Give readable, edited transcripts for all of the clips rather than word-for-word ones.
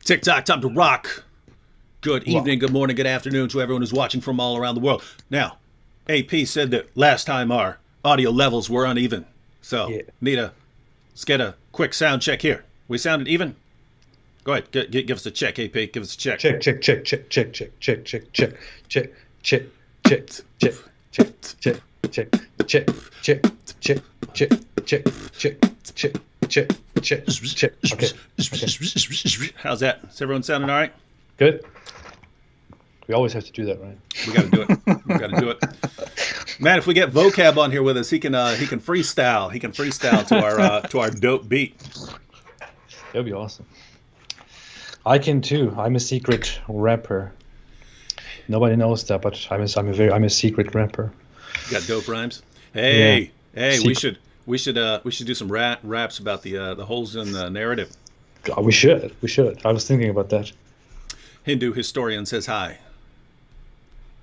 TikTok, time to rock. Good evening, good morning, good afternoon to everyone who's watching from all around the world. Now, AP said that last time our audio levels were uneven. So, let's get a quick sound check here. We sounded even? Go ahead, give us a check, AP. Give us a check. Check. Okay. How's that? Is everyone sounding all right? Good. We always have to do that, right? We got to do it. Man, if we get Vocab on here with us, he can freestyle. He can freestyle to our dope beat. That'd be awesome. I can too. I'm a secret rapper. Nobody knows that, but I'm a secret rapper. You got dope rhymes. Hey, Secret. we should do some raps about the holes in the narrative. God, we should. I was thinking about that. Hindu historian says hi.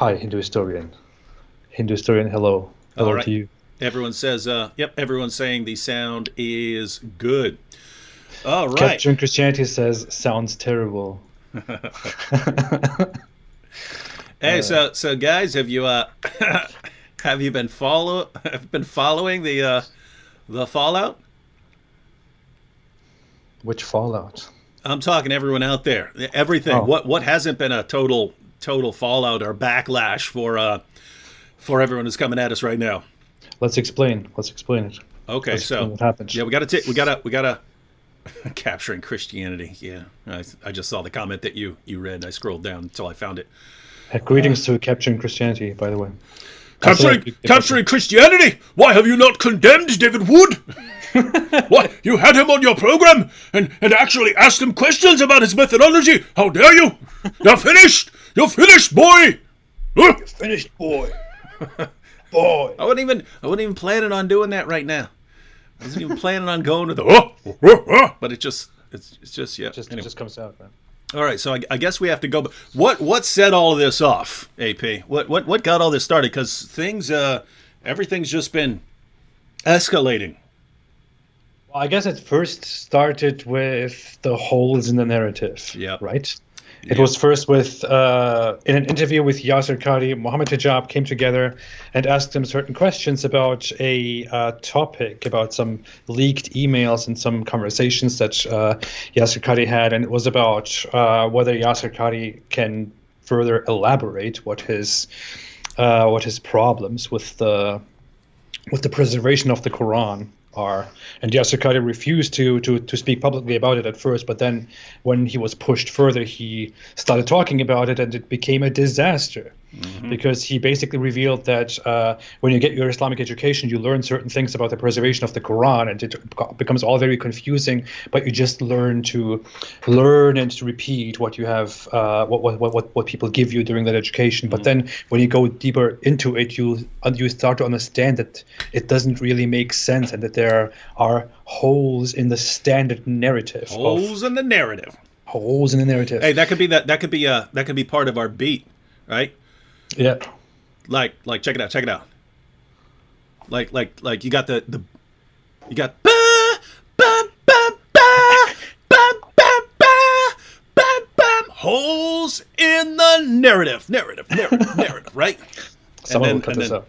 Hi, Hindu historian. Hello All right. to you. Everyone says, yep. Everyone's saying the sound is good. All right. Capturing Christianity says sounds terrible. Hey, so guys, have you been following the fallout? Which fallout? I'm talking everyone out there. Everything. Oh. What hasn't been a total fallout or backlash for everyone who's coming at us right now? Let's explain it. Okay, Let's explain what happens. Yeah, we gotta capturing Christianity. Yeah, I just saw the comment that you read. I scrolled down until I found it. Greetings to Capturing Christianity, by the way. Capturing Christianity? Why have you not condemned David Wood? What? You had him on your program and actually asked him questions about his methodology? How dare you? You're finished! You're finished, boy! You're finished, boy. Boy. I wasn't even planning on doing that right now. I wasn't even planning on going to the but it just comes out, man. All right, so I guess we have to go. What set all of this off, AP? What got all this started? Because everything's just been escalating. Well, I guess it first started with the holes in the narrative. Yeah. Right. It was first with in an interview with Yasser Qadi, Mohammed Hijab came together and asked him certain questions about a topic, about some leaked emails and some conversations that Yasser Qadi had, and it was about whether Yasser Qadi can further elaborate what his problems with the preservation of the Quran are. And Yasser Qadi refused to speak publicly about it at first, but then when he was pushed further, he started talking about it, and it became a disaster. Mm-hmm. Because he basically revealed that when you get your Islamic education, you learn certain things about the preservation of the Quran, and it becomes all very confusing, but you just learn and to repeat what you have, what people give you during that education. But then when you go deeper into it, you start to understand that it doesn't really make sense, and that there are holes in the standard narrative. Holes in the narrative. Hey, that could be part of our beat, right? Yeah. Like check it out. Like you got holes in the narrative, right? Someone will cut this up.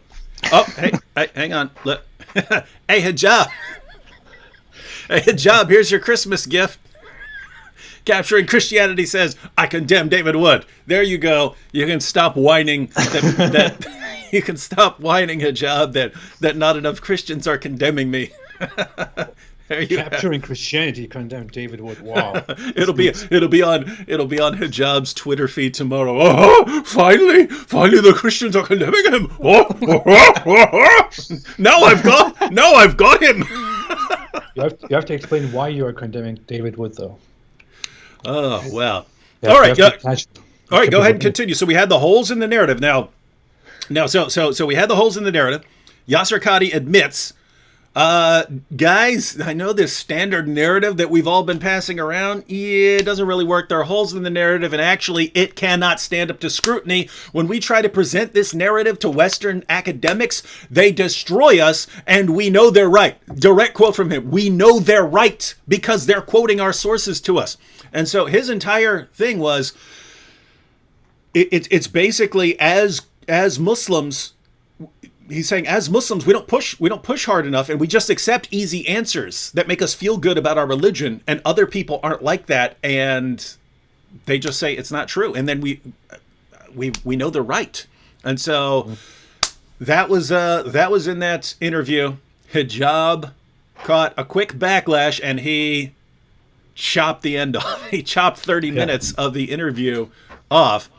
Oh, hey, hang on. Look. Hey, Hijab. Hey, Hijab, here's your Christmas gift. Capturing Christianity says, I condemn David Wood. There you go. You can stop whining that you can stop whining, Hijab, that not enough Christians are condemning me. Capturing Christianity condemned David Wood. Wow. It'll be on Hijab's Twitter feed tomorrow. Oh, finally the Christians are condemning him. Now I've got him. You have to explain why you are condemning David Wood, though. Oh, well. All right. Go ahead and continue. So we had the holes in the narrative. Now, so we had the holes in the narrative. Yasser Qadi admits Guys, I know this standard narrative that we've all been passing around, it doesn't really work. There are holes in the narrative, and actually it cannot stand up to scrutiny. When we try to present this narrative to Western academics, they destroy us, and we know they're right. Direct quote from him. We know they're right because they're quoting our sources to us. And so his entire thing was, it's basically as Muslims, he's saying, as Muslims, we don't push hard enough, and we just accept easy answers that make us feel good about our religion, and other people aren't like that, and they just say it's not true, and then we know they're right. And so that was in that interview. Hijab caught a quick backlash, and he chopped the end off. He chopped 30 minutes of the interview off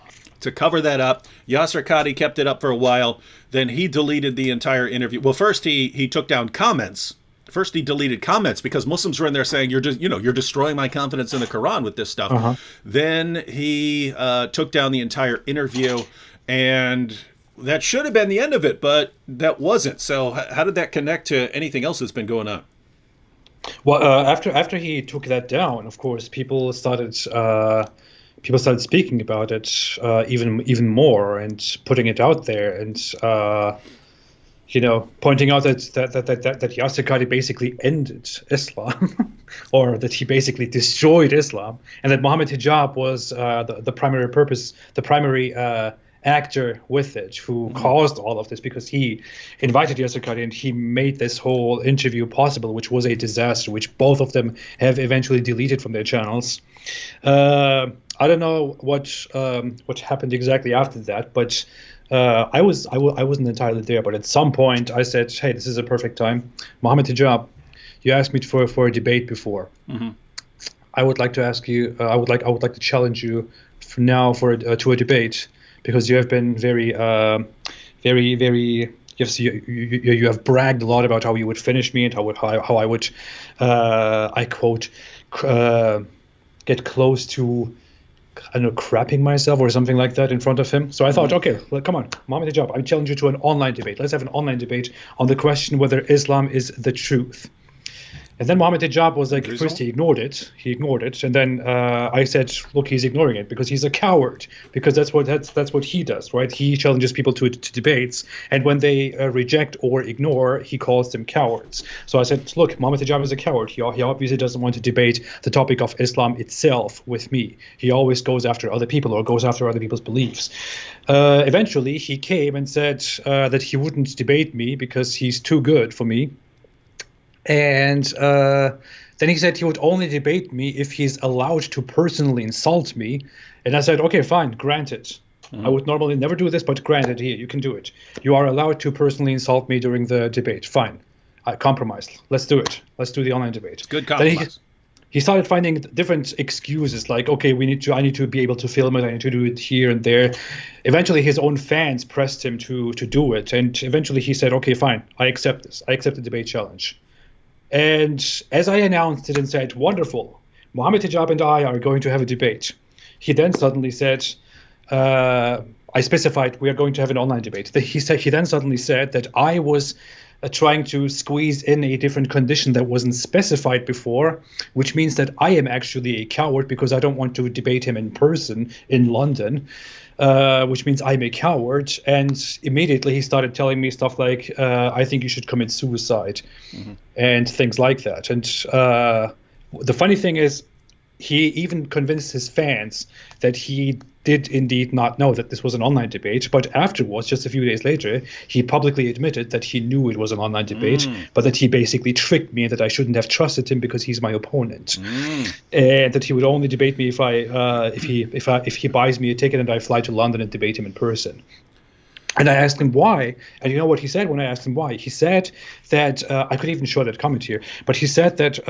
to cover that up. Yasser Qadhi kept it up for a while. Then he deleted the entire interview. Well, first he took down comments. First he deleted comments because Muslims were in there saying, you're destroying my confidence in the Quran with this stuff. Then he took down the entire interview, and that should have been the end of it, but that wasn't. So how did that connect to anything else that's been going on? Well, after he took that down, of course, people started speaking about it even more and putting it out there, and pointing out that Yasser Qadhi basically ended Islam, or that he basically destroyed Islam, and that Mohammed Hijab was the primary purpose, the primary actor with it, who caused all of this, because he invited Yasser Qadhi and he made this whole interview possible, which was a disaster, which both of them have eventually deleted from their channels. I don't know what happened exactly after that, but I wasn't entirely there. But at some point, I said, "Hey, this is a perfect time, Mohammed Hijab. You asked me for a debate before. I would like to ask you. I would like to challenge you to a debate, because you have been very you have bragged a lot about how you would finish me and how I would I quote get close to, I don't know, crapping myself or something like that in front of him. So I thought, okay, come on, Mohammed Hijab, I challenge you to an online debate. Let's have an online debate on the question whether Islam is the truth. And then Mohammed Hijab was like, first he ignored it, and then I said, look, he's ignoring it because he's a coward, because that's what he does, right? He challenges people to debates, and when they reject or ignore, he calls them cowards. So I said, look, Mohammed Hijab is a coward. He obviously doesn't want to debate the topic of Islam itself with me. He always goes after other people or goes after other people's beliefs. Eventually, he came and said that he wouldn't debate me because he's too good for me. And then he said he would only debate me if he's allowed to personally insult me. And I said, okay, fine, granted. I would normally never do this, but granted, here, you can do it. You are allowed to personally insult me during the debate. Fine. I compromised. Let's do it. Let's do the online debate. Good compromise. He started finding different excuses, like, okay, I need to be able to film it. I need to do it here and there. Eventually, his own fans pressed him to do it. And eventually he said, okay, fine, I accept this. I accept the debate challenge. And as I announced it and said, wonderful, Mohammed Hijab and I are going to have a debate, he then suddenly said, I specified we are going to have an online debate. He then suddenly said that I was trying to squeeze in a different condition that wasn't specified before, which means that I am actually a coward because I don't want to debate him in person in London. Which means I'm a coward. And immediately he started telling me stuff like, I think you should commit suicide, and things like that. And the funny thing is, he even convinced his fans that he did indeed not know that this was an online debate. But afterwards, just a few days later, he publicly admitted that he knew it was an online debate, but that he basically tricked me and that I shouldn't have trusted him because he's my opponent, and that he would only debate me if he buys me a ticket and I fly to London and debate him in person. And I asked him why, and you know what he said when I asked him why? He said that I could even show that comment here, but he said that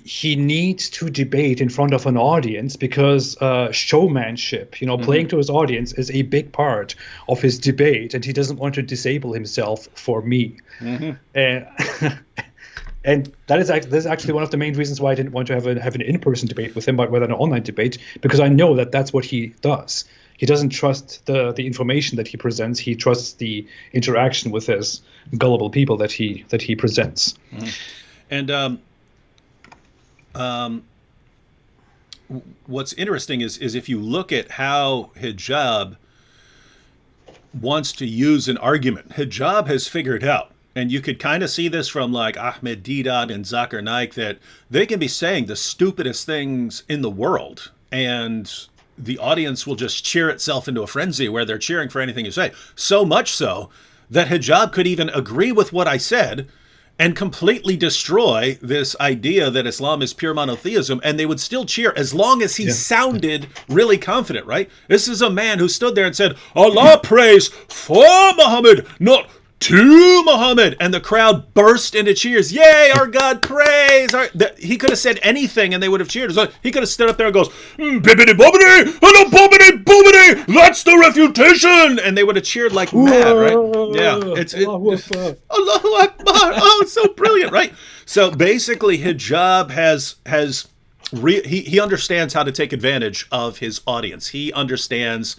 he needs to debate in front of an audience because showmanship, playing to his audience is a big part of his debate, and he doesn't want to disable himself for me. And And that's actually one of the main reasons why I didn't want to have an in-person debate with him, but rather an online debate, because I know that that's what he does. He doesn't trust the information that he presents. He trusts the interaction with his gullible people that he presents. And what's interesting is if you look at how Hijab wants to use an argument, Hijab has figured out, and you could kind of see this from like Ahmed Deedat and Zakir Naik, that they can be saying the stupidest things in the world, and the audience will just cheer itself into a frenzy where they're cheering for anything you say. So much so that Hijab could even agree with what I said and completely destroy this idea that Islam is pure monotheism, and they would still cheer as long as he sounded really confident, right? This is a man who stood there and said, Allah prays for Muhammad, not to Muhammad, and the crowd burst into cheers. Yay, our God praise. He could have said anything and they would have cheered. So he could have stood up there and goes, bibbidi bobbidi and a bobbidi bobbidi, that's the refutation, and they would have cheered like mad, right? Yeah, Allahu Akbar. Oh, it's so brilliant, right? So basically Hijab he understands how to take advantage of his audience. He understands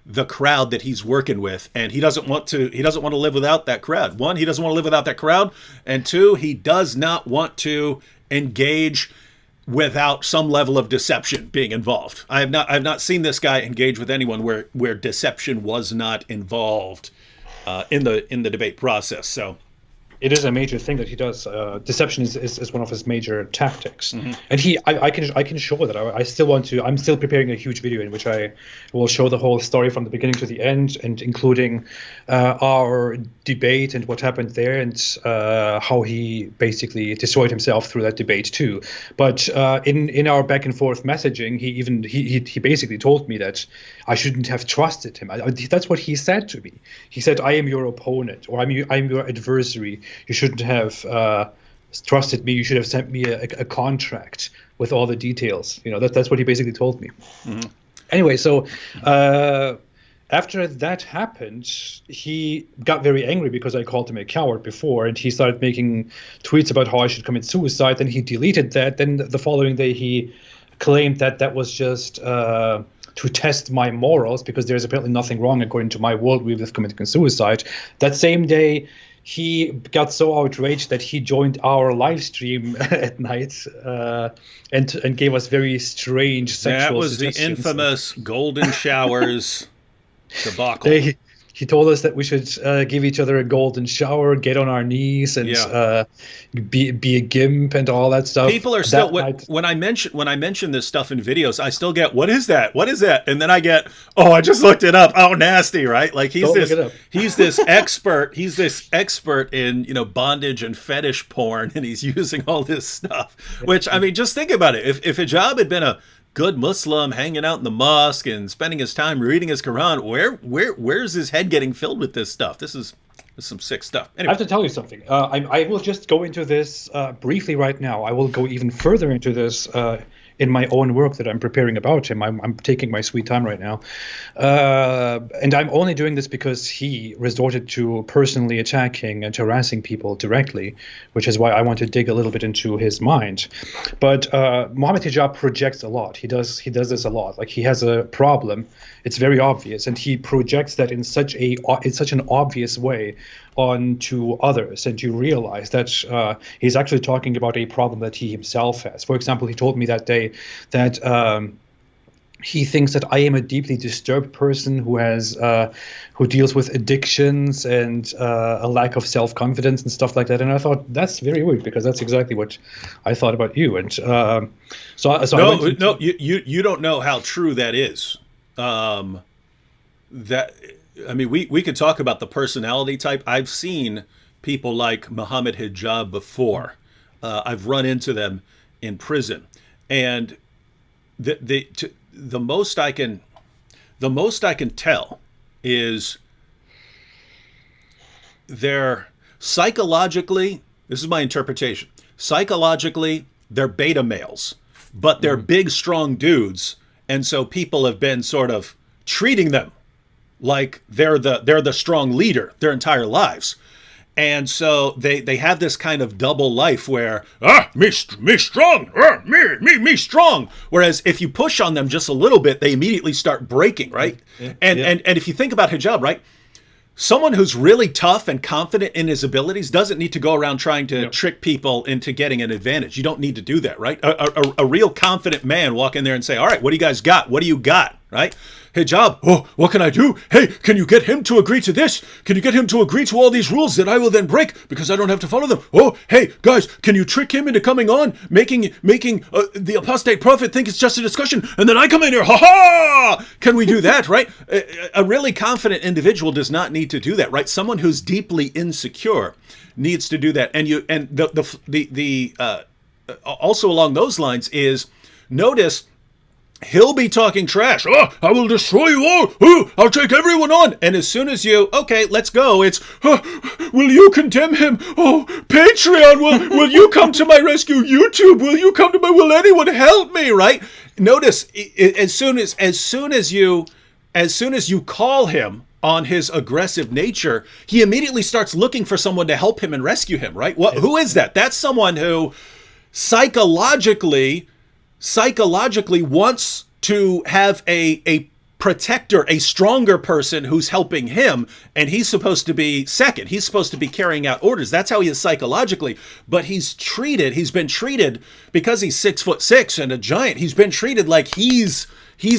the crowd that he's working with, and he doesn't want to live without that crowd. One, he doesn't want to live without that crowd, and two, he does not want to engage without some level of deception being involved. I have not seen this guy engage with anyone where deception was not involved in the debate process. So it is a major thing that he does. Deception is one of his major tactics, and I can show that. I still want to. I'm still preparing a huge video in which I will show the whole story from the beginning to the end, and including our debate and what happened there, and how he basically destroyed himself through that debate too. But in our back and forth messaging, he basically told me that I shouldn't have trusted him. That's what he said to me. He said, "I am your opponent, or I'm your adversary. You shouldn't have trusted me. You should have sent me a contract with all the details." That's what he basically told me. Anyway, so after that happened, he got very angry because I called him a coward before, and he started making tweets about how I should commit suicide. Then he deleted that. Then the following day, he claimed that was just to test my morals, because there's apparently nothing wrong according to my worldview with committing suicide. That same day, he got so outraged that he joined our live stream at night and gave us very strange sexual suggestions. That was the infamous golden showers debacle. He told us that we should give each other a golden shower, get on our knees, and be a gimp and all that stuff. People are still when I mention this stuff in videos, I still get, what is that? What is that? And then I get, oh, I just looked it up. Oh, nasty, right? Like he's this expert. He's this expert in bondage and fetish porn, and he's using all this stuff. Which, I mean, just think about it. If Hijab had been a good Muslim hanging out in the mosque and spending his time reading his Quran, where's his head getting filled with this stuff? This is some sick stuff. Anyway. I have to tell you something. I will just go into this briefly right now. I will go even further into this in my own work that I'm preparing about him. I'm taking my sweet time right now. And I'm only doing this because he resorted to personally attacking and harassing people directly, which is why I want to dig a little bit into his mind. But Mohammed Hijab projects a lot. He does this a lot. Like, he has a problem. It's very obvious, and he projects that in such an obvious way onto others, and you realize that he's actually talking about a problem that he himself has. For example, he told me that day that he thinks that I am a deeply disturbed person who deals with addictions and a lack of self-confidence and stuff like that. And I thought, that's very weird, because that's exactly what I thought about you. And you don't know how true that is. We could talk about the personality type. I've seen people like Mohammed Hijab before. I've run into them in prison, and the most I can tell is they're psychologically. This is my interpretation. Psychologically, they're beta males, but they're big, strong dudes, and so people have been sort of treating them like they're the strong leader their entire lives. And so they have this kind of double life where me strong, me strong. Whereas if you push on them just a little bit, they immediately start breaking, right? Yeah. And if you think about hijab, right? Someone who's really tough and confident in his abilities doesn't need to go around trying to trick people into getting an advantage. You don't need to do that, right? A real confident man walk in there and say, all right, what do you guys got? What do you got, right? Hijab, oh, what can I do? Hey, can you get him to agree to this? Can you get him to agree to all these rules that I will then break because I don't have to follow them? Oh, hey, guys, can you trick him into coming on, making the Apostate Prophet think it's just a discussion, and then I come in here, ha-ha! Can we do that, right? A really confident individual does not need to do that, right? Someone who's deeply insecure needs to do that. Also along those lines is, notice, he'll be talking trash. Oh, I will destroy you all. Oh, I'll take everyone on. And as soon as you, okay, let's go. It's, will you condemn him? Oh, Patreon, will you come to my rescue? YouTube, will you come to my, will anyone help me? Right? Notice, as soon as you call him on his aggressive nature, he immediately starts looking for someone to help him and rescue him, right? Who is that? That's someone who psychologically wants to have a protector, a stronger person who's helping him, and he's supposed to be second. He's supposed to be carrying out orders. That's how he is psychologically. But he's been treated, because he's 6'6" and a giant, he's been treated like he's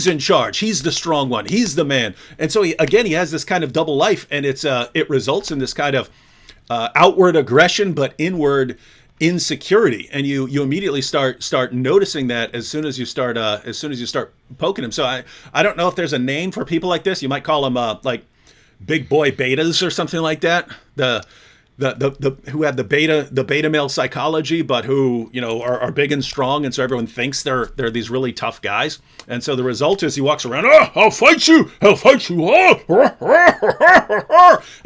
in charge. He's the strong one. He's the man. And so he has this kind of double life, and it results in this kind of outward aggression, but inward insecurity. And you immediately start noticing that as soon as you start poking him. So I don't know if there's a name for people like this. You might call them like big boy betas or something like that. The who have the beta male psychology, but who are big and strong, and so everyone thinks they're these really tough guys. And so the result is he walks around, I'll fight you, and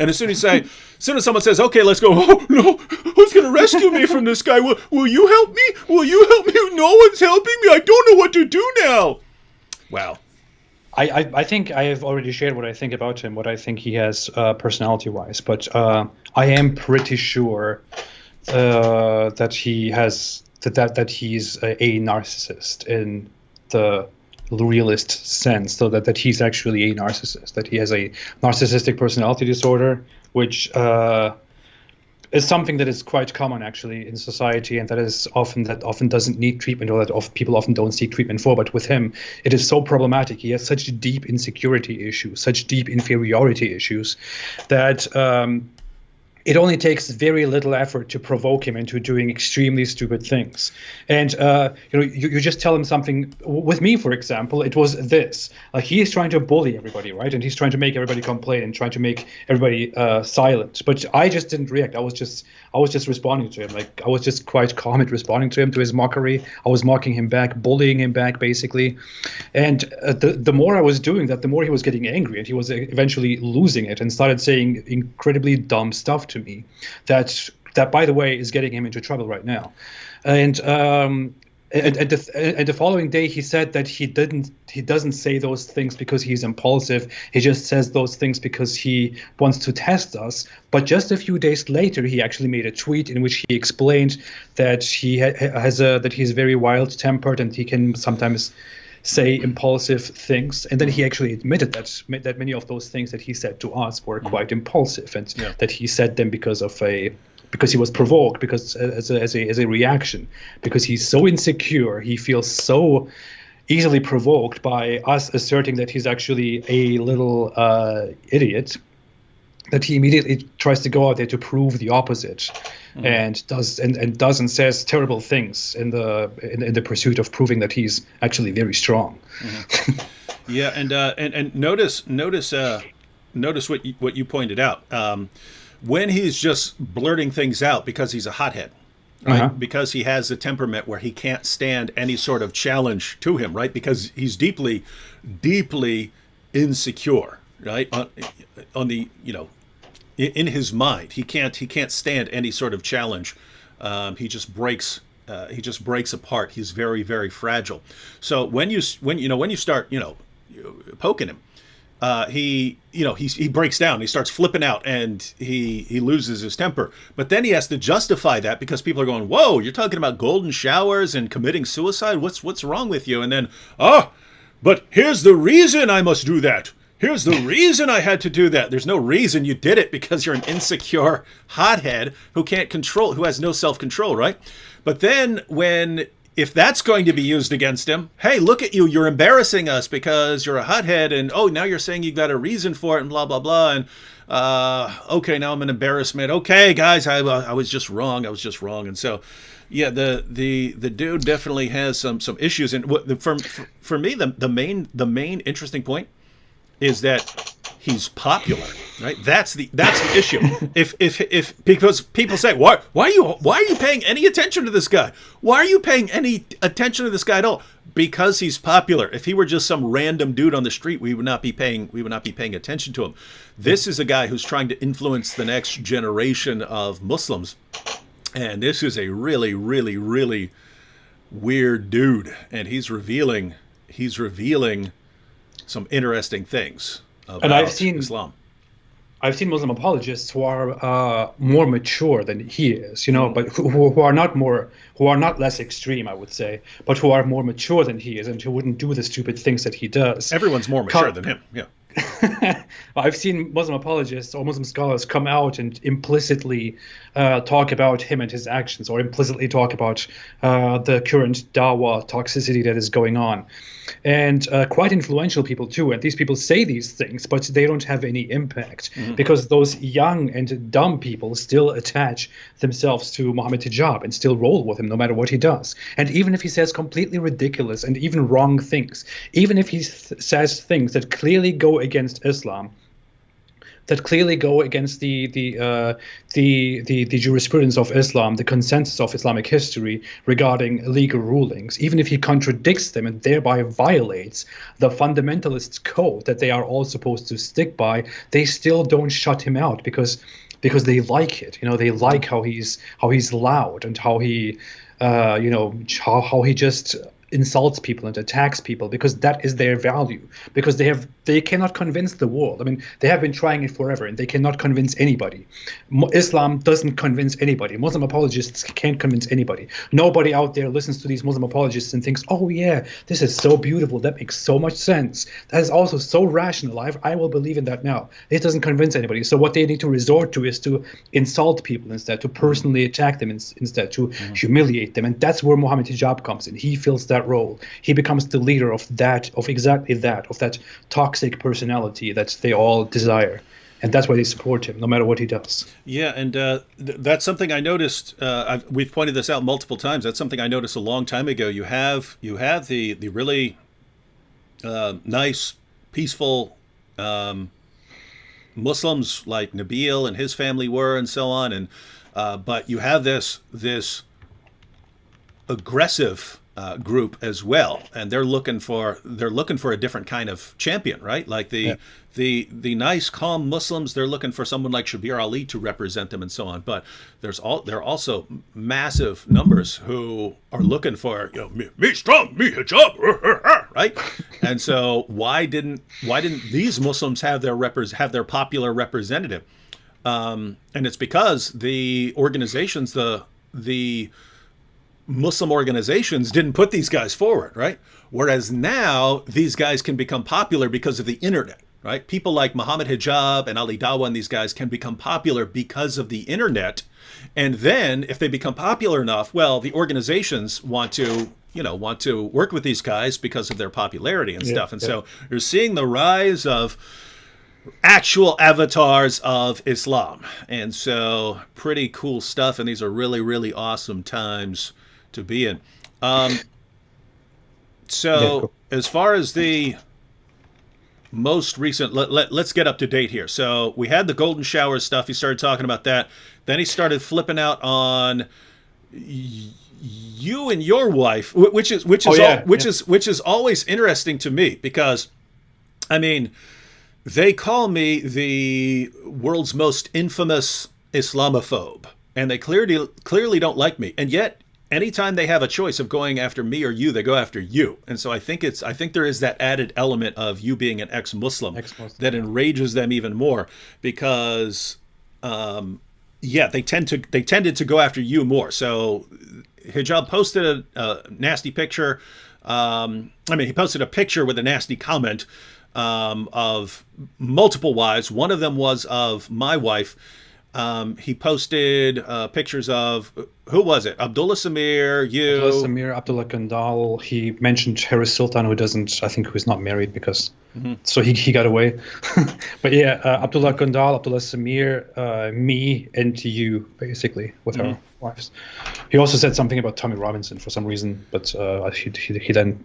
as soon as someone says, okay, let's go, oh no, who's gonna rescue me from this guy? Will you help me? Will you help me? No one's helping me. I don't know what to do now. Wow. I think I have already shared what I think about him, what I think he has personality-wise, but I am pretty sure that he has that he's a narcissist in the realist sense, so that he's actually a narcissist, that he has a narcissistic personality disorder, which is something that is quite common actually in society, and that often doesn't need treatment, or that people often don't seek treatment for. But with him, it is so problematic. He has such deep insecurity issues, such deep inferiority issues, that it only takes very little effort to provoke him into doing extremely stupid things. And you just tell him something. With me, for example, it was this: he is trying to bully everybody, right? And he's trying to make everybody complain and trying to make everybody silent. But I just didn't react. I was just responding to him. Like, I was just quite calm at responding to him, to his mockery. I was mocking him back, bullying him back, basically. And the more I was doing that, the more he was getting angry, and he was eventually losing it and started saying incredibly dumb stuff to me that by the way is getting him into trouble right now. And the following day he said that he doesn't say those things because he's impulsive. He just says those things because he wants to test us. But just a few days later, he actually made a tweet in which he explained that that he's very wild-tempered and he can sometimes say impulsive things, and then he actually admitted that many of those things that he said to us were quite impulsive, and that he said them because he was provoked, because as a reaction, because he's so insecure, he feels so easily provoked by us asserting that he's actually a little idiot, that he immediately tries to go out there to prove the opposite, and does and says terrible things in the pursuit of proving that he's actually very strong. Yeah, and notice what you pointed out. When he's just blurting things out because he's a hothead, right? Because he has a temperament where he can't stand any sort of challenge to him, right? Because he's deeply, deeply insecure, right? On the in his mind, he can't stand any sort of challenge. He just breaks apart. He's very, very fragile. So when you start poking him, he breaks down, he starts flipping out, and he loses his temper. But then he has to justify that because people are going, "Whoa, you're talking about golden showers and committing suicide? What's wrong with you?" And then, but here's the reason I must do that. Here's the reason I had to do that. There's no reason. You did it because you're an insecure hothead who can't control, who has no self-control, right? But then if that's going to be used against him, hey, look at you, you're embarrassing us because you're a hothead, and now you're saying you got a reason for it, and blah, blah, blah, and okay, now I'm an embarrassment. Okay, guys, I was just wrong. And so, yeah, the dude definitely has some issues. And for me, the main interesting point is that he's popular, right? That's the issue. If because people say, why are you paying any attention to this guy? Why are you paying any attention to this guy at all? Because he's popular. If he were just some random dude on the street, we would not be paying attention to him. This is a guy who's trying to influence the next generation of Muslims, and this is a really, really, really weird dude, and he's revealing some interesting things about Islam. I've seen Muslim apologists who are more mature than he is, but who are not less extreme, I would say, but who are more mature than he is and who wouldn't do the stupid things that he does. Everyone's more mature than him, yeah. I've seen Muslim apologists or Muslim scholars come out and implicitly talk about him and his actions, or implicitly talk about the current Dawah toxicity that is going on. And quite influential people too. And these people say these things, but they don't have any impact because those young and dumb people still attach themselves to Mohammed Hijab and still roll with him no matter what he does. And even if he says completely ridiculous and even wrong things, even if he says things that clearly go against Islam, that clearly go against the jurisprudence of Islam, the consensus of Islamic history regarding legal rulings, even if he contradicts them and thereby violates the fundamentalists' code that they are all supposed to stick by, they still don't shut him out because they like it. They like how he's loud and how he how he just insults people and attacks people, because that is their value, because they cannot convince the world. I mean, they have been trying it forever and they cannot convince anybody. Islam doesn't convince anybody. Muslim apologists can't convince anybody. Nobody out there listens to these Muslim apologists and thinks, oh yeah, this is so beautiful, that makes so much sense, that is also so rational, I will believe in that now. It doesn't convince anybody. So what they need to resort to is to insult people instead, to personally attack them instead, to humiliate them. And that's where Mohammed Hijab comes in. He fills that role. He becomes the leader of that toxic personality that they all desire, and that's why they support him no matter what he does. Yeah, and that's something I noticed. We've pointed this out multiple times. That's something I noticed a long time ago. You have the really nice, peaceful Muslims like Nabil and his family were, and so on, and but you have this aggressive group as well, and they're looking for a different kind of champion, right? Like the nice, calm Muslims, they're looking for someone like Shabir Ali to represent them, and so on. But there are also massive numbers who are looking for me strong, me hijab, right? And so why didn't these Muslims have their popular representative? And it's because the organizations, the Muslim organizations didn't put these guys forward, right? Whereas now these guys can become popular because of the internet, right? People like Mohammed Hijab and Ali Dawah and these guys can become popular because of the internet. And then if they become popular enough, well, the organizations want to work with these guys because of their popularity and stuff. And so you're seeing the rise of actual avatars of Islam. And so pretty cool stuff. And these are really, really awesome times to be in. So as far as the most recent, let's get up to date here. So we had the golden shower stuff. He started talking about that. Then he started flipping out on you and your wife, which is always interesting to me, because I mean, they call me the world's most infamous Islamophobe, and they clearly don't like me. And yet anytime they have a choice of going after me or you, they go after you. And so I think there is that added element of you being an ex-Muslim that enrages them even more, because they tended to go after you more. So Hijab posted a nasty picture. He posted a picture with a nasty comment of multiple wives. One of them was of my wife. He posted pictures of, who was it? Abdullah Samir, you. Abdullah Samir, Abdullah Gandal. He mentioned Harris Sultan, who's not married because, so he got away. But yeah, Abdullah Gandal, Abdullah Samir, me, and you, basically, with our wives. He also said something about Tommy Robinson for some reason, but he then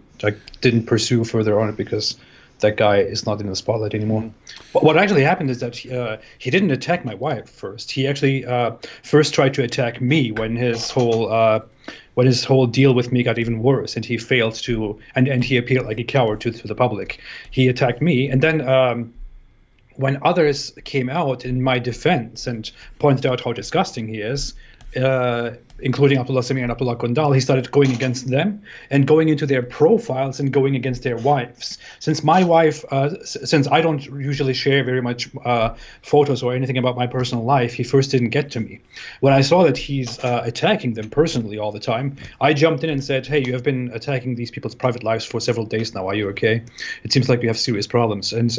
didn't pursue further on it because that guy is not in the spotlight anymore. What actually happened is that he didn't attack my wife first. He actually first tried to attack me when his whole deal with me got even worse, and he failed to, and he appeared like a coward to the public. He attacked me, and then when others came out in my defense and pointed out how disgusting he is, including Abdullah Samir and Abdullah Gandal, he started going against them and going into their profiles and going against their wives. Since my wife, since I don't usually share very much photos or anything about my personal life, he first didn't get to me. When I saw that he's attacking them personally all the time, I jumped in and said, hey, you have been attacking these people's private lives for several days now. Are you okay? It seems like you have serious problems. And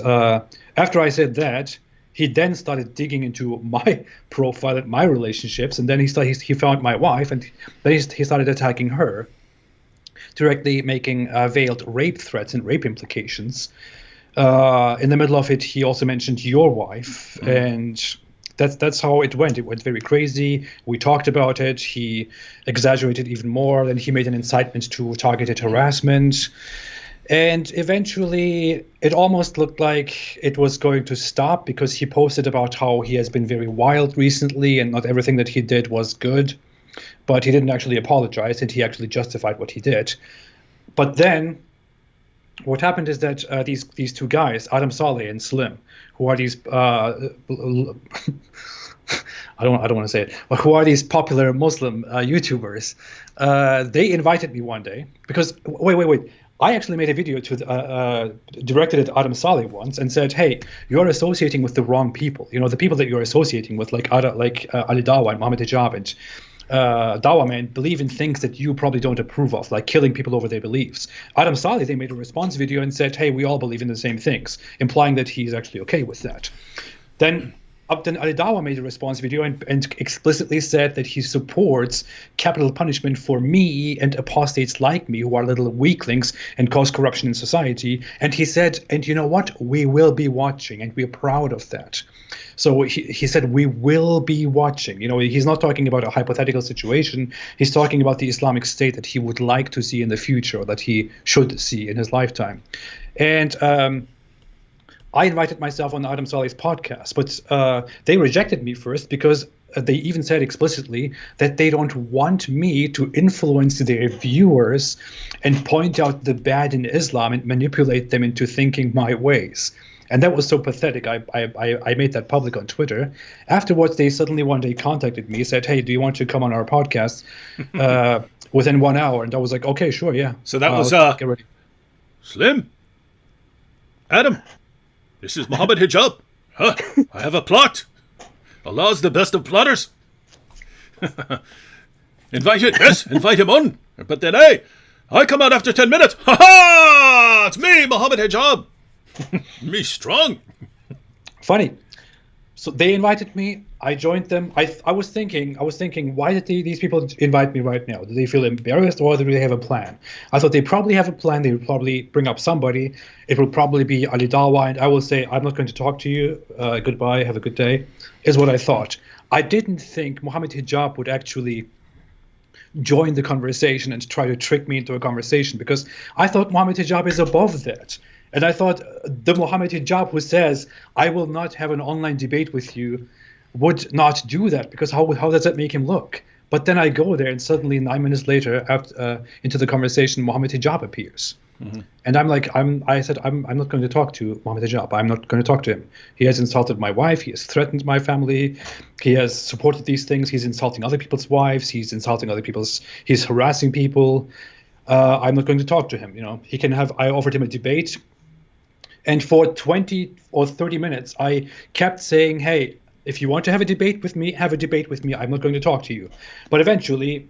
after I said that, he then started digging into my profile and my relationships, and then he found my wife, and then he started attacking her, directly making veiled rape threats and rape implications. In the middle of it, he also mentioned your wife, and that's how it went. It went very crazy. We talked about it. He exaggerated even more. Then he made an incitement to targeted harassment. And eventually, it almost looked like it was going to stop because he posted about how he has been very wild recently and not everything that he did was good. But he didn't actually apologize, and he actually justified what he did. But then what happened is that these two guys, Adam Saleh and Slim, who are these I don't want to say it, but who are these popular Muslim YouTubers, they invited me one day because wait. I actually made a video directed at Adam Saleh once and said, hey, you're associating with the wrong people. You know, the people that you're associating with, like Ali Dawah and Mohammed Hijab and Dawah man, believe in things that you probably don't approve of, like killing people over their beliefs. Adam Saleh, they made a response video and said, hey, we all believe in the same things, implying that he's actually okay with that. Then Ali Dawah made a response video and explicitly said that he supports capital punishment for me and apostates like me who are little weaklings and cause corruption in society. And he said, and you know what? We will be watching, and we're proud of that. So he said, we will be watching. You know, he's not talking about a hypothetical situation. He's talking about the Islamic State that he would like to see in the future, or that he should see in his lifetime. And I invited myself on Adam Saleh's podcast, but they rejected me first because they even said explicitly that they don't want me to influence their viewers and point out the bad in Islam and manipulate them into thinking my ways. And that was so pathetic. I made that public on Twitter. Afterwards, they suddenly one day contacted me, said, hey, do you want to come on our podcast within 1 hour? And I was like, okay, sure, yeah. So that was get ready. Slim, Adam. This is Mohammed Hijab. Huh? I have a plot. Allah's the best of plotters. Invite him on. But then, hey, I come out after 10 minutes. Ha ha! It's me, Mohammed Hijab. Me strong. Funny. So they invited me. I joined them. I was thinking, why did these people invite me right now? Do they feel embarrassed, or do they have a plan? I thought they probably have a plan. They would probably bring up somebody. It will probably be Ali Dawah, and I will say, I'm not going to talk to you. Goodbye. Have a good day, is what I thought. I didn't think Mohammed Hijab would actually join the conversation and try to trick me into a conversation, because I thought Mohammed Hijab is above that. And I thought the Mohammed Hijab who says, I will not have an online debate with you, would not do that, because how does that make him look? But then I go there, and suddenly 9 minutes later, into the conversation, Mohammed Hijab appears. And I said, I'm not going to talk to Mohammed Hijab. I'm not going to talk to him. He has insulted my wife. He has threatened my family. He has supported these things. He's insulting other people's wives. He's insulting other people's. He's harassing people. I'm not going to talk to him. He can have. I offered him a debate, and for 20 or 30 minutes, I kept saying, "Hey, if you want to have a debate with me, have a debate with me. I'm not going to talk to you." But eventually,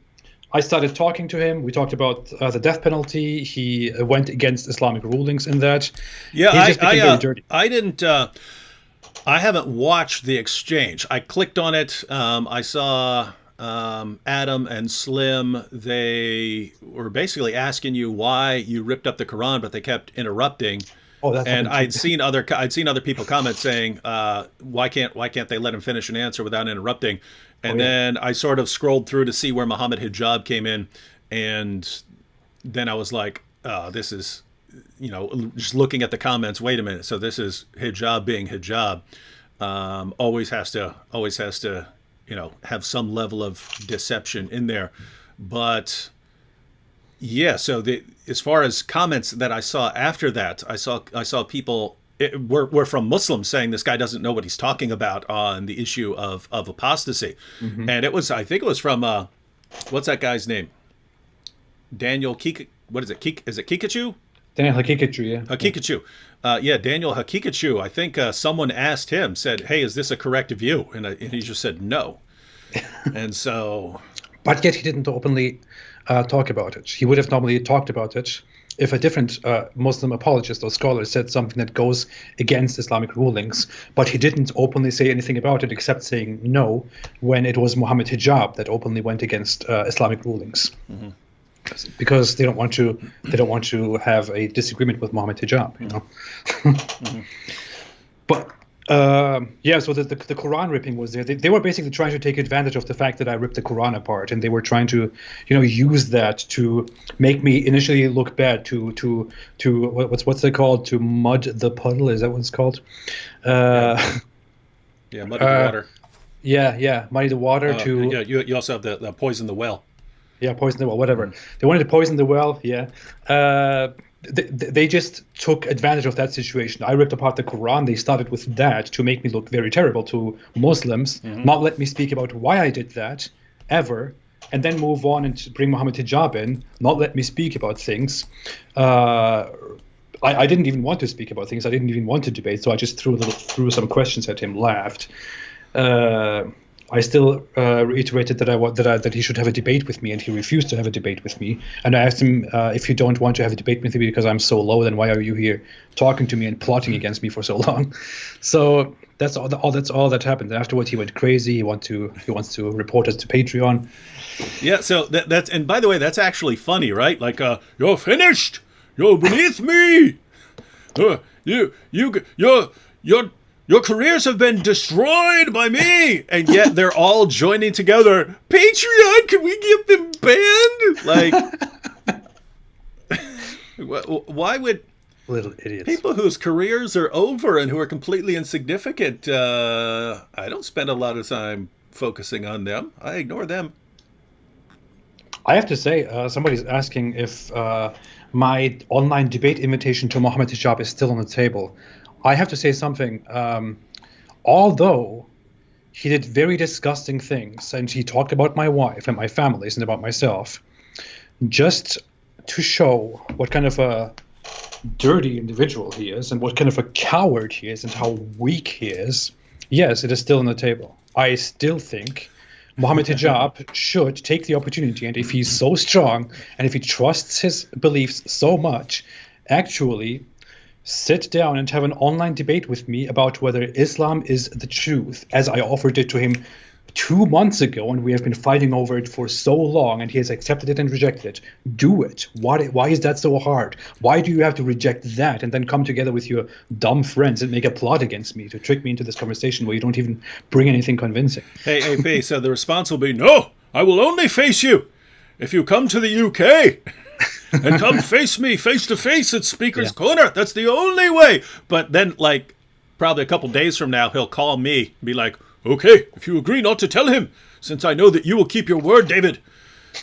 I started talking to him. We talked about the death penalty. He went against Islamic rulings in that. Yeah, He just became very dirty. I didn't. I haven't watched the exchange. I clicked on it. I saw Adam and Slim. They were basically asking you why you ripped up the Quran, but they kept interrupting. Oh, that's and I'd seen other people comment saying, why can't they let him finish an answer without interrupting? And then I sort of scrolled through to see where Mohammed Hijab came in, and then I was like, this is, just looking at the comments. Wait a minute, so this is Hijab being Hijab. Always has to, have some level of deception in there. But yeah, so as far as comments that I saw after that, I saw people were from Muslims saying this guy doesn't know what he's talking about on the issue of apostasy. And I think it was from what's that guy's name? Daniel what is it? Is it Kikachu? Daniel Hakikachu, yeah. Hakikachu. Daniel Hakikachu. I think someone asked him, said, "Hey, is this a correct view?" And he just said no. And so, but yet he didn't openly talk about it. He would have normally talked about it if a different Muslim apologist or scholar said something that goes against Islamic rulings, but he didn't openly say anything about it except saying no when it was Mohammed Hijab that openly went against Islamic rulings. Because they don't want to have a disagreement with Mohammed Hijab, But so the Quran ripping was there. They were basically trying to take advantage of the fact that I ripped the Quran apart, and they were trying to, use that to make me initially look bad. To what's it called? To mud the puddle? Is that what it's called? Muddy the water. Yeah, muddy the water. You also have the poison the well. Yeah, poison the well. Whatever. They wanted to poison the well. Yeah. They just took advantage of that situation. I ripped apart the Quran. They started with that to make me look very terrible to Muslims, not let me speak about why I did that, ever, and then move on and bring Mohammed Hijab in, not let me speak about things. I didn't even want to speak about things. I didn't even want to debate, so I just threw some questions at him, laughed. I still reiterated that he should have a debate with me, and he refused to have a debate with me. And I asked him, if you don't want to have a debate with me because I'm so low, then why are you here talking to me and plotting against me for so long? So that's all that happened. Afterwards, he went crazy. He wants to report us to Patreon. Yeah. So that's, and by the way, that's actually funny, right? Like, you're finished. You're beneath me. Your careers have been destroyed by me, and yet they're all joining together. Patreon, can we get them banned? Like, why would little idiots, people whose careers are over and who are completely insignificant? I don't spend a lot of time focusing on them. I ignore them. I have to say, somebody's asking if my online debate invitation to Mohammed Hijab is still on the table. I have to say something. Although he did very disgusting things, and he talked about my wife and my families and about myself, just to show what kind of a dirty individual he is and what kind of a coward he is and how weak he is, yes, it is still on the table. I still think Mohammed Hijab should take the opportunity, and if he's so strong and if he trusts his beliefs so much, actually sit down and have an online debate with me about whether Islam is the truth, as I offered it to him 2 months ago, and we have been fighting over it for so long, and he has accepted it and rejected it. Do it. Why is that so hard? Why do you have to reject that and then come together with your dumb friends and make a plot against me to trick me into this conversation where you don't even bring anything convincing? Hey, P, so the response will be, no, I will only face you if you come to the UK. And come face me face to face at Speaker's Corner. That's the only way. But then, like, probably a couple days from now, he'll call me and be like, okay, if you agree not to tell him, since I know that you will keep your word, David,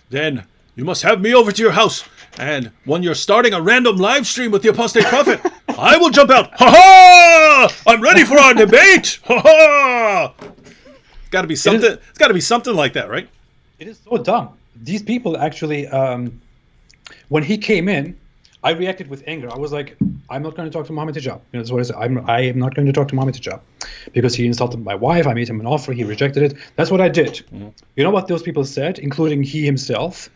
then you must have me over to your house And when you're starting a random live stream with the Apostate Prophet, I will jump out. Ha ha! I'm ready for our debate. Ha ha! It's got to be something. It's got to be something like that, right? It is so dumb. These people actually, when he came in, I reacted with anger. I was like, I'm not going to talk to Mohammed Hijab. That's what I said. I am not going to talk to Mohammed Hijab because he insulted my wife. I made him an offer. He rejected it. That's what I did. Mm-hmm. You know what those people said, including he himself?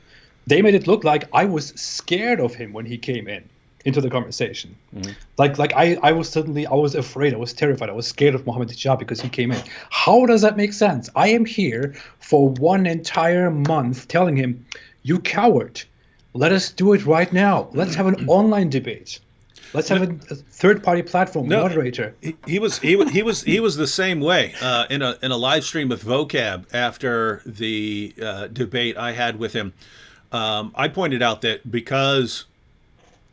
They made it look like I was scared of him when he came into the conversation. Mm-hmm. Like I was afraid. I was terrified. I was scared of Mohammed Hijab because he came in. How does that make sense? I am here for 1 entire month telling him, you coward. Let us do it right now. Let's have an online debate. Let's have a third-party platform moderator. He was the same way in a live stream with Vocab after the debate I had with him. I pointed out that because,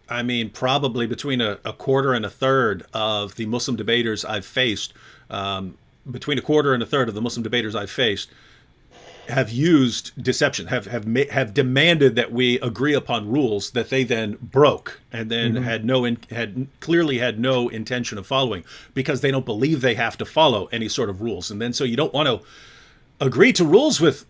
probably between a quarter and a third of the Muslim debaters I've faced, between a quarter and a third of the Muslim debaters I've faced, have used deception, have demanded that we agree upon rules that they then broke, and then had clearly had no intention of following because they don't believe they have to follow any sort of rules. And then so you don't want to agree to rules with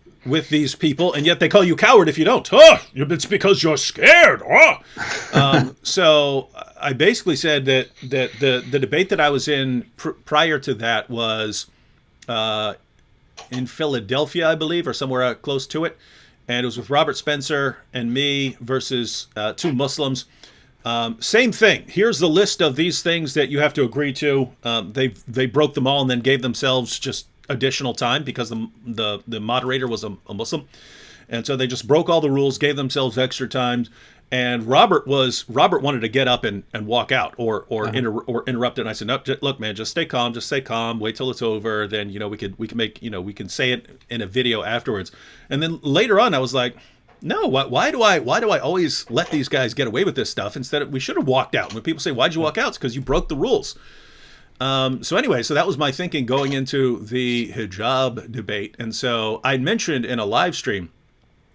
these people, and yet they call you coward if you don't. Oh, it's because you're scared. Oh. So I basically said that the debate that I was in prior to that was in Philadelphia, I believe, or somewhere close to it. And it was with Robert Spencer and me versus two Muslims. Same thing. Here's the list of these things that you have to agree to. They broke them all and then gave themselves just additional time because the moderator was a Muslim. And so they just broke all the rules, gave themselves extra time. And Robert wanted to get up and walk out or interrupt it. And I said, no, look, man, just stay calm, wait till it's over. Then, we can say it in a video afterwards. And then later on, I was like, no, why do I always let these guys get away with this stuff? Instead, we should have walked out. When people say, why'd you walk out? It's because you broke the rules. So anyway, so that was my thinking going into the hijab debate. And so I mentioned in a live stream,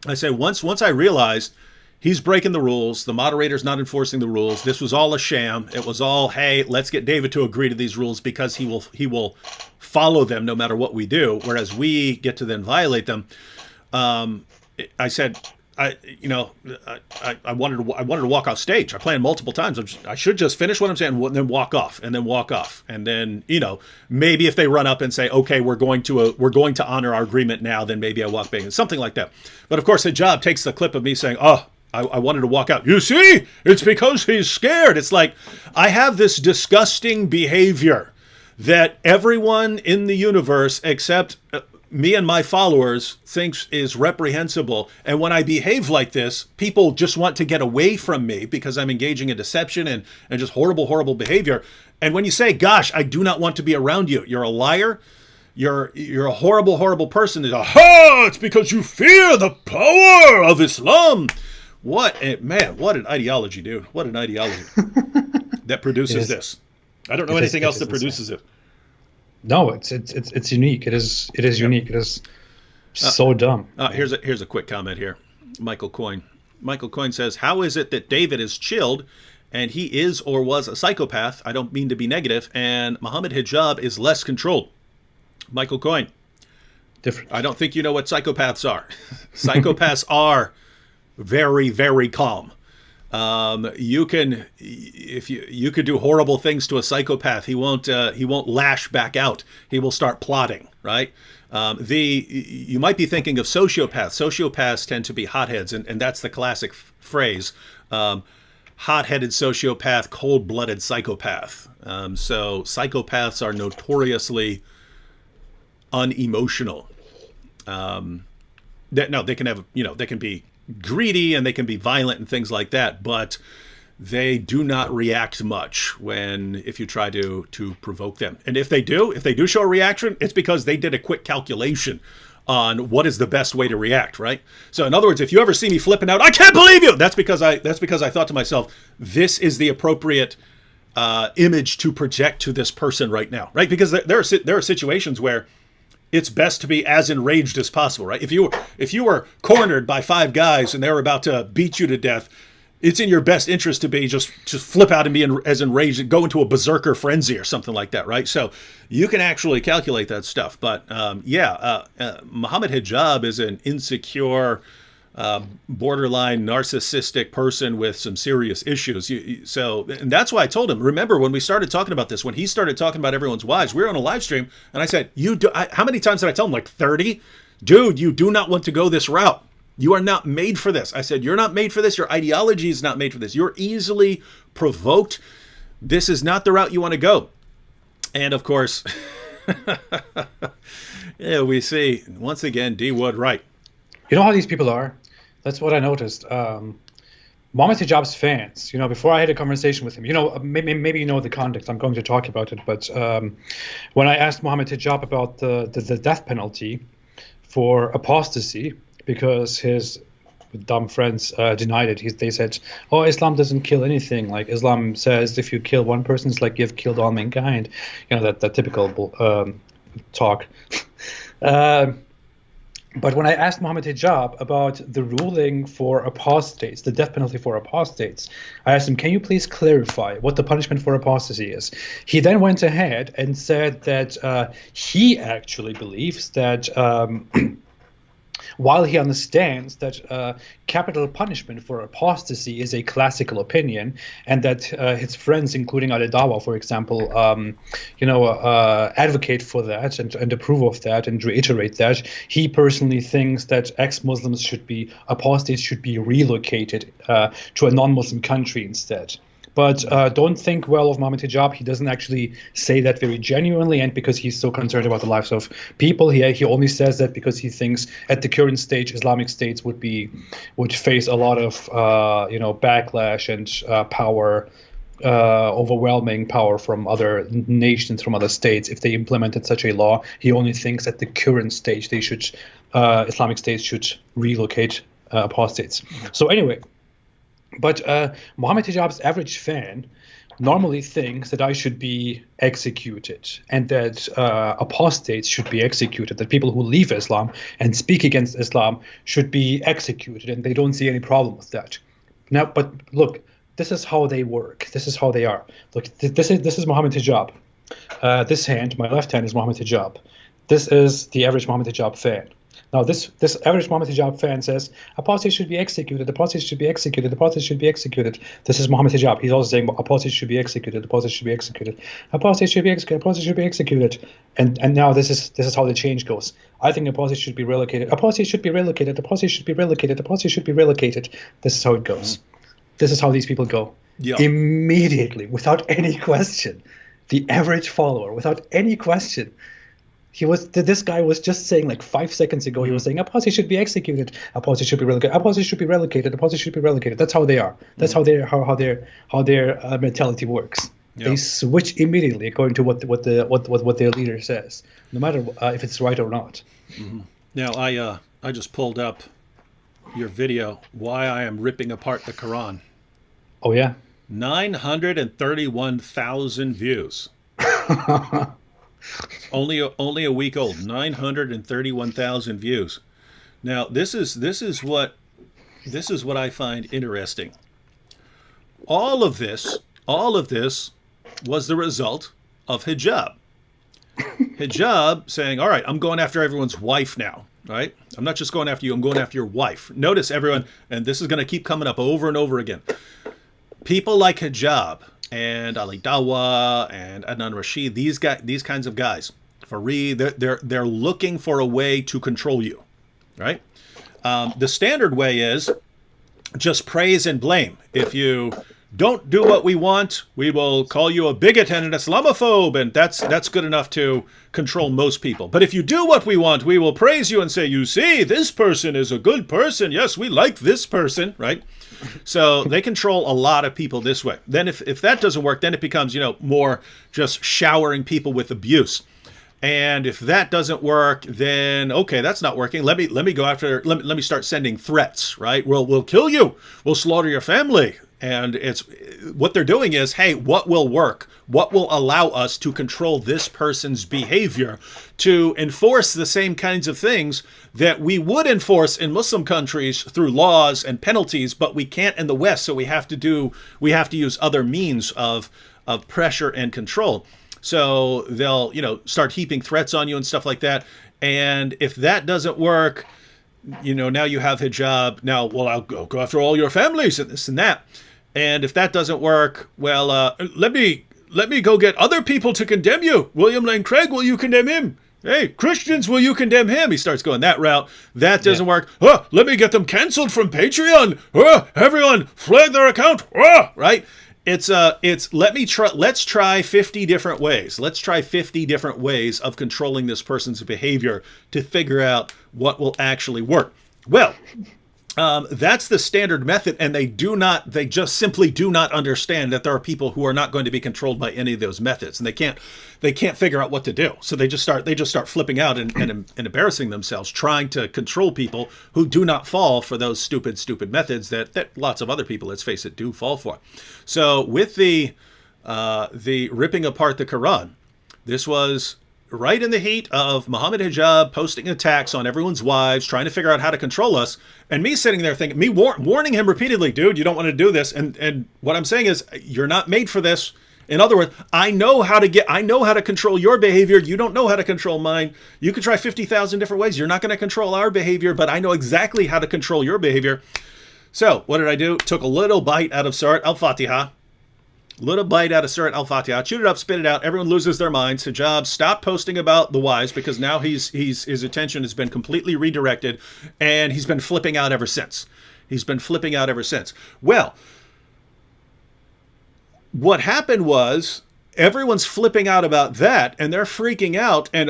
I say once I realized he's breaking the rules, the moderator's not enforcing the rules, this was all a sham. It was all, hey, let's get David to agree to these rules because he will follow them no matter what we do, whereas we get to then violate them. I said, I wanted to walk off stage. I planned multiple times. I should just finish what I'm saying and then walk off. And then, maybe if they run up and say, okay, we're going to honor our agreement now, then maybe I walk back, something like that. But of course, Hijab takes the clip of me saying, oh, I wanted to walk out. You see, it's because he's scared. It's like, I have this disgusting behavior that everyone in the universe except me and my followers thinks is reprehensible. And when I behave like this, people just want to get away from me because I'm engaging in deception and just horrible behavior. And when you say, gosh, I do not want to be around you, you're a liar, you're a horrible person. It's because you fear the power of Islam. What an ideology, dude. What an ideology that produces this. I don't know anything else that produces it. No, it's unique. It is unique. It is so dumb. Here's a quick comment here. Michael Coyne says, how is it that David is chilled and he is or was a psychopath? I don't mean to be negative. And Mohammed Hijab is less controlled. Michael Coyne. Different. I don't think you know what psychopaths are. Psychopaths are very, very calm. You could do horrible things to a psychopath. He won't lash back out. He will start plotting, right? You might be thinking of sociopaths. Sociopaths tend to be hotheads, and that's the classic phrase. Hot-headed sociopath, cold-blooded psychopath. So psychopaths are notoriously unemotional. They can be greedy and they can be violent and things like that, but they do not react much if you try to provoke them. And if they do show a reaction, it's because they did a quick calculation on what is the best way to react, right? So in other words, if you ever see me flipping out, I can't believe you, that's because I thought to myself, this is the appropriate image to project to this person right now, right? Because there are situations where it's best to be as enraged as possible, right? If you were cornered by 5 guys and they were about to beat you to death, It's in your best interest to be just flip out and be as enraged and go into a berserker frenzy or something like that, right? So you can actually calculate that stuff. But Mohammed Hijab is an insecure, borderline narcissistic person with some serious issues. And that's why I told him, remember when we started talking about this, when he started talking about everyone's wives, we were on a live stream and I said, how many times did I tell him? Like 30? Dude, you do not want to go this route. You are not made for this. I said, you're not made for this. Your ideology is not made for this. You're easily provoked. This is not the route you want to go. And of course, we see once again, D. Wood, right. You know how these people are? That's what I noticed. Mohammed Hijab's fans, before I had a conversation with him, maybe you know the context, I'm going to talk about it, but when I asked Mohammed Hijab about the death penalty for apostasy, because his dumb friends denied it. They said, oh, Islam doesn't kill anything. Like Islam says if you kill one person, it's like you've killed all mankind. That typical talk. But when I asked Mohammed Hijab about the ruling for apostates, the death penalty for apostates, I asked him, can you please clarify what the punishment for apostasy is? He then went ahead and said that he actually believes that while he understands that capital punishment for apostasy is a classical opinion, and that his friends, including Dawah, for example, advocate for that and approve of that and reiterate that, he personally thinks that ex-Muslims apostates should be relocated to a non-Muslim country instead. But don't think well of Mohammed Hijab. He doesn't actually say that very genuinely, and because he's so concerned about the lives of people, he only says that because he thinks at the current stage Islamic states would face a lot of backlash and power, overwhelming power from other nations, from other states if they implemented such a law. He only thinks at the current stage Islamic states should relocate apostates. So anyway. But Mohammed Hijab's average fan normally thinks that I should be executed and that apostates should be executed, that people who leave Islam and speak against Islam should be executed, and they don't see any problem with that. Now, but look, this is how they work. This is how they are. Look, this is Mohammed Hijab. This hand, my left hand, is Mohammed Hijab. This is the average Mohammed Hijab fan. Now, this average Mohammed Hijab fan says, apostates should be executed, apostates should be executed, apostates should be executed. This is Mohammed Hijab. He's also saying, apostates should be executed, apostates should be executed, apostates should be executed, apostates should be executed. And now this is how the change goes. I think apostates should be relocated, apostates should be relocated, apostates should be relocated, apostates should be relocated. This is how it goes. This is how these people go. Yeah. Immediately, without any question. The average follower, without any question. This guy was just saying like 5 seconds ago, he was saying apostates should be executed, apostates should be relocated, apostates should be relocated, apostates should be relocated. That's how they are. That's how their mentality works. Yep. They switch immediately according to what their leader says, no matter if it's right or not. Mm-hmm. Now I just pulled up your video, why I am ripping apart the Quran. Oh yeah, 931,000 views. Only a week old. 931,000 views. Now this is what I find interesting. All of this was the result of Hijab. Hijab saying, all right, I'm going after everyone's wife now, right? I'm not just going after you, I'm going after your wife. Notice everyone, and this is going to keep coming up over and over again. People like Hijab and Ali Dawah and Adnan Rashid, these kinds of guys, Farid, they're looking for a way to control you, right? The standard way is just praise and blame. If you don't do what we want, we will call you a bigot and an Islamophobe, and that's good enough to control most people. But if you do what we want, we will praise you and say, you see, this person is a good person. Yes, we like this person, right? So they control a lot of people this way. Then if that doesn't work, then it becomes, more just showering people with abuse. And if that doesn't work, then okay, that's not working. Let me go after. Let me start sending threats. Right? We'll kill you. We'll slaughter your family. And it's what they're doing is, hey, what will work? What will allow us to control this person's behavior, to enforce the same kinds of things that we would enforce in Muslim countries through laws and penalties, but we can't in the West. So we have to use other means of pressure and control. So they'll, start heaping threats on you and stuff like that. And if that doesn't work, now you have hijab. Now, well, I'll go after all your families and this and that. And if that doesn't work, well, let me go get other people to condemn you. William Lane Craig, will you condemn him? Hey, Christians, will you condemn him? He starts going that route. That doesn't work. Let me get them canceled from Patreon. Everyone, flag their account. Right? Let's try 50 different ways. Let's try 50 different ways of controlling this person's behavior to figure out what will actually work. Well, that's the standard method, and they just simply do not understand that there are people who are not going to be controlled by any of those methods, and they can't figure out what to do. So they just start flipping out and embarrassing themselves, trying to control people who do not fall for those stupid methods that lots of other people, let's face it, do fall for. So with the ripping apart the Quran, this was right in the heat of Mohammed Hijab posting attacks on everyone's wives, trying to figure out how to control us, and me sitting there thinking, warning him repeatedly, dude, you don't want to do this. And what I'm saying is, you're not made for this. In other words, I know how to control your behavior. You don't know how to control mine. You can try 50,000 different ways. You're not going to control our behavior, but I know exactly how to control your behavior. So what did I do? Took a little bite out of Surat Al-Fatiha. Little bite out of Surat Al-Fatiha, chewed it up, spit it out. Everyone loses their minds. Hijab stopped posting about the wives because now his attention has been completely redirected, and he's been flipping out ever since. Well, what happened was everyone's flipping out about that, and they're freaking out. And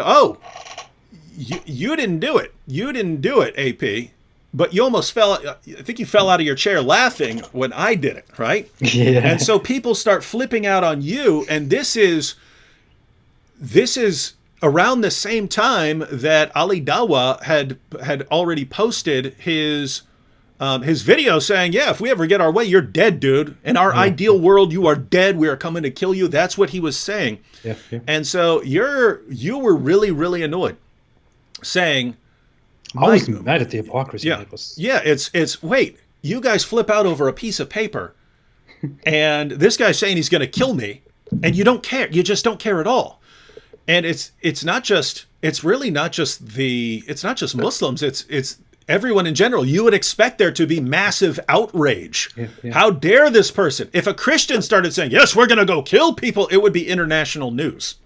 you didn't do it. You didn't do it, AP. But you almost I think you fell out of your chair laughing when I did it, right? Yeah. And so people start flipping out on you, and this is around the same time that Ali Dawah had already posted his video saying, yeah, if we ever get our way, you're dead, dude. In our ideal world, you are dead. We are coming to kill you. That's what he was saying. Yeah. And so you were really, really annoyed, saying, I was mad at the hypocrisy. Yeah. It's wait, you guys flip out over a piece of paper, and this guy's saying he's going to kill me, and you don't care. You just don't care at all. And it's really not just Muslims. It's everyone in general. You would expect there to be massive outrage. Yeah. How dare this person? If a Christian started saying, yes, we're going to go kill people, it would be international news.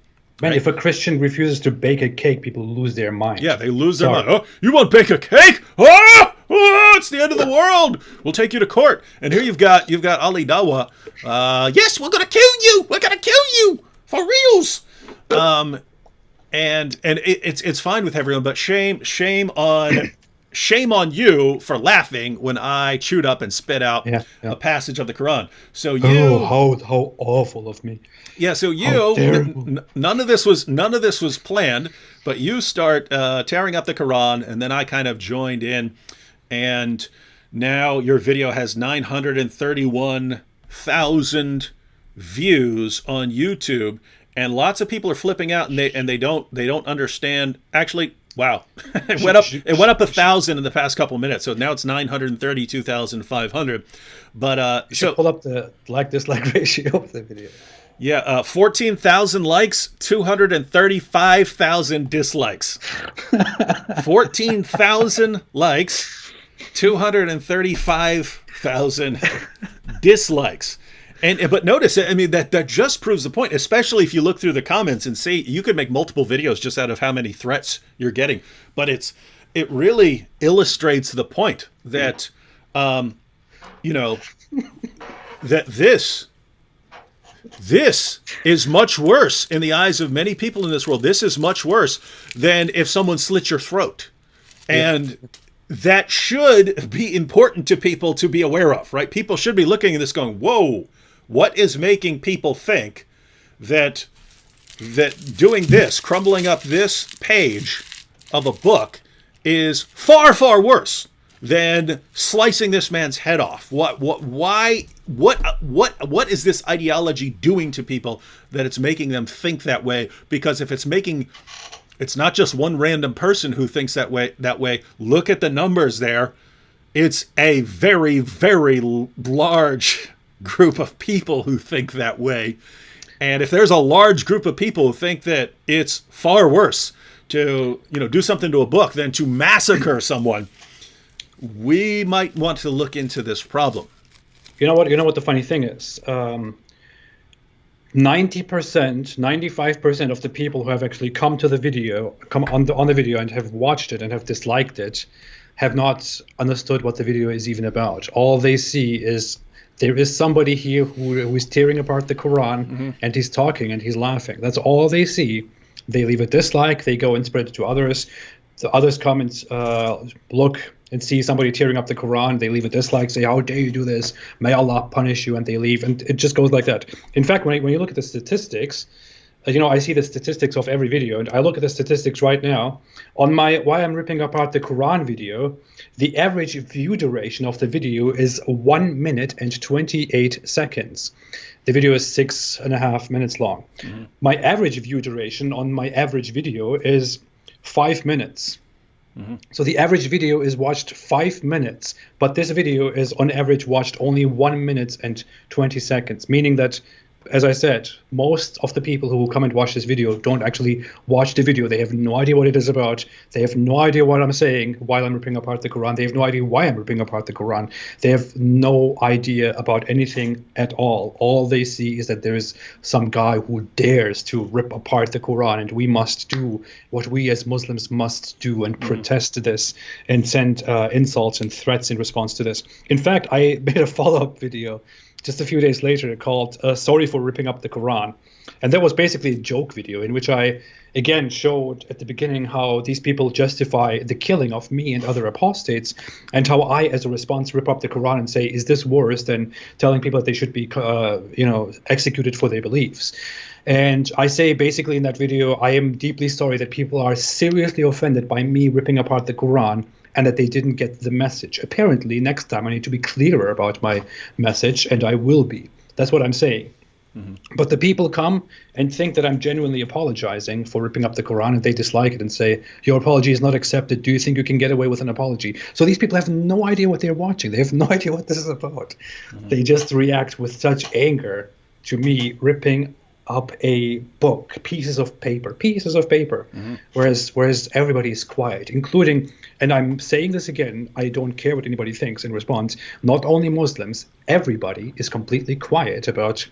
Man, right? If a Christian refuses to bake a cake, people lose their mind. Yeah, they lose their mind. Oh, you won't bake a cake? Oh, it's the end of the world. We'll take you to court. And here you've got Ali Dawah. Yes, we're gonna kill you. We're gonna kill you for reals. And it's fine with everyone, but shame on you for laughing when I chewed up and spit out a passage of the Quran. So how awful of me. Yeah, so none of this was planned, but you start tearing up the Quran, and then I kind of joined in, and now your video has 931,000 views on YouTube, and lots of people are flipping out, and they don't understand. Actually, wow, it went up 1,000 in the past couple minutes, so now it's 932,500. But you should pull up the like-dislike ratio of the video. Yeah, 14,000 likes, 235,000 dislikes. 14,000 likes, 235,000 dislikes. But notice, I mean, that just proves the point, especially if you look through the comments and see, you could make multiple videos just out of how many threats you're getting. But it really illustrates the point that, that this is much worse in the eyes of many people in this world. This is much worse than if someone slit your throat. And that should be important to people to be aware of, right? People should be looking at this going, whoa, what is making people think that doing this, crumbling up this page of a book, is far, far worse than slicing this man's head off. What is this ideology doing to people that it's making them think that way? Because if it's not just one random person who thinks that way. Look at the numbers there. It's a very, very large group of people who think that way. And if there's a large group of people who think that it's far worse to, do something to a book than to massacre someone, we might want to look into this problem. You know what the funny thing is? 90%, 95% of the people who have actually come on the video and have watched it and have disliked it have not understood what the video is even about. All they see is there is somebody here who is tearing apart the Quran, and he's talking and he's laughing. That's all they see. They leave a dislike. They go and spread it to others. The others come and look and see somebody tearing up the Quran. They leave a dislike, say, "How dare you do this? May Allah punish you," and they leave. And it just goes like that. In fact, when you look at the statistics, I see the statistics of every video, and I look at the statistics right now. On my Why I'm Ripping Apart the Quran video, the average view duration of the video is 1 minute and 28 seconds. The video is 6.5 minutes long. My average view duration on my average video is 5 minutes. So the average video is watched 5 minutes, but this video is on average watched only 1 minute and 20 seconds, meaning that, as I said, most of the people who will come and watch this video don't actually watch the video. They have no idea what it is about. They have no idea what I'm saying while I'm ripping apart the Quran. They have no idea why I'm ripping apart the Quran. They have no idea about anything at all. All they see is that there is some guy who dares to rip apart the Quran, and we must do what we as Muslims must do and protest this and send insults and threats in response to this. In fact, I made a follow-up video just a few days later called Sorry for Ripping Up the Quran. And that was basically a joke video in which I, again, showed at the beginning how these people justify the killing of me and other apostates, and how I, as a response, rip up the Quran and say, is this worse than telling people that they should be, executed for their beliefs? And I say basically in that video, I am deeply sorry that people are seriously offended by me ripping apart the Quran, and that they didn't get the message. Apparently, next time I need to be clearer about my message, and I will be. That's what I'm saying. But the people come and think that I'm genuinely apologizing for ripping up the Quran, and they dislike it and say, your apology is not accepted. Do you think you can get away with an apology? So these people have no idea what they're watching. They have no idea what this is about. They just react with such anger to me ripping up a book, pieces of paper, whereas everybody is quiet, including, and I'm saying this again, I don't care what anybody thinks in response, not only Muslims, everybody is completely quiet about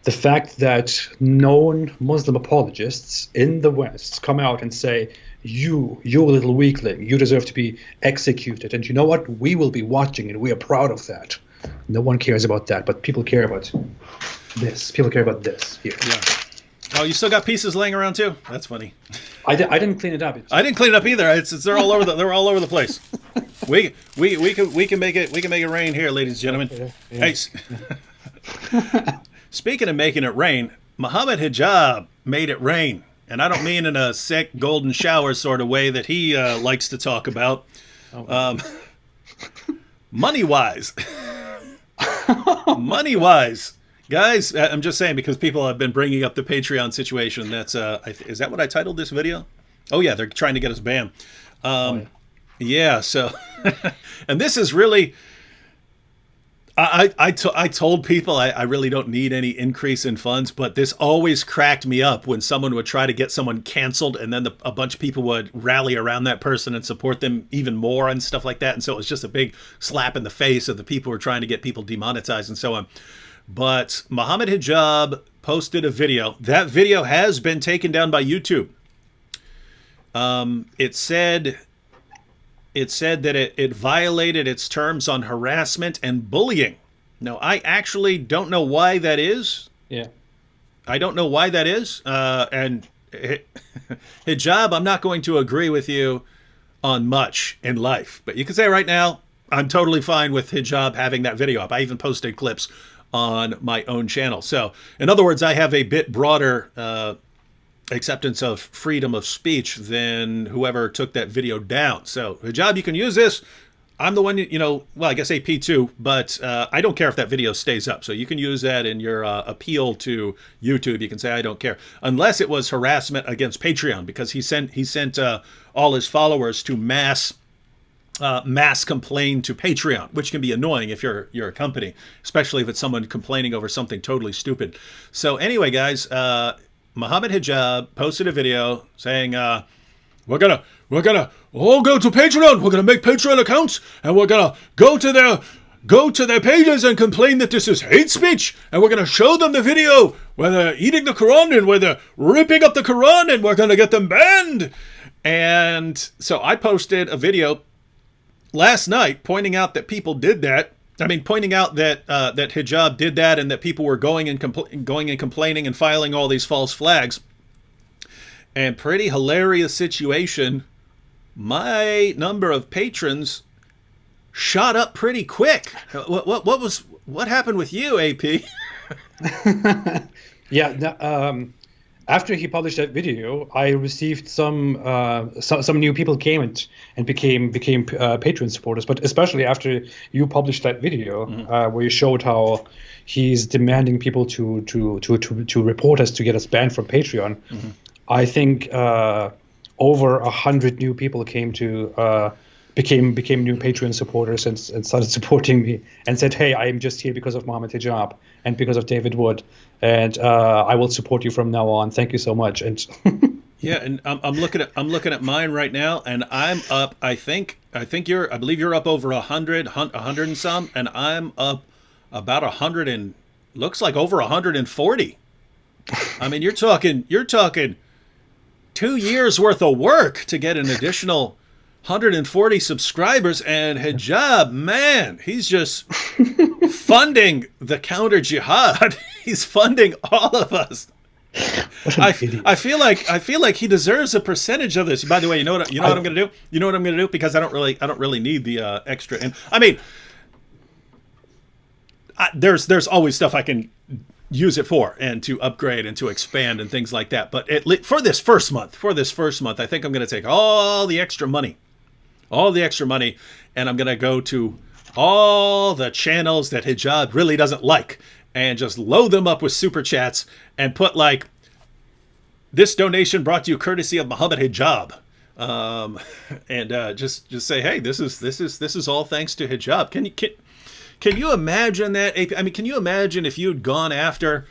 the fact that known Muslim apologists in the West come out and say, you little weakling, you deserve to be executed, and you know what, we will be watching and we are proud of that. No one cares about that, but people care about this. People care about this here. Yeah. Oh, you still got pieces laying around too? That's funny. I didn't clean it up. I didn't clean it up either. They're all over they're all over the place. We can make it rain here, ladies and gentlemen. Yeah. Hey, speaking of making it rain, Mohammed Hijab made it rain, and I don't mean in a sick golden shower sort of way that he likes to talk about. Money wise. Guys, I'm just saying because people have been bringing up the Patreon situation. That's is that what I titled this video? Oh yeah, they're trying to get us banned. Yeah. So, and this is really. I told people I really don't need any increase in funds, but this always cracked me up when someone would try to get someone canceled, and then a bunch of people would rally around that person and support them even more and stuff like that. And so it was just a big slap in the face of the people who were trying to get people demonetized and so on. But Mohammed Hijab posted a video. That video has been taken down by YouTube. It said that it violated its terms on harassment and bullying. Now, I actually don't know why that is. Yeah. I don't know why that is. And Hijab, I'm not going to agree with you on much in life. But you can say right now, I'm totally fine with Hijab having that video up. I even posted clips on my own channel. So, in other words, I have a bit broader acceptance of freedom of speech than whoever took that video down. So, Hijab, you can use this. I'm the one, well, I guess AP too, but I don't care if that video stays up. So you can use that in your appeal to YouTube. You can say, I don't care. Unless it was harassment against Patreon, because he sent all his followers to mass complain to Patreon, which can be annoying if you're a company, especially if it's someone complaining over something totally stupid. So anyway, guys, Mohammed Hijab posted a video saying, we're gonna all go to Patreon. We're gonna make Patreon accounts, and we're gonna go to their pages and complain that this is hate speech, and we're gonna show them the video where they're eating the Quran and where they're ripping up the Quran, and we're gonna get them banned. And so I posted a video last night pointing out that people did that. I mean, pointing out that that Hijab did that, and that people were going and complaining and filing all these false flags. And pretty hilarious situation. My number of patrons shot up pretty quick. What happened with you, AP? Yeah. After he published that video, I received some new people came and became Patreon supporters. But especially after you published that video, where you showed how he's demanding people to report us to get us banned from Patreon. Mm-hmm. I think over 100 new people came to became new Patreon supporters and started supporting me and said, "Hey, I am just here because of Mohammed Hijab and because of David Wood, and I will support you from now on. Thank you so much." And yeah, and I'm looking at mine right now, and I'm up. I believe you're up over 100 and some, and I'm up about 100 and looks like over 140. I mean, you're talking 2 years worth of work to get an additional 140 subscribers. And Hijab, man, he's just funding the counter jihad. He's funding all of us. I feel like he deserves a percentage of this. By the way, you know what I'm going to do? You know what I'm going to do? Because I don't really need the extra. And I mean, there's always stuff I can use it for, and to upgrade and to expand and things like that. But for this first month, I think I'm going to take all the extra money, and I'm going to go to all the channels that Hijab really doesn't like, and just load them up with super chats and put like, this donation brought to you courtesy of Mohammed Hijab, and just say, hey, this is all thanks to Hijab. Can you imagine that? I mean, can you imagine if you'd gone after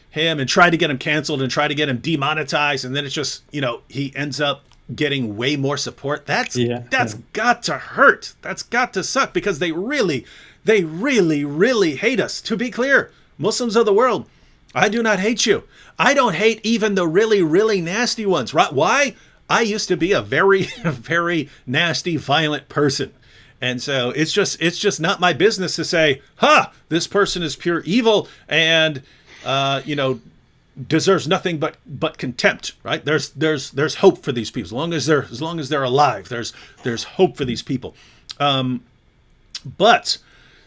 him and tried to get him canceled and tried to get him demonetized, and then it's just, he ends up getting way more support? That's got to hurt. That's got to suck, because they really hate us. To be clear, Muslims of the world, I do not hate you. I don't hate even the really, really nasty ones. Right? Why? I used to be a very, very nasty, violent person. And so it's just not my business to say, this person is pure evil and, deserves nothing but contempt, right? There's hope for these people. As long as they're alive, there's hope for these people. But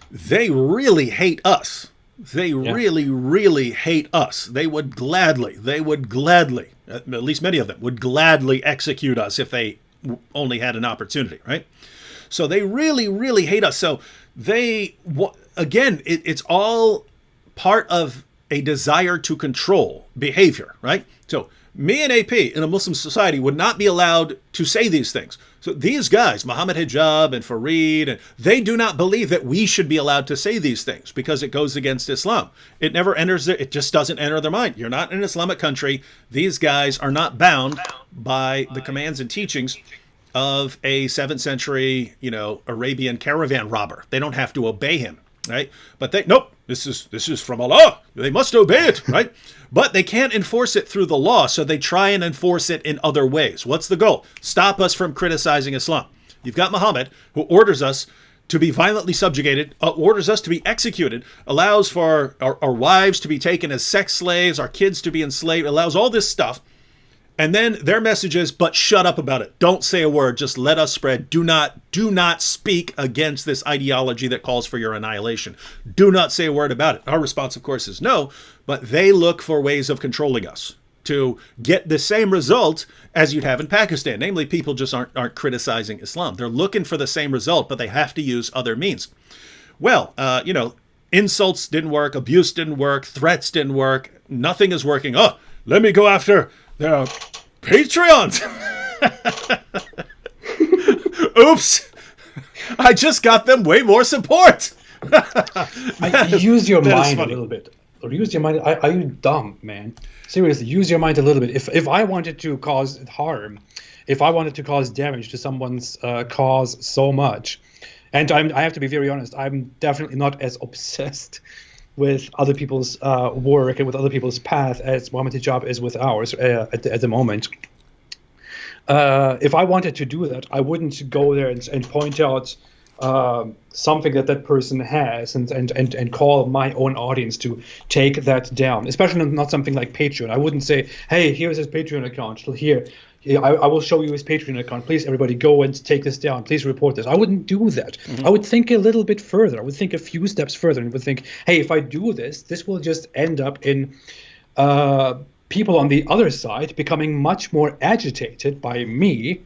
they really hate us. They really, really hate us. They would gladly, at least many of them, would gladly execute us if they only had an opportunity, right? So they really, really hate us. So it's all part of a desire to control behavior, right? So me and AP in a Muslim society would not be allowed to say these things. So these guys, Mohammed Hijab and Farid, and they do not believe that we should be allowed to say these things because it goes against Islam. It just doesn't enter their mind. You're not in an Islamic country. These guys are not bound by the commands and teachings of a 7th century, Arabian caravan robber. They don't have to obey him, right? But this is from Allah. They must obey it, right? But they can't enforce it through the law, so they try and enforce it in other ways. What's the goal? Stop us from criticizing Islam. You've got Muhammad, who orders us to be violently subjugated, orders us to be executed, allows for our wives to be taken as sex slaves, our kids to be enslaved, allows all this stuff. And then their message is, but shut up about it. Don't say a word. Just let us spread. Do not speak against this ideology that calls for your annihilation. Do not say a word about it. Our response, of course, is no, but they look for ways of controlling us. to get the same result as you'd have in Pakistan. Namely, people just aren't criticizing Islam. They're looking for the same result, but they have to use other means. Well, insults didn't work, abuse didn't work, threats didn't work, nothing is working. Oh, let me go after their Patreons. Oops. I just got them way more support. Use your mind a little bit. Or use your mind. Are you dumb, man? Seriously, use your mind a little bit. If I wanted to cause harm, if I wanted to cause damage to someone's cause so much, and I have to be very honest, I'm definitely not as obsessed with other people's work and with other people's path as Mohammed Hijab is with ours at the moment. If I wanted to do that, I wouldn't go there and point out something that person has and call my own audience to take that down, especially not something like Patreon. I wouldn't say, hey, here's his Patreon account. Here, I will show you his Patreon account. Please, everybody, go and take this down. Please report this. I wouldn't do that. I would think a little bit further. I would think a few steps further and would think, hey, if I do this, this will just end up in people on the other side becoming much more agitated by me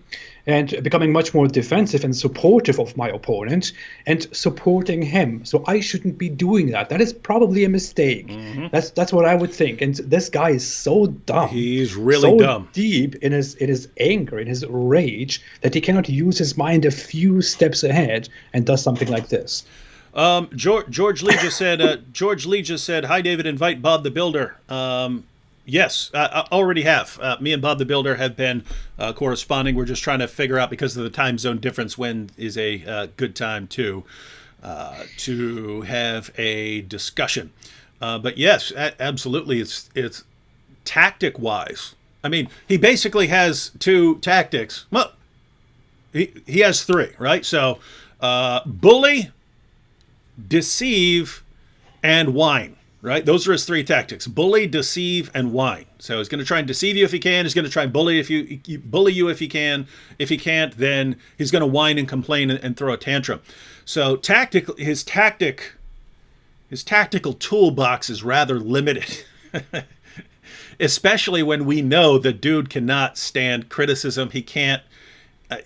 and becoming much more defensive and supportive of my opponent and supporting him. So I shouldn't be doing that. That is probably a mistake. That's what I would think. And this guy is so dumb. He's really dumb. Deep in his anger, in his rage, that he cannot use his mind a few steps ahead and does something like this. George Lee just said, "Hi, David. Invite Bob the Builder." Yes, I already have. Me and Bob the Builder have been corresponding. We're just trying to figure out, because of the time zone difference, when is a good time to have a discussion. But yes, absolutely, it's tactic-wise. I mean, he basically has two tactics. Well, he has three, right? So, bully, deceive, and whine. Right? Those are his three tactics: bully, deceive, and whine. So he's going to try and deceive you if he can. He's going to try and bully you if he can. If he can't, then he's going to whine and complain and throw a tantrum. So his tactical toolbox is rather limited, especially when we know the dude cannot stand criticism. He can't.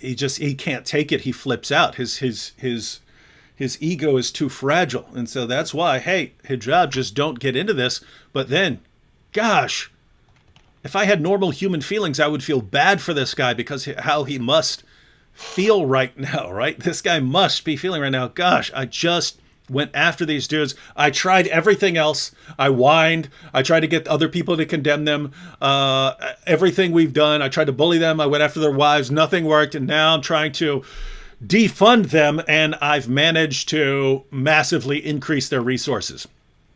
He can't take it. He flips out. His ego is too fragile. And so that's why, hey, Hijab, just don't get into this. But then, gosh, if I had normal human feelings, I would feel bad for this guy, because how he must feel right now, right? This guy must be feeling right now, gosh, I just went after these dudes. I tried everything else. I whined. I tried to get other people to condemn them. Everything we've done, I tried to bully them. I went after their wives. Nothing worked. And now I'm trying to defund them, and I've managed to massively increase their resources.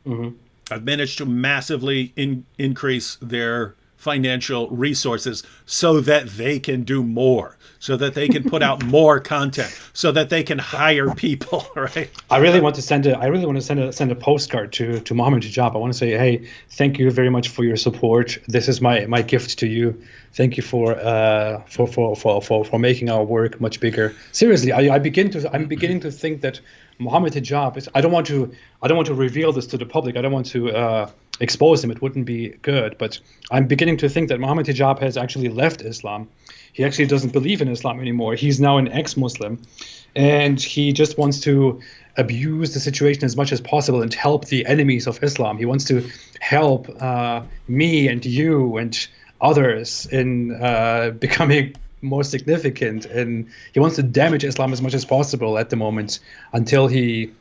I've managed to massively increase their financial resources so that they can do more, so that they can put out more content, so that they can hire people, right? I really want to send a postcard to Mohammed Hijab. I want to say, hey, thank you very much for your support. This is my gift to you. Thank you for making our work much bigger. Seriously, I'm beginning to think that Mohammed Hijab is. I don't want to reveal this to the public. I don't want to expose him. It wouldn't be good. But I'm beginning to think that Mohammed Hijab has actually left Islam. He actually doesn't believe in Islam anymore. He's now an ex-Muslim, and he just wants to abuse the situation as much as possible and help the enemies of Islam. He wants to help me and you and others in becoming more significant, and he wants to damage Islam as much as possible at the moment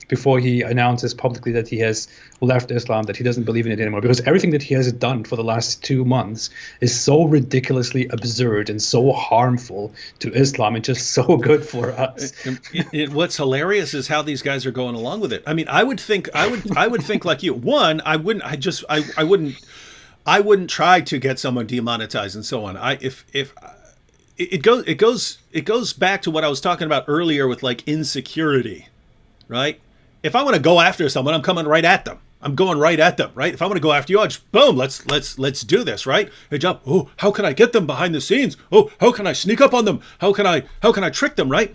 before he announces publicly that he has left Islam, that he doesn't believe in it anymore, because everything that he has done for the last 2 months is so ridiculously absurd and so harmful to Islam and just so good for us. What's hilarious is how these guys are going along with it. I mean, I would think like you. One, I wouldn't try to get someone demonetized and so on. It goes back to what I was talking about earlier with like insecurity, right? If I want to go after someone, I'm coming right at them. I'm going right at them, right? If I want to go after you, I just boom, let's do this, right? Hijab, oh, how can I get them behind the scenes? Oh, how can I sneak up on them? How can I trick them, right?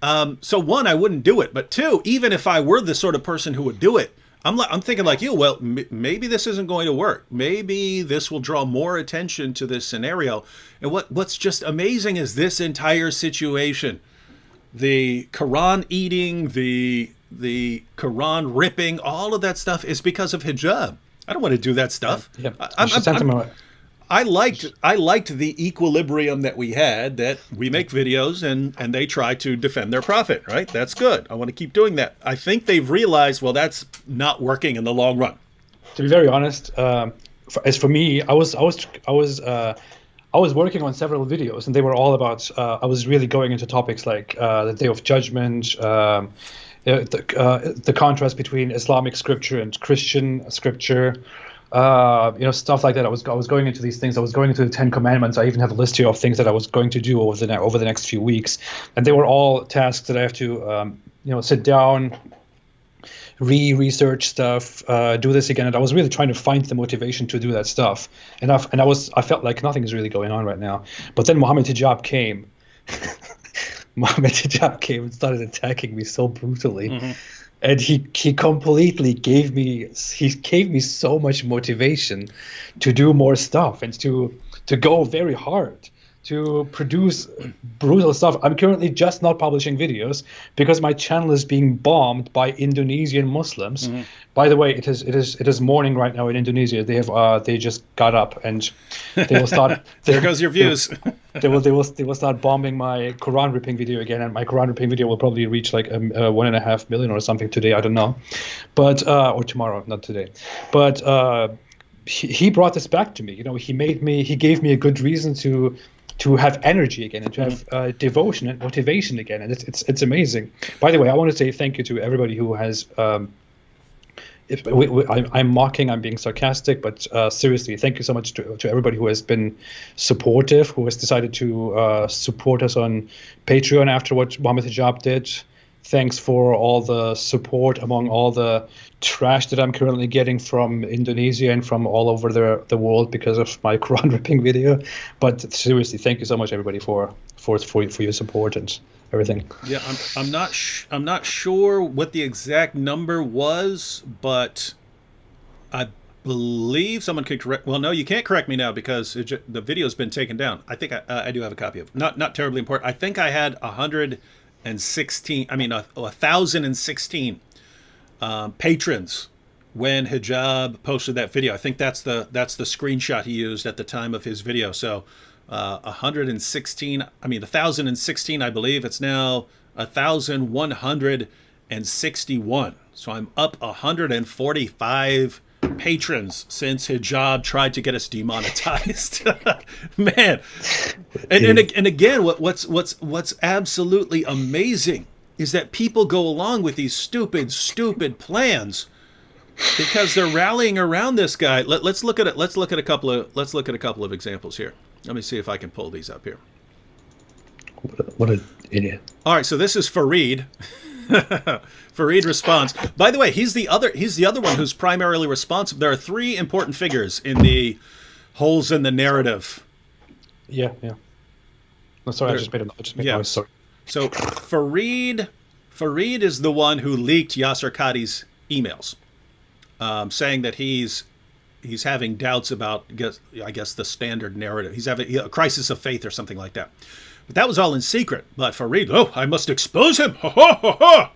So one, I wouldn't do it, but two, even if I were the sort of person who would do it, I'm thinking like you. Well, maybe this isn't going to work. Maybe this will draw more attention to this scenario. And what's just amazing is this entire situation: the Quran eating, the Quran ripping, all of that stuff is because of hijab. I don't want to do that stuff. Yeah. I liked the equilibrium that we had, that we make videos and they try to defend their prophet, right? That's good. I want to keep doing that. I think they've realized, well, that's not working in the long run. To be very honest, as for me, I was working on several videos, and they were all about. I was really going into topics like the Day of Judgment, the contrast between Islamic scripture and Christian scripture. Stuff like that. I was going into these things. I was going into the Ten Commandments. I even have a list here of things that I was going to do over the next few weeks, and they were all tasks that I have to, sit down, research stuff, do this again. And I was really trying to find the motivation to do that stuff. And I felt like nothing is really going on right now. But then Mohammed Hijab came. Mohammed Hijab came and started attacking me so brutally. Mm-hmm. And he completely gave me so much motivation to do more stuff and to go very hard, to produce brutal stuff. I'm currently just not publishing videos because my channel is being bombed by Indonesian Muslims. Mm-hmm. By the way, it is morning right now in Indonesia. They just got up and they will start. There goes your views. They will start bombing my Quran ripping video again, and my Quran ripping video will probably reach like 1.5 million or something today. I don't know, but or tomorrow, not today. But he brought this back to me. He gave me a good reason to have energy again and to have devotion and motivation again, and it's amazing. By the way, I want to say thank you to everybody who has. I'm mocking, I'm being sarcastic, but seriously, thank you so much to everybody who has been supportive, who has decided to support us on Patreon after what Mohammed Hijab did. Thanks for all the support among all the trash that I'm currently getting from Indonesia and from all over the world because of my Quran ripping video. But seriously, thank you so much, everybody, for your support and everything. Yeah, I'm not sure what the exact number was, but I believe someone could correct. Well, no, you can't correct me now because the video's been taken down. I think I do have a copy of it. Not terribly important. I think I had 116 patrons when Hijab posted that video. I think that's the screenshot he used at the time of his video. So 116, 1016, I believe. It's now 1,161. So I'm up 145 patrons since Hijab tried to get us demonetized. Man. And again, what's absolutely amazing is that people go along with these stupid plans because they're rallying around this guy. Let's look at it. Let's look at a couple of examples here. Let me see if I can pull these up here. What an idiot. All right, so this is Farid. Farid Responds. By the way, he's the other one who's primarily responsible. There are three important figures in the holes in the narrative. Yeah. No, sorry, I just made noise. Sorry. So Farid is the one who leaked Yasser Qadhi's emails, saying that he's having doubts about, I guess, the standard narrative. He's having a crisis of faith or something like that. But that was all in secret. But Farid, I must expose him.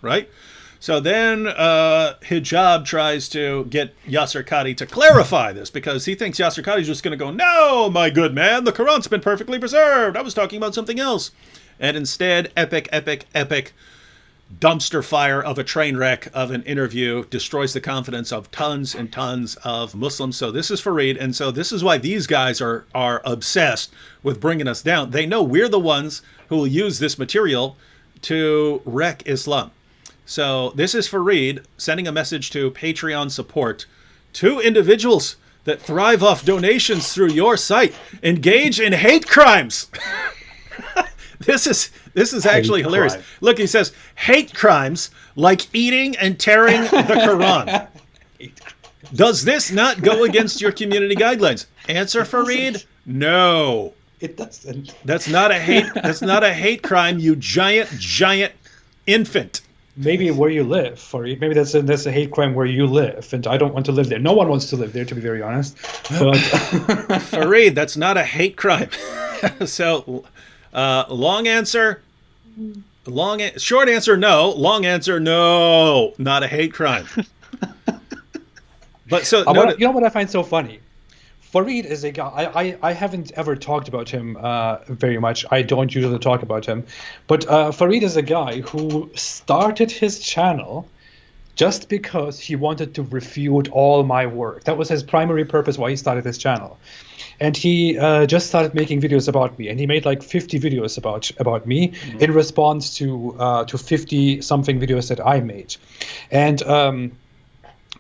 Right? So then Hijab tries to get Yasser Qadhi to clarify this because he thinks Yasser Qadhi's just going to go, no, my good man, the Quran's been perfectly preserved. I was talking about something else. And instead, epic dumpster fire of a train wreck of an interview destroys the confidence of tons and tons of Muslims. So this is Farid, and so this is why these guys are obsessed with bringing us down. They know we're the ones who will use this material to wreck Islam. So this is Farid sending a message to Patreon support. 2 individuals that thrive off donations through your site engage in hate crimes. This is actually hilarious. Crime. Look, he says, hate crimes like eating and tearing the Quran. Does this not go against your community guidelines? Answer, Farid, no. It doesn't. That's not a hate crime, you giant infant. maybe where you live, Farid. Maybe that's a hate crime where you live, and I don't want to live there. No one wants to live there, to be very honest. But Farid, that's not a hate crime. So, long answer, short answer, no. Long answer, no. Not a hate crime. But so, you know what I find so funny? Farid is a guy. I haven't ever talked about him very much. I don't usually talk about him, but Farid is a guy who started his channel just because he wanted to refute all my work. That was his primary purpose why he started his channel. And he just started making videos about me, and he made like 50 videos about me in response to 50 something videos that I made. And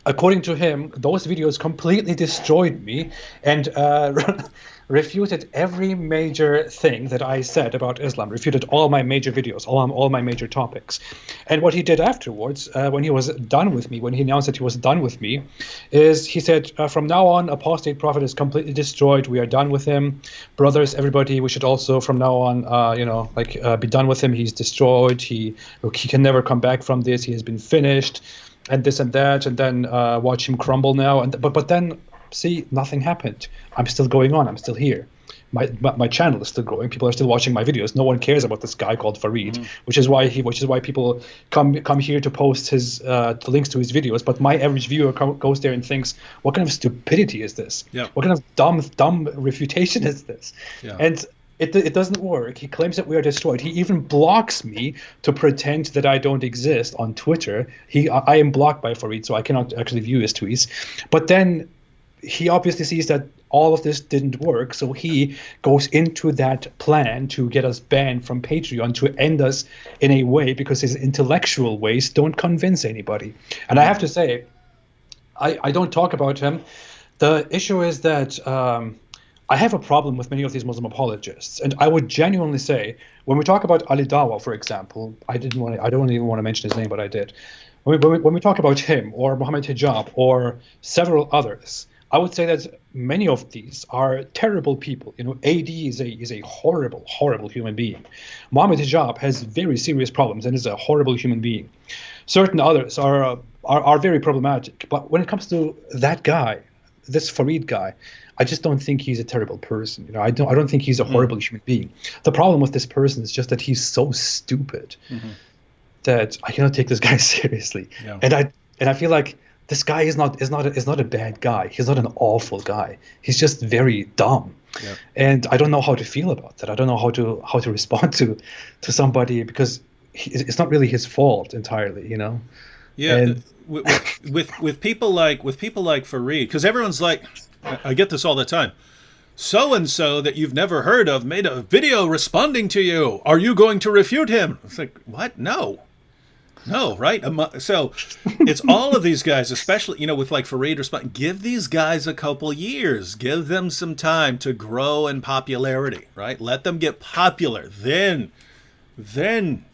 according to him, those videos completely destroyed me and refuted every major thing that I said about Islam, refuted all my major videos, all my major topics. And what he did afterwards, when he was done with me, when he announced that he was done with me, is he said, from now on, Apostate Prophet is completely destroyed. We are done with him. Brothers, everybody, we should also, from now on, be done with him. He's destroyed. He can never come back from this. He has been finished. And this and that, and then watch him crumble now. But then, see, nothing happened. I'm still going on. I'm still here. My channel is still growing. People are still watching my videos. No one cares about this guy called Farid, which is why people come here to post his the links to his videos. But my average viewer goes there and thinks, what kind of stupidity is this? Yeah. What kind of dumb refutation is this? Yeah. And it doesn't work. He claims that we are destroyed. He even blocks me to pretend that I don't exist on Twitter. I am blocked by Farid, so I cannot actually view his tweets. But then he obviously sees that all of this didn't work, so he goes into that plan to get us banned from Patreon, to end us in a way, because his intellectual ways don't convince anybody. And I have to say, I don't talk about him. The issue is that I have a problem with many of these Muslim apologists, and I would genuinely say, when we talk about Ali Dawah, for example, I don't even want to mention his name, but I did. When we talk about him, or Mohammed Hijab, or several others, I would say that many of these are terrible people. You know, AD is a horrible, horrible human being. Mohammed Hijab has very serious problems and is a horrible human being. Certain others are very problematic, but when it comes to that guy, this Farid guy, I just don't think he's a terrible person. You know, I don't think he's a horrible human being. The problem with this person is just that he's so stupid that I cannot take this guy seriously. Yeah. And I feel like this guy is not a bad guy. He's not an awful guy. He's just very dumb. Yeah. And I don't know how to feel about that. I don't know how to respond to somebody, because it's not really his fault entirely, you know. Yeah. And with people like Farid, because everyone's like, I get this all the time. So-and-so that you've never heard of made a video responding to you. Are you going to refute him? It's like, what? No, right? So it's all of these guys, especially, you know, with like Farid Responds. Give these guys a couple years. Give them some time to grow in popularity, right? Let them get popular. Then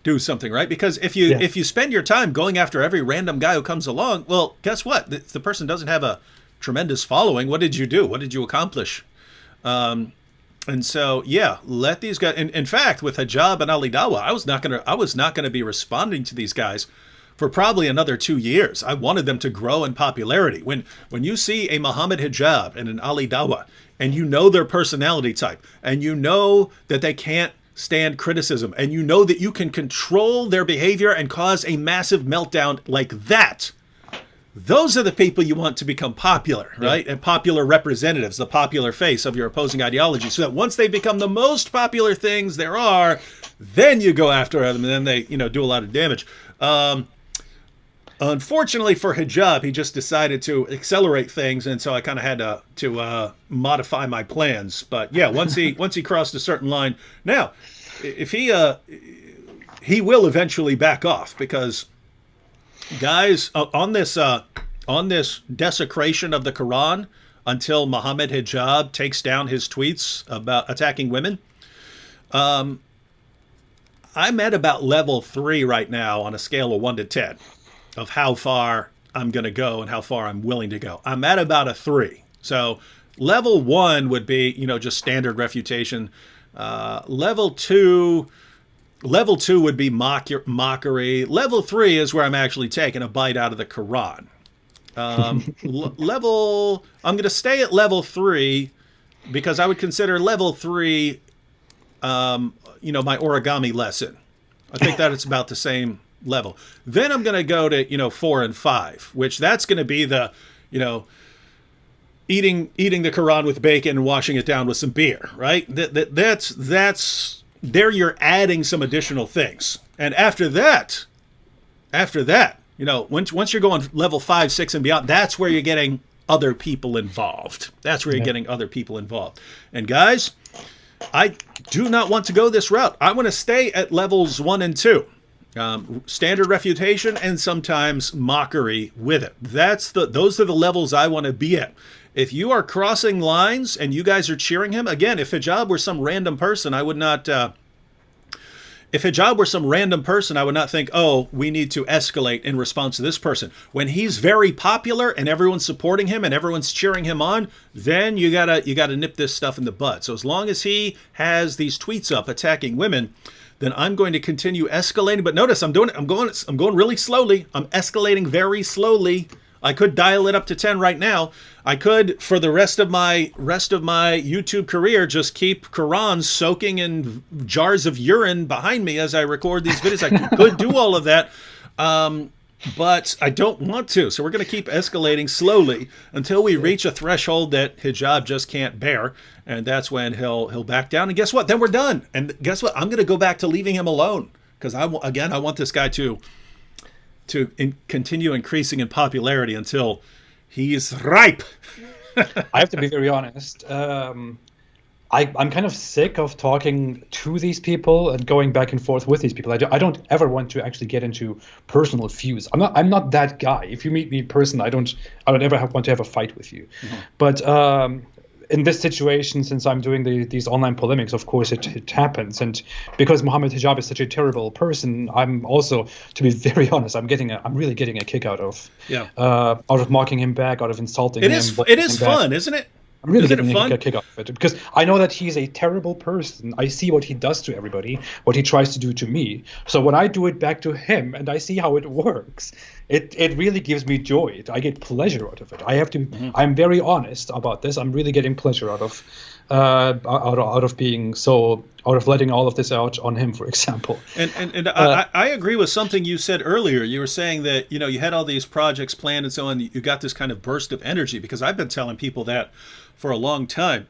do something, right? Because if you spend your time going after every random guy who comes along, well, guess what? The person doesn't have a tremendous following. What did you do? What did you accomplish? And so, yeah, let these guys. In fact, with Hijab and Ali Dawah, I was not gonna be responding to these guys for probably another 2 years. I wanted them to grow in popularity. When you see a Mohammed Hijab and an Ali Dawah, and you know their personality type, and you know that they can't stand criticism, and you know that you can control their behavior and cause a massive meltdown like that, those are the people you want to become popular, right? Yeah. And popular representatives, the popular face of your opposing ideology, so that once they become the most popular things there are, then you go after them, and then they, you know, do a lot of damage. Unfortunately for Hijab, he just decided to accelerate things, and so I kind of had to modify my plans. But yeah, once he crossed a certain line, now if he will eventually back off, because guys, on this desecration of the Quran, until Mohammed Hijab takes down his tweets about attacking women, I'm at about level 3 right now on a scale of 1 to 10 of how far I'm going to go and how far I'm willing to go. I'm at about a 3. So level 1 would be, you know, just standard refutation. Level 2, Level 2 would be mockery. Level 3 is where I'm actually taking a bite out of the Quran. I'm going to stay at level 3 because I would consider level 3, my origami lesson. I think that it's about the same level. Then I'm going to go to, 4 and 5, which that's going to be the, eating the Quran with bacon and washing it down with some beer, right? That's there you're adding some additional things. And after that, once you're going level 5, 6 and beyond, that's where you're getting other people involved. And guys, I do not want to go this route. I want to stay at levels 1 and 2. Standard refutation and sometimes mockery with it. Those are the levels I want to be at. If you are crossing lines and you guys are cheering him, again, if Hijab were some random person, I would not think, oh, we need to escalate in response to this person. When he's very popular and everyone's supporting him and everyone's cheering him on, then you gotta nip this stuff in the bud. So as long as he has these tweets up attacking women, then I'm going to continue escalating. But notice I'm going really slowly. I'm escalating very slowly. I could dial it up to 10 right now. I could, for the rest of my YouTube career, just keep Quran soaking in jars of urine behind me as I record these videos. I could do all of that, but I don't want to. So we're going to keep escalating slowly until we reach a threshold that Hijab just can't bear, and that's when he'll back down. And guess what? Then we're done. And guess what? I'm going to go back to leaving him alone because I want this guy to continue increasing in popularity until he's ripe. I have to be very honest. I'm kind of sick of talking to these people and going back and forth with these people. I don't ever want to actually get into personal feuds. I'm not that guy. If you meet me in person, I don't ever want to have a fight with you. Mm-hmm. But in this situation, since I'm doing these online polemics, of course it happens. And because Mohammed Hijab is such a terrible person, I'm also, to be very honest, I'm really getting a kick out of mocking him back, out of insulting him. It is fun, isn't it? I'm really getting a kick out of it because I know that he's a terrible person. I see what he does to everybody, what he tries to do to me. So when I do it back to him and I see how it works, it really gives me joy. I get pleasure out of it. I have to. Mm-hmm. I'm very honest about this. I'm really getting pleasure out of letting all of this out on him, for example. And I agree with something you said earlier. You were saying that you had all these projects planned and so on. You got this kind of burst of energy because I've been telling people that for a long time,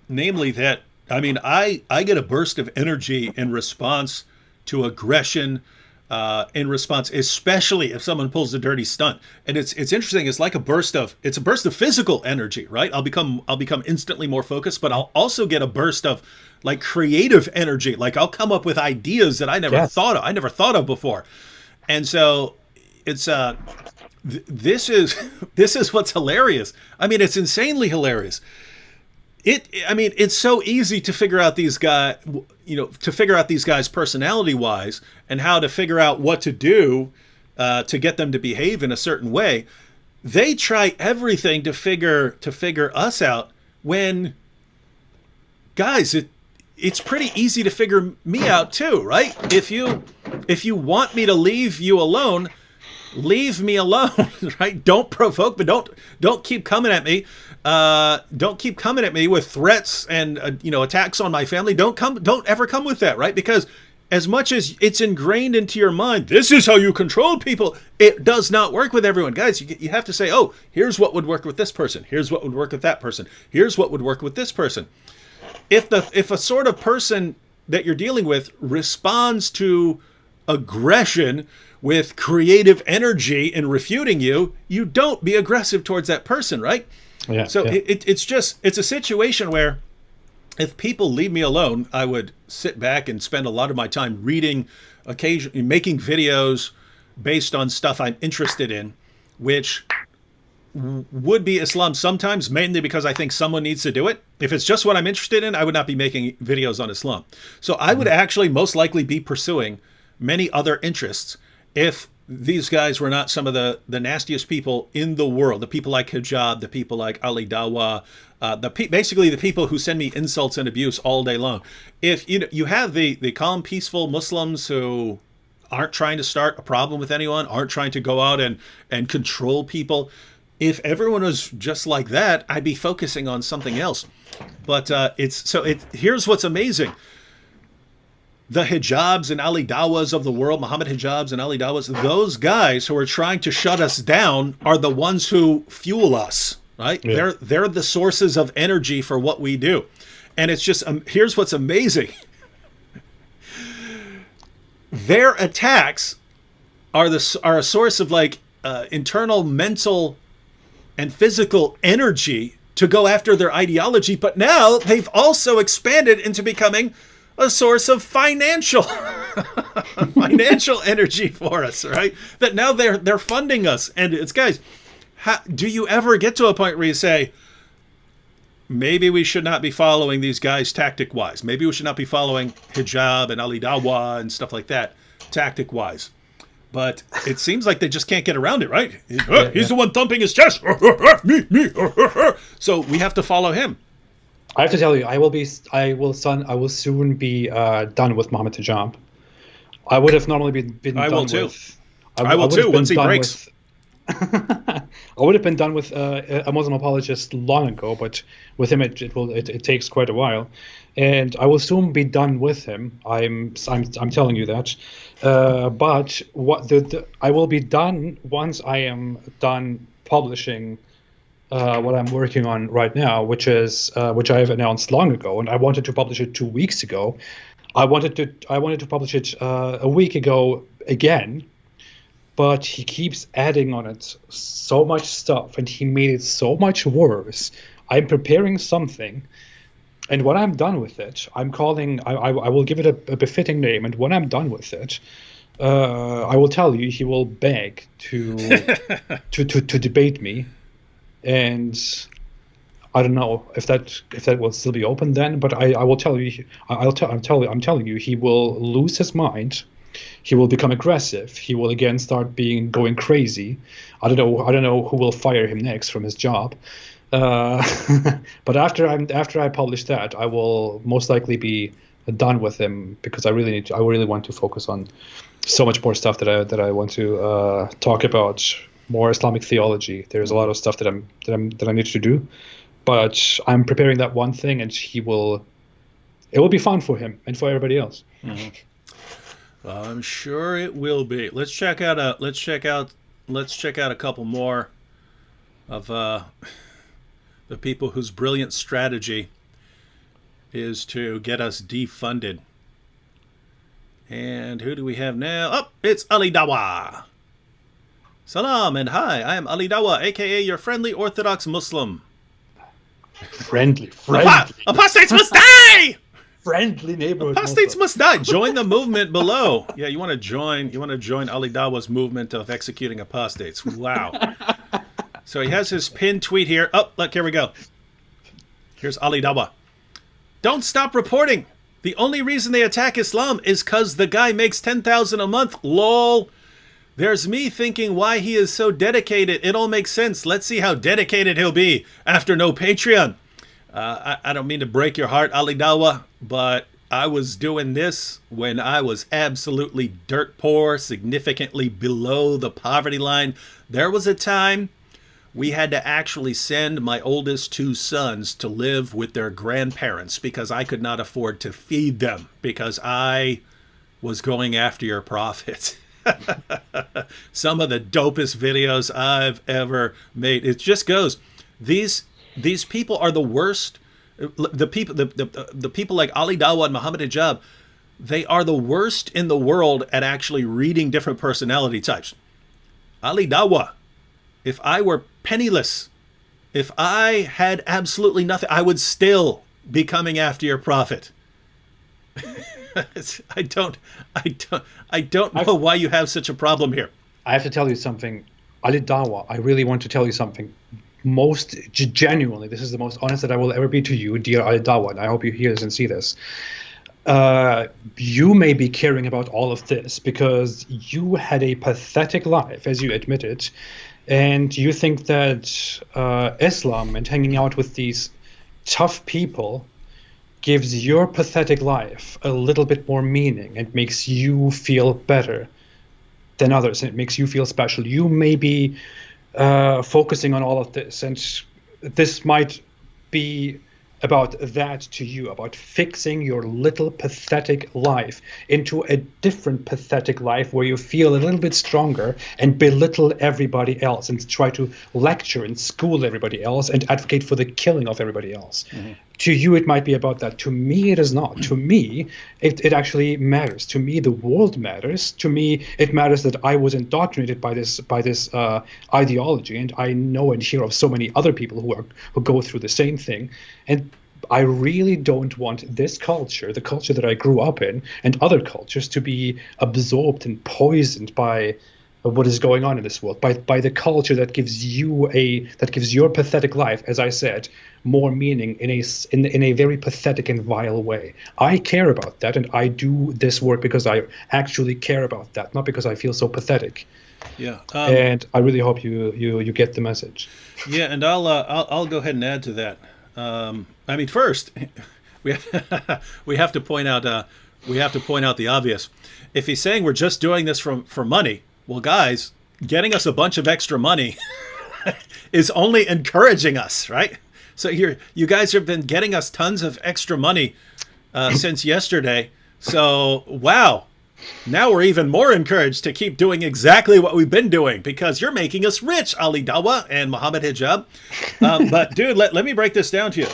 namely that I get a burst of energy in response to aggression. In response, especially if someone pulls a dirty stunt, and it's interesting. It's a burst of physical energy, right? I'll become instantly more focused, but I'll also get a burst of like creative energy. Like I'll come up with ideas that I never thought of before, and so it's this is what's hilarious. I mean, it's insanely hilarious. It's so easy to figure out these guys, personality-wise and how to figure out what to do to get them to behave in a certain way. They try everything to figure us out when, guys, it's pretty easy to figure me out too, right? If you want me to leave you alone, leave me alone, right? Don't provoke, but don't keep coming at me. Don't keep coming at me with threats and attacks on my family. Don't ever come with that, right? Because as much as it's ingrained into your mind, this is how you control people, it does not work with everyone. Guys, you have to say, oh, here's what would work with this person. Here's what would work with that person. Here's what would work with this person. If a sort of person that you're dealing with responds to aggression with creative energy in refuting you, you don't be aggressive towards that person, right? Yeah, so yeah. It's a situation where if people leave me alone, I would sit back and spend a lot of my time reading, occasionally making videos based on stuff I'm interested in, which would be Islam sometimes, mainly because I think someone needs to do it. If it's just what I'm interested in, I would not be making videos on Islam. So I would actually most likely be pursuing many other interests if these guys were not some of the nastiest people in the world. The people like Hijab, the people like Ali Dawah, basically the people who send me insults and abuse all day long. If you have the calm, peaceful Muslims who aren't trying to start a problem with anyone, aren't trying to go out and control people. If everyone was just like that, I'd be focusing on something else. But here's what's amazing. The Hijabs and Ali Dawahs of the world, Mohammed Hijabs and Ali Dawahs, those guys who are trying to shut us down are the ones who fuel us, right? Yeah. They're the sources of energy for what we do. And it's just, here's what's amazing. Their attacks are a source of internal mental and physical energy to go after their ideology. But now they've also expanded into becoming a source of financial energy for us, right? That now they're funding us. And it's, guys, do you ever get to a point where you say, maybe we should not be following these guys tactic-wise. Maybe we should not be following Hijab and Ali Dawah and stuff like that tactic-wise. But it seems like they just can't get around it, right? He's the one thumping his chest. Me. So we have to follow him. I have to tell you, I will soon be done with Mohammed Hijab. I would have normally been I done will too. with. I will too once he breaks. I would have been done with a Muslim apologist long ago, but with him it takes quite a while, and I will soon be done with him. I'm telling you that. But I will be done once I am done publishing what I'm working on right now, which I have announced long ago, and I wanted to publish it 2 weeks ago. I wanted to publish it a week ago again. But he keeps adding on it so much stuff, and he made it so much worse. I'm preparing something, and when I'm done with it, I will give it a befitting name, and when I'm done with it, I will tell you he will beg to debate me, and I don't know if that will still be open then, but I will tell you, I'm telling you, he will lose his mind. He will become aggressive. He will again start going crazy. I don't know who will fire him next from his job. But after I publish that, I will most likely be done with him, because I really want to focus on so much more stuff that I want to talk about, more Islamic theology. There's a lot of stuff that I need to do, but I'm preparing that one thing, and it will be fun for him and for everybody else. Mm-hmm. I'm sure it will be. Let's check out a couple more of the people whose brilliant strategy is to get us defunded. And who do we have now? Oh, it's Ali Dawah. Salam and hi, I am Ali Dawah, aka your friendly Orthodox Muslim. Friendly. Apostates must die! Friendly neighborhood. Apostates must die. Join the movement below. Yeah, you want to join Ali Dawah's movement of executing apostates. Wow. So he has his pinned tweet here. Oh, look, here we go. Here's Ali Dawah. Don't stop reporting. The only reason they attack Islam is because the guy makes $10,000 a month. Lol. There's me thinking why he is so dedicated. It all makes sense. Let's see how dedicated he'll be after no Patreon. I don't mean to break your heart, Ali Dawah, but I was doing this when I was absolutely dirt poor, significantly below the poverty line. There was a time we had to actually send my oldest 2 sons to live with their grandparents because I could not afford to feed them, because I was going after your prophet. Some of the dopest videos I've ever made. It just goes, these people are the worst. The people like Ali Dawah and Mohammed Hijab, they are the worst in the world at actually reading different personality types. Ali Dawah, if I were penniless, if I had absolutely nothing, I would still be coming after your prophet. I don't know why you have such a problem here. I have to tell you something, Ali Dawah. I really want to tell you something. Most genuinely, this is the most honest that I will ever be to you, dear Ali Dawah, and I hope you hear this and see this. you may be caring about all of this because you had a pathetic life, as you admitted, and you think that Islam and hanging out with these tough people gives your pathetic life a little bit more meaning and makes you feel better than others, and it makes you feel special. You may be focusing on all of this, and this might be about that to you, about fixing your little pathetic life into a different pathetic life where you feel a little bit stronger and belittle everybody else and try to lecture and school everybody else and advocate for the killing of everybody else. Mm-hmm. To you, it might be about that. To me, it is not. To me, it actually matters. To me, the world matters. To me, it matters that I was indoctrinated by this ideology, and I know and hear of so many other people who go through the same thing. And I really don't want this culture, the culture that I grew up in, and other cultures to be absorbed and poisoned by what is going on in this world, by the culture that gives your pathetic life, as I said, more meaning in a very pathetic and vile way. I care about that, and I do this work because I actually care about that, not because I feel so pathetic. Yeah, and I really hope you get the message. Yeah, and I'll go ahead and add to that. I mean, first, we have to point out the obvious. If he's saying we're just doing this for money, well, guys, getting us a bunch of extra money is only encouraging us, right? So you guys have been getting us tons of extra money since yesterday. So, wow. Now we're even more encouraged to keep doing exactly what we've been doing because you're making us rich, Ali Dawah and Mohammed Hijab. But, dude, let me break this down to you.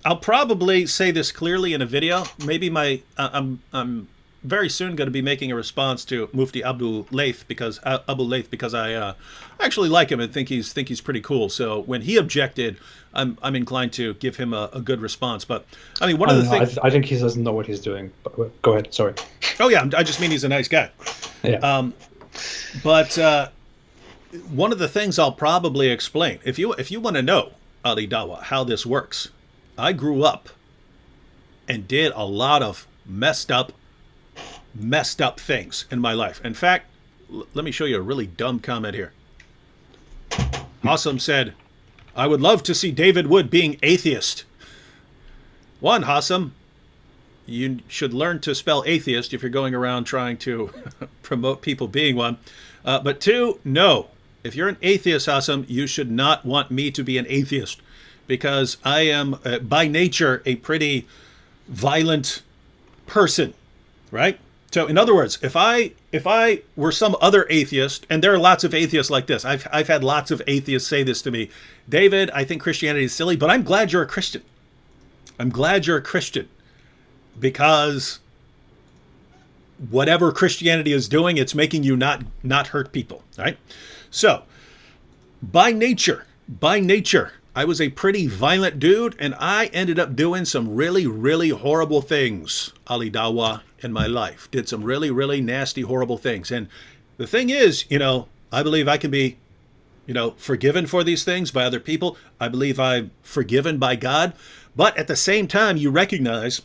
I'll probably say this clearly in a video. Maybe I'm very soon going to be making a response to Mufti Abu Layth because I actually like him and think he's pretty cool. So when he objected, I'm inclined to give him a good response. But I mean, one of the things I think he doesn't know what he's doing. But go ahead. Sorry. Oh yeah, I just mean he's a nice guy. Yeah. But one of the things I'll probably explain, if you want to know, Ali Dawah, how this works, I grew up and did a lot of messed up things in my life. In fact, let me show you a really dumb comment here. Hassam said, I would love to see David Wood being atheist. One, Hassam, you should learn to spell atheist if you're going around trying to promote people being one. But two, no. If you're an atheist, Hassam, you should not want me to be an atheist because I am, by nature, a pretty violent person, right? So in other words, if I were some other atheist, and there are lots of atheists like this, I've had lots of atheists say this to me, David, I think Christianity is silly, but I'm glad you're a Christian. I'm glad you're a Christian because whatever Christianity is doing, it's making you not hurt people, right? So by nature, I was a pretty violent dude, and I ended up doing some really, really horrible things, Ali Dawah, in my life. Did some really, really nasty, horrible things. And the thing is, I believe I can be, forgiven for these things by other people. I believe I'm forgiven by God. But at the same time, you recognize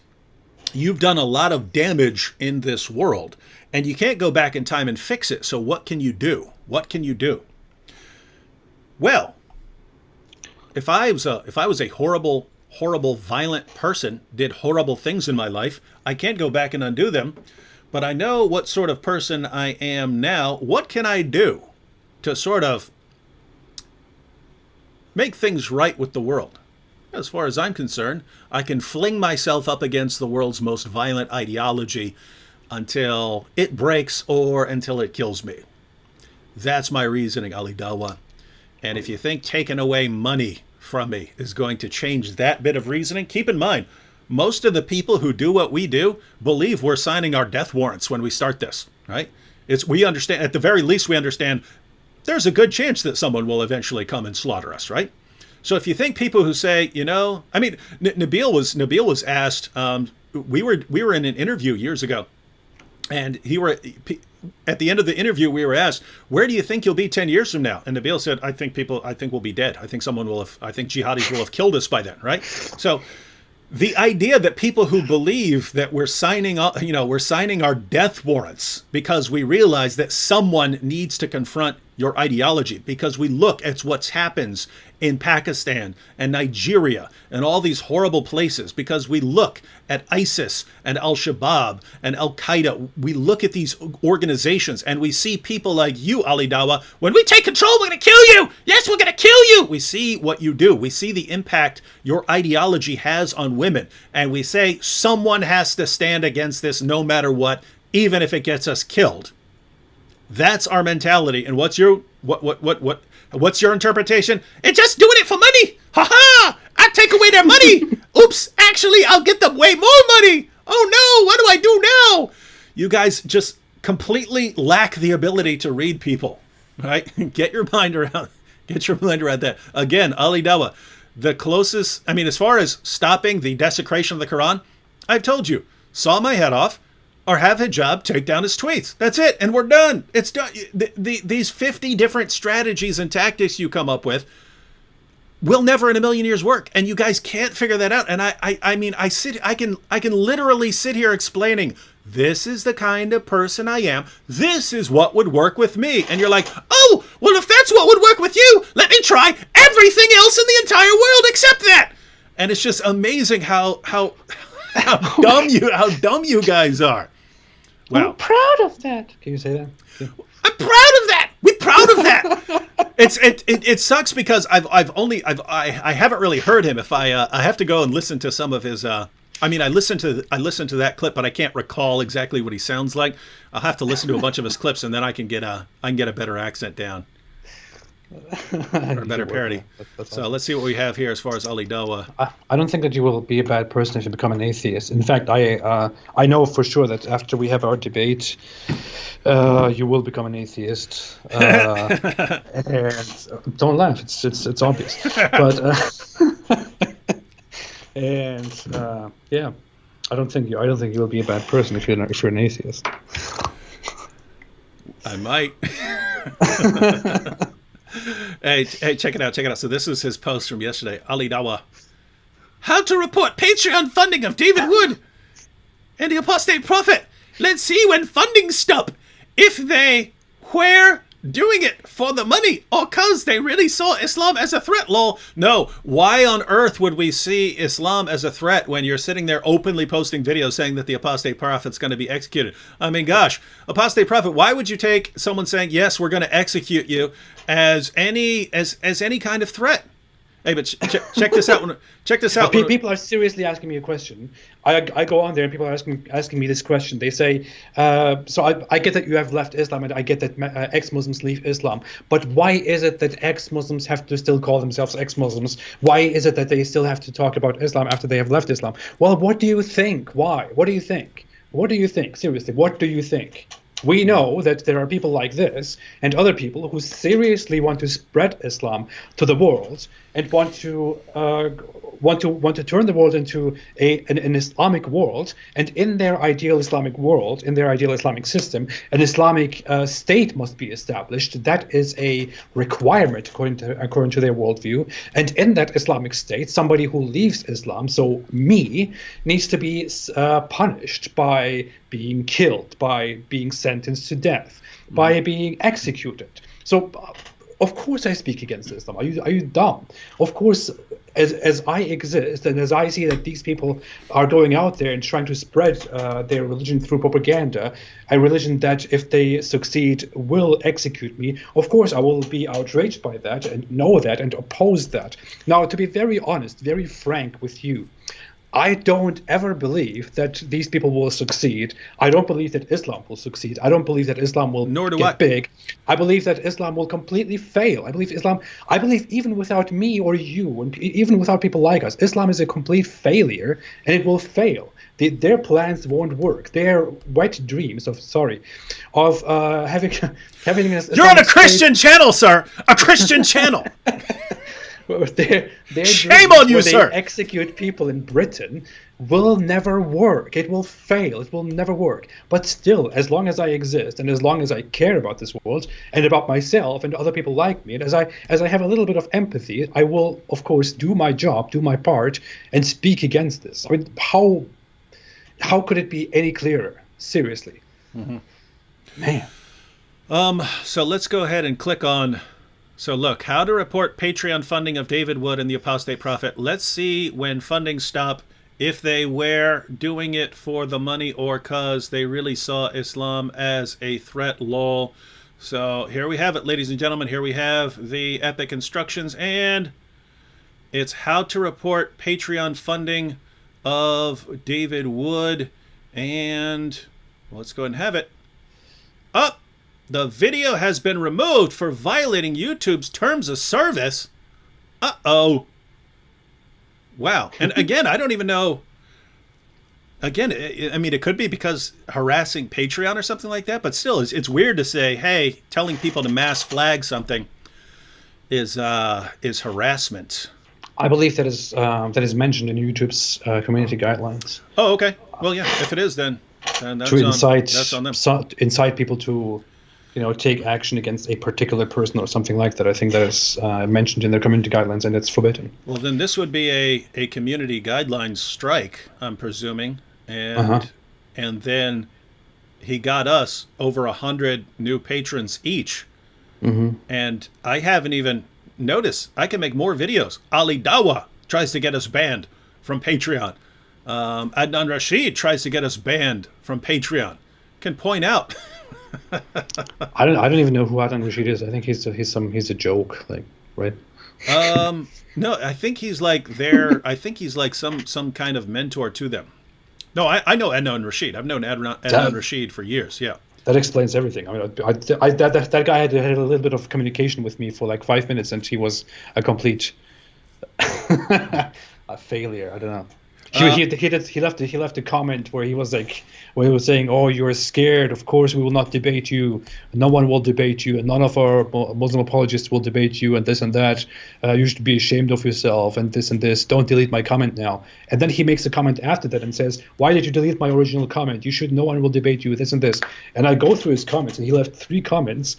you've done a lot of damage in this world, and you can't go back in time and fix it. So what can you do? What can you do? Well, if I was a horrible, violent person, did horrible things in my life, I can't go back and undo them, but I know what sort of person I am now. What can I do to sort of make things right with the world? As far as I'm concerned, I can fling myself up against the world's most violent ideology until it breaks or until it kills me. That's my reasoning, Ali Dawah. And if you think taking away money from me is going to change that bit of reasoning, keep in mind, most of the people who do what we do believe we're signing our death warrants when we start this, right? We understand, at the very least, we understand there's a good chance that someone will eventually come and slaughter us, right? So if you think people who say, I mean, Nabil was asked, we were in an interview years ago, and at the end of the interview, we were asked, where do you think you'll be 10 years from now? And Nabil said, I think we'll be dead. I think jihadis will have killed us by then, right? So The idea that people who believe that we're signing our death warrants because we realize that someone needs to confront your ideology, because we look at what happens in Pakistan and Nigeria and all these horrible places, because we look at ISIS and Al-Shabaab and Al-Qaeda. We look at these organizations and we see people like you, Ali Dawah. When we take control, we're going to kill you. Yes, we're going to kill you. We see what you do. We see the impact your ideology has on women. And we say someone has to stand against this no matter what, even if it gets us killed. That's our mentality. And what's your interpretation? It's just doing it for money. Ha ha! I take away their money. Oops, actually, I'll get them way more money. Oh no, what do I do now? You guys just completely lack the ability to read people, right? Get your mind around that. Again, Ali Dawah, the closest, as far as stopping the desecration of the Quran, I've told you, saw my head off, or have Hijab take down his tweets. That's it, and we're done. It's done. These 50 different strategies and tactics you come up with will never in a million years work, and you guys can't figure that out. And I can literally sit here explaining, this is the kind of person I am. This is what would work with me. And you're like, oh, well, if that's what would work with you, let me try everything else in the entire world except that. And it's just amazing how dumb you guys are. Wow. I'm proud of that. Can you say that? Yeah. I'm proud of that. We're proud of that. It sucks because I haven't really heard him. If I have to go and listen to some of his. I listened to that clip, but I can't recall exactly what he sounds like. I'll have to listen to a bunch of his clips, and then I can get a better accent down. Or a better parody. That's awesome. Let's see what we have here as far as Ali Dawah. I don't think that you will be a bad person if you become an atheist. In fact, I know for sure that after we have our debate, you will become an atheist. And don't laugh; it's obvious. But yeah, I don't think you will be a bad person if you're an atheist. I might. Hey, check it out. So this is his post from yesterday. Ali Dawah. How to report Patreon funding of David Wood and the Apostate Prophet. Let's see when funding stop. If they were doing it for the money or cause they really saw Islam as a threat, lol. No, why on earth would we see Islam as a threat when you're sitting there openly posting videos saying that the Apostate Prophet's going to be executed? Gosh, Apostate Prophet, why would you take someone saying, yes, we're going to execute you as any kind of threat? Hey, but check this out. Check this out. People are seriously asking me a question. I go on there and people are asking me this question. They say, so I get that you have left Islam and I get that ex-Muslims leave Islam. But why is it that ex-Muslims have to still call themselves ex-Muslims? Why is it that they still have to talk about Islam after they have left Islam? Well, what do you think? Why? What do you think? What do you think? Seriously, what do you think? We know that there are people like this and other people who seriously want to spread Islam to the world and want to turn the world into an Islamic world. And in their ideal Islamic world, in their ideal Islamic system, an Islamic state must be established. That is a requirement according to their worldview. And in that Islamic state, somebody who leaves Islam, so me, needs to be punished by being killed, by being sentenced to death, by being executed. So, of course, I speak against Islam. Are you dumb? Of course, as I exist and as I see that these people are going out there and trying to spread their religion through propaganda, a religion that, if they succeed, will execute me, of course, I will be outraged by that and know that and oppose that. Now, to be very honest, very frank with you, I don't ever believe that these people will succeed. I don't believe that Islam will succeed. I don't believe that Islam will get big. I believe that Islam will completely fail. I believe even without me or you, and even without people like us, Islam is a complete failure, and it will fail. Their plans won't work. Their wet dreams of having an Islamic You're on a Christian channel, sir. A Christian channel. their Shame dreams on you, where sir! they execute people in Britain will never work. It will fail. It will never work. But still, as long as I exist and as long as I care about this world and about myself and other people like me, and as I have a little bit of empathy, I will, of course, do my job, do my part, and speak against this. I mean, how could it be any clearer? Seriously. Mm-hmm. Man. So let's go ahead and click on. So look, how to report Patreon funding of David Wood and the Apostate Prophet. Let's see when funding stop, if they were doing it for the money or cause they really saw Islam as a threat, lol. So here we have it, ladies and gentlemen. Here we have the epic instructions, and it's how to report Patreon funding of David Wood. And let's go ahead and have it. Up. The video has been removed for violating YouTube's terms of service. Uh-oh. Wow. And again, I don't even know. Again, I mean, it could be because harassing Patreon or something like that, but still, it's weird to say, hey, telling people to mass flag something is harassment. I believe that is mentioned in YouTube's community guidelines. Oh, okay. Well, yeah, if it is, then that's to incite, that's on them. Incite people to, take action against a particular person or something like that. I think that is mentioned in their community guidelines, and it's forbidden. Well, then this would be a community guidelines strike, I'm presuming, and then he got us over 100 new patrons each, and I haven't even noticed. I can make more videos. Ali Dawah tries to get us banned from Patreon. Adnan Rashid tries to get us banned from Patreon. Can point out. I don't even know who Adnan Rashid is. I think he's a joke, like, right? No, I think he's like I think he's like some kind of mentor to them. No, I know Adnan Rashid. I've known Adnan Rashid for years. Yeah. That explains everything. I mean, that guy had a little bit of communication with me for like 5 minutes, and he was a complete a failure. I don't know. He left a comment where he was saying, "Oh, you're scared. Of course, we will not debate you. No one will debate you, and none of our Muslim apologists will debate you, and this and that. You should be ashamed of yourself, and this and this. Don't delete my comment now." And then he makes a comment after that and says, "Why did you delete my original comment? You should. No one will debate you. This and this." And I go through his comments, and he left 3 comments.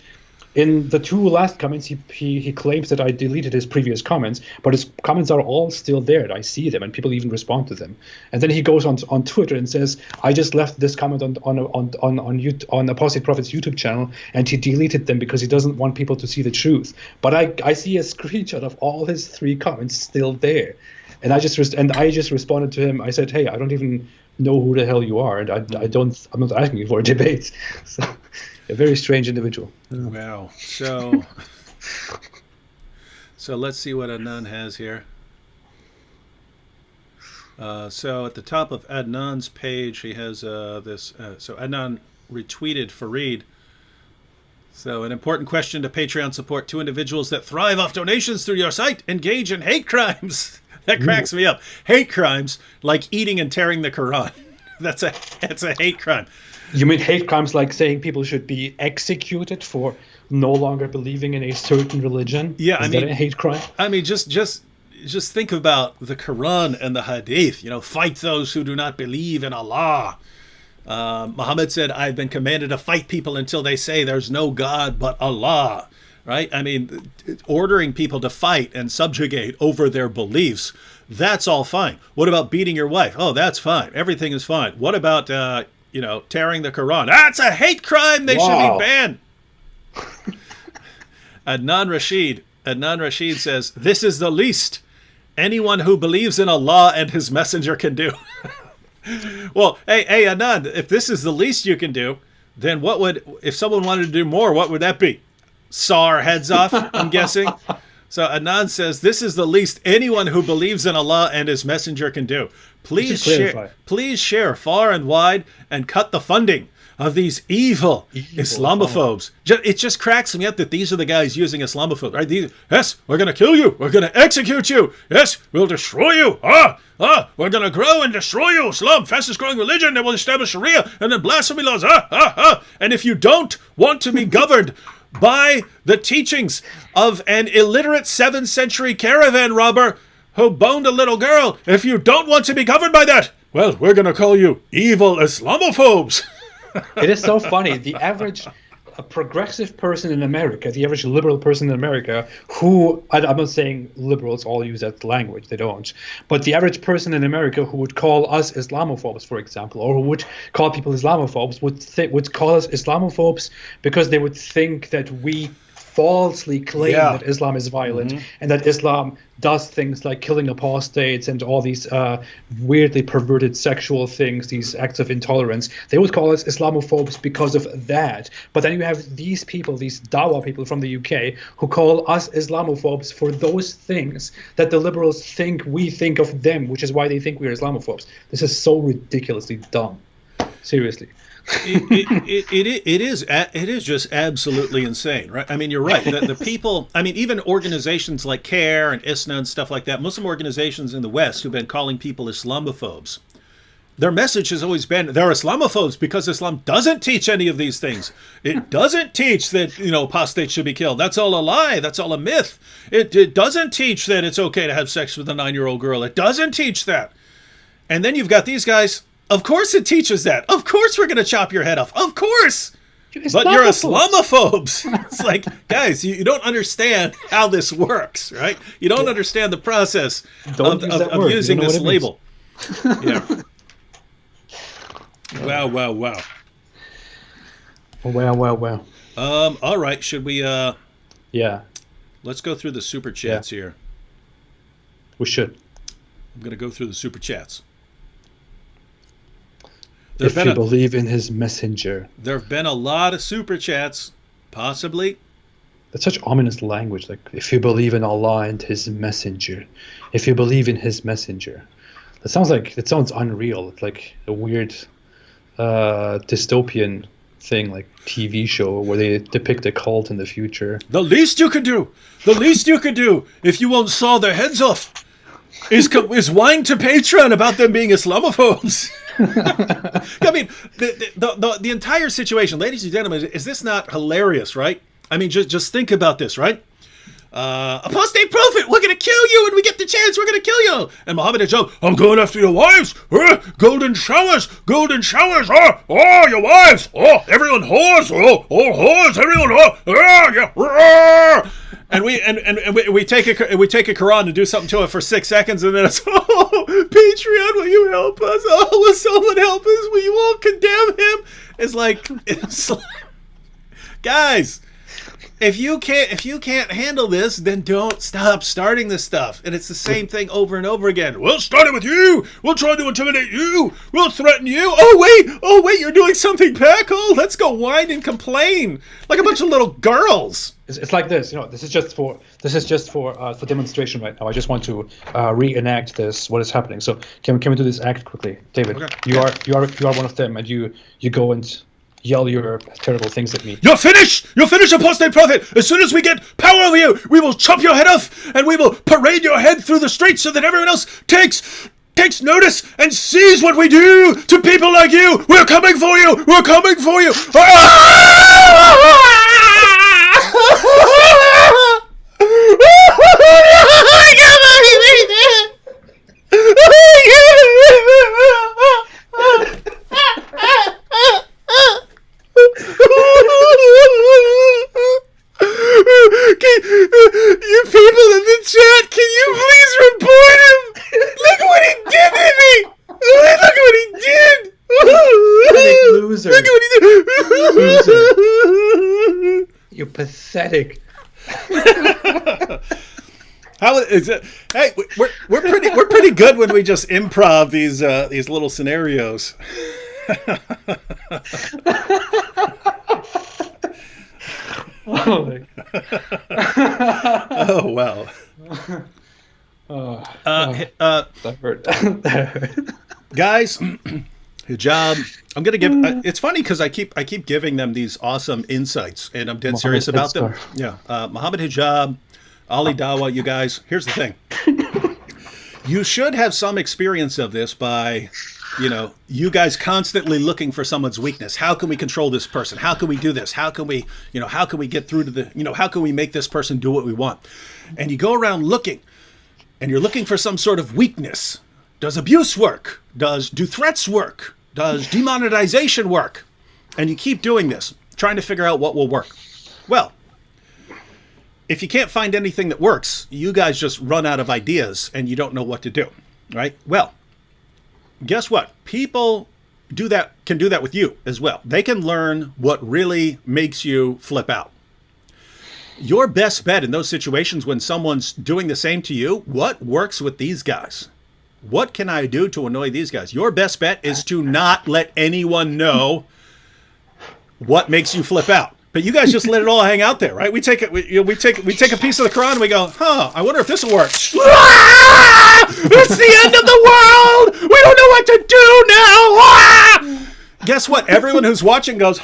In the 2 last comments, he claims that I deleted his previous comments, but his comments are all still there. I see them, and people even respond to them. And then he goes on Twitter and says, "I just left this comment on Apostate Prophet's YouTube channel, and he deleted them because he doesn't want people to see the truth." But I see a screenshot of all his 3 comments still there, and I just responded to him. I said, "Hey, I don't even know who the hell you are, and I'm not asking you for a debate." So, a very strange individual. Wow. So let's see what Adnan has here. So at the top of Adnan's page, he has this. So Adnan retweeted Farid. So an important question to Patreon support: 2 individuals that thrive off donations through your site engage in hate crimes. That cracks me up. Hate crimes like eating and tearing the Quran. That's a hate crime. You mean hate crimes like saying people should be executed for no longer believing in a certain religion? Yeah, Is that a hate crime? I mean, just think about the Quran and the Hadith. Fight those who do not believe in Allah. Muhammad said, "I've been commanded to fight people until they say there's no God but Allah." Right? I mean, ordering people to fight and subjugate over their beliefs, that's all fine. What about beating your wife? Oh, that's fine. Everything is fine. What about tearing the Quran? That's a hate crime. They should be banned. Adnan Rashid says, "This is the least anyone who believes in Allah and his messenger can do." Well, hey, Adnan, if this is the least you can do, then if someone wanted to do more, what would that be? Saw our heads off, I'm guessing. So Adnan says, "This is the least anyone who believes in Allah and his messenger can do. Please share far and wide and cut the funding of these evil Islamophobes." It just cracks me up that these are the guys using Islamophobes, right? Yes, we're going to kill you. We're going to execute you. Yes, we'll destroy you. We're going to grow and destroy you. Islam, fastest growing religion. Then we'll establish Sharia and then blasphemy laws. And if you don't want to be governed by the teachings of an illiterate 7th century caravan robber who boned a little girl. If you don't want to be governed by that, well, we're going to call you evil Islamophobes. It is so funny. The average progressive person in America, the average liberal person in America, who, I'm not saying liberals all use that language, they don't, but the average person in America who would call us Islamophobes, for example, or who would call people Islamophobes, would call us Islamophobes because they would think that we falsely claim that Islam is violent and that Islam does things like killing apostates and all these weirdly perverted sexual things, these acts of intolerance. They would call us Islamophobes because of that. But then you have these people, these Dawah people from the UK, who call us Islamophobes for those things that the liberals think we think of them, which is why they think we're Islamophobes. This is so ridiculously dumb. Seriously. It is just absolutely insane, right? I mean, you're right. The people, I mean, even organizations like CARE and ISNA and stuff like that, Muslim organizations in the West who've been calling people Islamophobes, their message has always been they're Islamophobes because Islam doesn't teach any of these things. It doesn't teach that, apostates should be killed. That's all a lie. That's all a myth. It doesn't teach that it's okay to have sex with a 9-year-old girl. It doesn't teach that. And then you've got these guys. Of course it teaches that. Of course we're going to chop your head off. Of course. But you're Islamophobes. It's like, guys, you don't understand how this works, right? You don't understand the process of using this label. Yeah. Wow. Wow. All right. Should we? Yeah. Let's go through the super chats here. We should. I'm going to go through the super chats. If you believe in his messenger. There have been a lot of super chats, possibly. That's such ominous language. Like, if you believe in Allah and his messenger. If you believe in his messenger. It sounds unreal. It's like a weird dystopian thing, like TV show where they depict a cult in the future. The least you could do if you won't saw their heads off is whine to Patreon about them being Islamophobes. I mean, the entire situation, ladies and gentlemen, is this not hilarious, right? I mean, just think about this, right? Apostate Prophet, we're going to kill you when we get the chance, we're going to kill you. And Mohammed Hijab, I'm going after your wives. Golden showers, oh, your wives. Oh, everyone whores. Oh, whores, everyone yeah. And we take a Quran and do something to it for 6 seconds, and then it's, Patreon, will you help us? Oh, will someone help us? Will you all condemn him? It's like guys, if you can't handle this, then don't stop starting this stuff. And it's the same thing over and over again. We'll start it with you. We'll try to intimidate you. We'll threaten you. Oh wait, you're doing something back. Oh, let's go whine and complain like a bunch of little girls. It's like this, this is just for demonstration right now. I just want to reenact what is happening. So can we do this act quickly, David? Okay. You are one of them, and you go and yell your terrible things at me. You're finished, Apostate Prophet. As soon as we get power over you, we will chop your head off, and we will parade your head through the streets so that everyone else takes notice and sees what we do to people like you. We're coming for you. You people in the chat, can you please report him? Look what he did to me! Look what he did! Loser. Look what he did! Loser. You pathetic. How is it? Hey, we're pretty good when we just improv these little scenarios. Oh my God. Oh wow. That hurt. Guys, Hijab. I'm gonna give. It's funny because I keep giving them these awesome insights, and I'm dead serious about them. Yeah, Mohammed Hijab, Ali Dawah. You guys. Here's the thing. You should have some experience of this by you guys constantly looking for someone's weakness. How can we control this person? How can we do this? How can we, how can we get through to the, how can we make this person do what we want? And you go around looking, and you're looking for some sort of weakness. Does abuse work? Do threats work? Does demonetization work? And you keep doing this, trying to figure out what will work. Well, if you can't find anything that works, you guys just run out of ideas and you don't know what to do, right? Well, guess what? People can do that with you as well. They can learn what really makes you flip out. Your best bet in those situations when someone's doing the same to you, what works with these guys? What can I do to annoy these guys? Your best bet is to not let anyone know what makes you flip out. But you guys just let it all hang out there, right? We take a piece of the Quran and we go, I wonder if this will work. It's the end of the world. We don't know what to do now. Guess what? Everyone who's watching goes,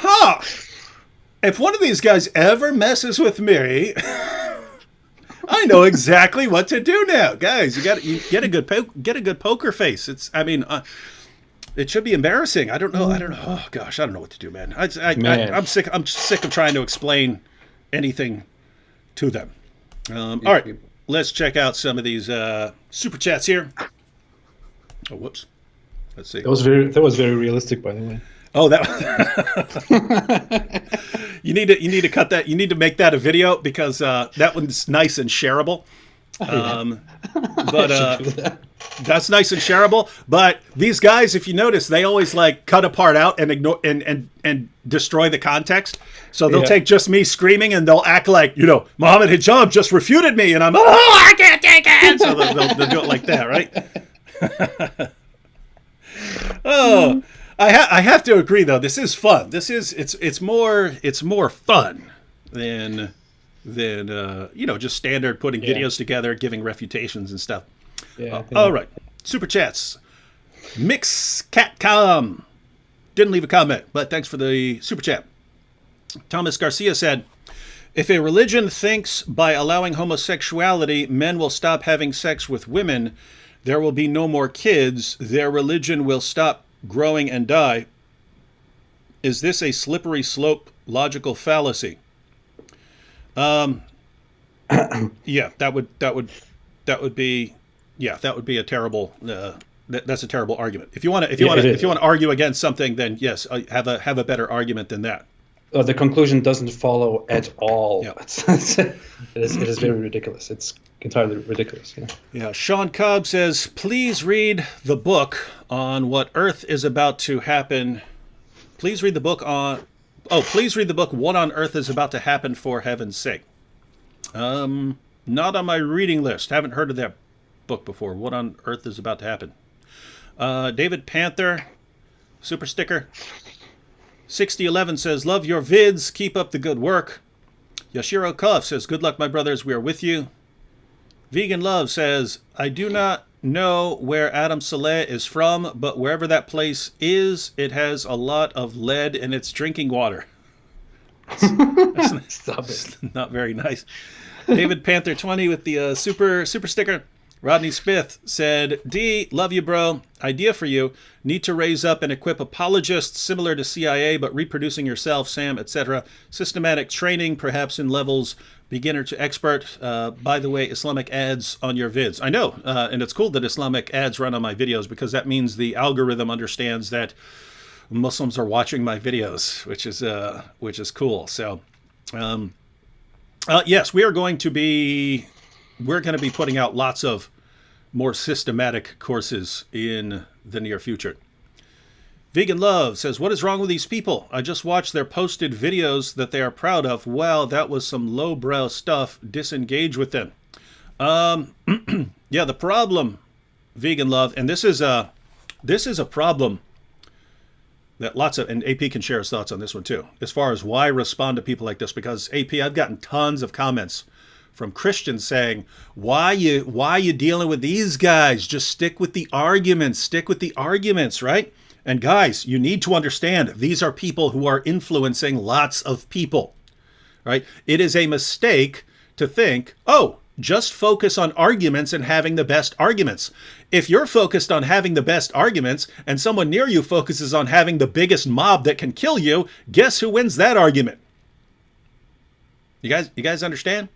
if one of these guys ever messes with me, I know exactly what to do now, guys. You get a good poker face. It should be embarrassing. I don't know. Oh gosh, I don't know what to do, man. I'm sick of trying to explain anything to them. All right, let's check out some of these super chats here. Oh, whoops. Let's see. That was very realistic, by the way. Oh, that. You need to cut that. You need to make that a video because that one's nice and shareable. That's nice and shareable. But these guys, if you notice, they always like cut a part out and ignore and destroy the context. So they'll take just me screaming and they'll act like, Mohammed Hijab just refuted me, and I'm I can't take it. So they'll do it like that, right? Oh. I have to agree though. This is fun. It's more fun than just standard putting videos together, giving refutations and stuff. Yeah. All right, super chats. MixCatcom didn't leave a comment, but thanks for the super chat. Thomas Garcia said, "If a religion thinks by allowing homosexuality men will stop having sex with women, there will be no more kids. Their religion will stop growing and die. Is this a slippery slope logical fallacy?" Yeah, that would be a terrible. That's a terrible argument. If you want to argue against something, then yes, have a better argument than that. The conclusion doesn't follow at all. Yeah. It is very ridiculous. It's entirely ridiculous. Yeah. Sean Cobb says, "Please read the book on what Earth is about to happen. Please read the book What on Earth is About to Happen, for heaven's sake." Not on my reading list. Haven't heard of that book before. What on Earth is About to Happen? David Panther, super sticker. 6011 says, "Love your vids. Keep up the good work." Yashiro Cuff says, "Good luck, my brothers. We are with you." Vegan Love says, "I do not know where Adam Saleh is from, but wherever that place is, it has a lot of lead in its drinking water." That's not very nice. David Panther 20 with the super sticker. Rodney Smith said, "D, love you, bro. Idea for you. Need to raise up and equip apologists similar to CIA, but reproducing yourself, Sam, etc. Systematic training, perhaps in levels beginner to expert. By the way, Islamic ads on your vids." I know, and it's cool that Islamic ads run on my videos because that means the algorithm understands that Muslims are watching my videos, which is cool. So, yes, we're going to be putting out lots of more systematic courses in the near future. Vegan Love says, "What is wrong with these people? I just watched their posted videos that they are proud of. Wow, that was some lowbrow stuff. Disengage with them." Yeah, the problem, Vegan Love, and this is a problem that and AP can share his thoughts on this one too, as far as why respond to people like this, because AP, I've gotten tons of comments from Christians saying, why you dealing with these guys? Just stick with the arguments, right? And guys, you need to understand, these are people who are influencing lots of people, right? It is a mistake to think, oh, Just focus on arguments and having the best arguments. If you're focused on having the best arguments and someone near you focuses on having the biggest mob that can kill you, guess who wins that argument? You guys understand?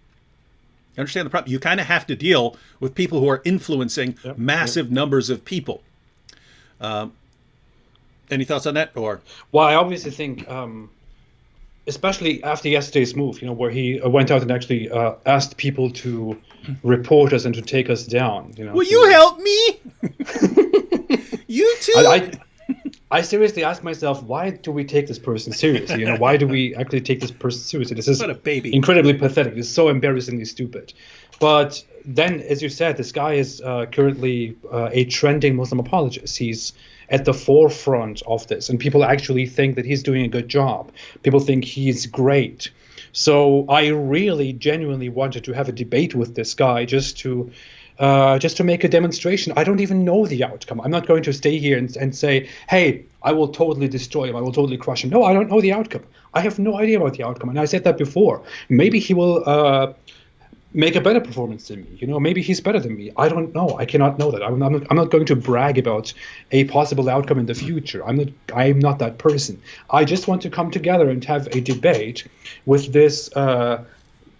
You understand the problem? You kind of have to deal with people who are influencing massive numbers of people. Any thoughts on that? Or well, I obviously think, especially after yesterday's move, where he went out and actually asked people to report us and to take us down. Will you help me? You too. I seriously ask myself, why do we take this person seriously? Why do we actually take this person seriously? This is what a baby. Incredibly pathetic. It's so embarrassingly stupid. But then, as you said, this guy is currently a trending Muslim apologist. He's at the forefront of this, and people actually think that he's doing a good job. People think he's great. So I really genuinely wanted to have a debate with this guy just to make a demonstration. I don't even know the outcome. I'm not going to stay here and say, hey, I will totally destroy him. I will totally crush him. No, I don't know the outcome. I have no idea about the outcome. And I said that before. Maybe he will make a better performance than me. Maybe he's better than me. I don't know. I cannot know that. I'm not going to brag about a possible outcome in the future. I'm not that person. I just want to come together and have a debate with this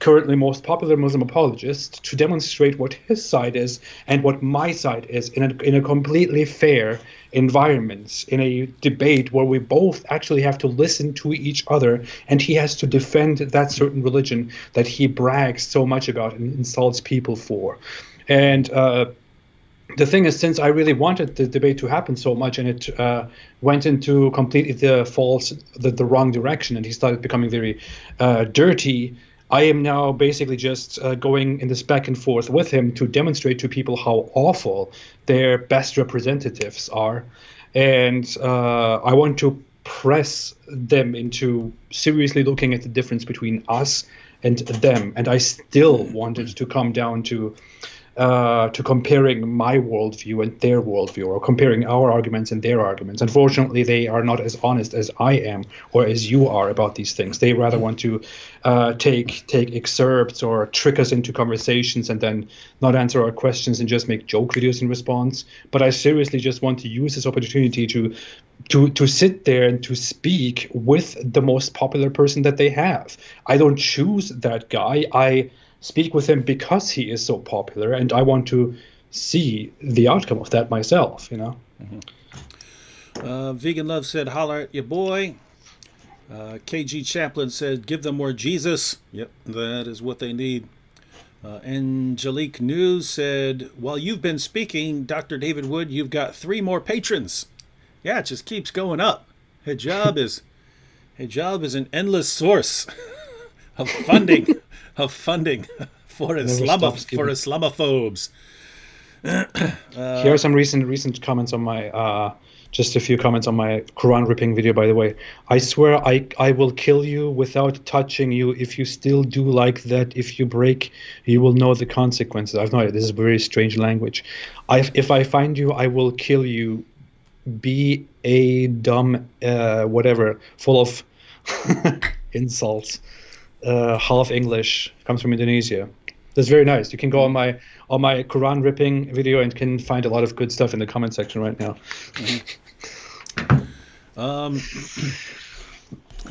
currently most popular Muslim apologist to demonstrate what his side is and what my side is in a completely fair environment, in a debate where we both actually have to listen to each other, and he has to defend that certain religion that he brags so much about and insults people for. And the thing is, since I really wanted the debate to happen so much, and it went into completely the wrong direction, and he started becoming very dirty, I am now basically just going in this back and forth with him to demonstrate to people how awful their best representatives are. And I want to press them into seriously looking at the difference between us and them. And I still wanted to come down to comparing my worldview and their worldview, or comparing our arguments and their arguments. Unfortunately, they are not as honest as I am or as you are about these things. They rather want to take excerpts or trick us into conversations and then not answer our questions and just make joke videos in response. But I seriously just want to use this opportunity to sit there and to speak with the most popular person that they have. I don't choose that guy. I speak with him because he is so popular, and I want to see the outcome of that myself, Vegan Love said, holler at your boy. KG Chaplin said, give them more Jesus. Yep, that is what they need. Angelique News said, while you've been speaking, Dr. David Wood, you've got 3 more patrons. Yeah, it just keeps going up. Hijab is an endless source of funding. For Islamophobes. Here are some recent comments on my just a few comments on my Quran ripping video, by the way. I swear I will kill you without touching you. If you still do like that, if you break, you will know the consequences. I've no idea. This is very strange language. If I find you, I will kill you. Be a dumb whatever, full of insults. Half English, comes from Indonesia. That's very nice. You can go on my Quran ripping video and can find a lot of good stuff in the comment section right now.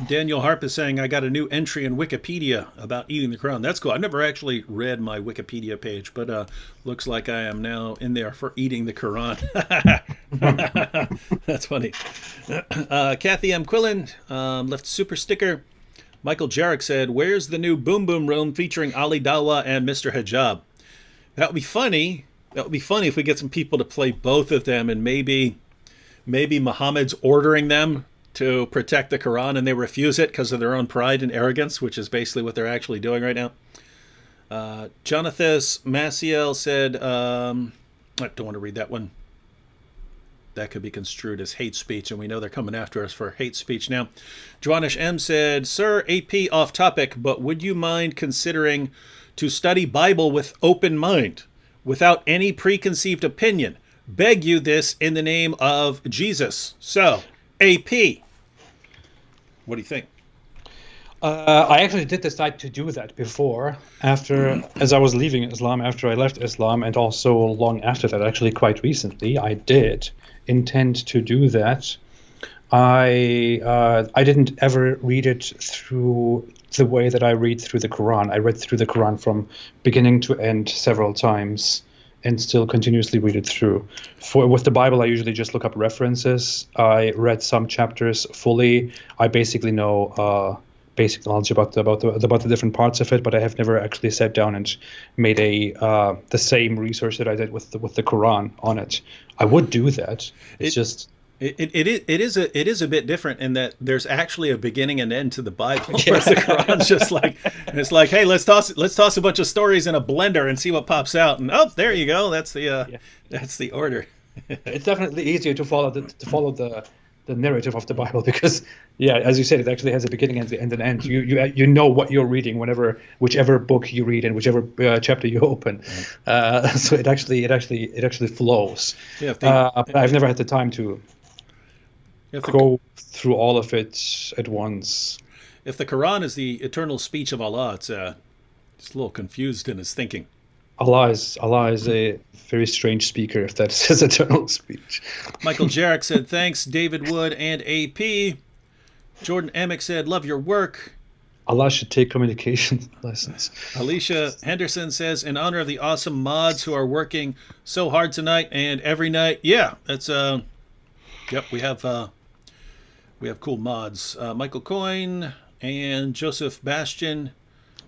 Daniel Harp is saying, I got a new entry in Wikipedia about eating the Quran. That's cool. I've never actually read my Wikipedia page, but looks like I am now in there for eating the Quran. That's funny. Kathy M. Quillen left super sticker. Michael Jarek said, where's the new Boom Boom Room featuring Ali Dawah and Mr. Hijab? That would be funny. That would be funny if we get some people to play both of them, and maybe Muhammad's ordering them to protect the Quran and they refuse it because of their own pride and arrogance, which is basically what they're actually doing right now. Jonathan Maciel said, I don't want to read that one. That could be construed as hate speech, and we know they're coming after us for hate speech now. Joanish M. said, Sir, AP off topic, but would you mind considering to study Bible with open mind, without any preconceived opinion? Beg you this in the name of Jesus. So, AP, what do you think? I actually did decide to do that before, as I was leaving Islam, after I left Islam, and also long after that, actually quite recently, I did intend to do that. I didn't ever read it through the way that I read through the Quran. I read through the Quran from beginning to end several times, and still continuously read it through. With the Bible, I usually just look up references. I read some chapters fully. I basically know basic knowledge about the different parts of it, but I have never actually sat down and made the same research that I did with the Quran on it. I would do that. It is a bit different in that there's actually a beginning and end to the Bible. Whereas the Quran's just like, it's like, hey, let's toss a bunch of stories in a blender and see what pops out, and there you go. That's the order. It's definitely easier to follow the narrative of the Bible because, as you said, it actually has a beginning and an end. You know what you're reading whichever book you read and whichever chapter you open. So it actually flows. But I've never had the time to go through all of it at once. If the Quran is the eternal speech of Allah, it's a little confused in his thinking. Allah is a very strange speaker, if that's his eternal speech. Michael Jarek said, thanks, David Wood and AP. Jordan Emick said, love your work. Allah should take communication lessons. Alicia Henderson says, in honor of the awesome mods who are working so hard tonight and every night. Yeah, that's we have cool mods. Michael Coyne and Joseph Bastian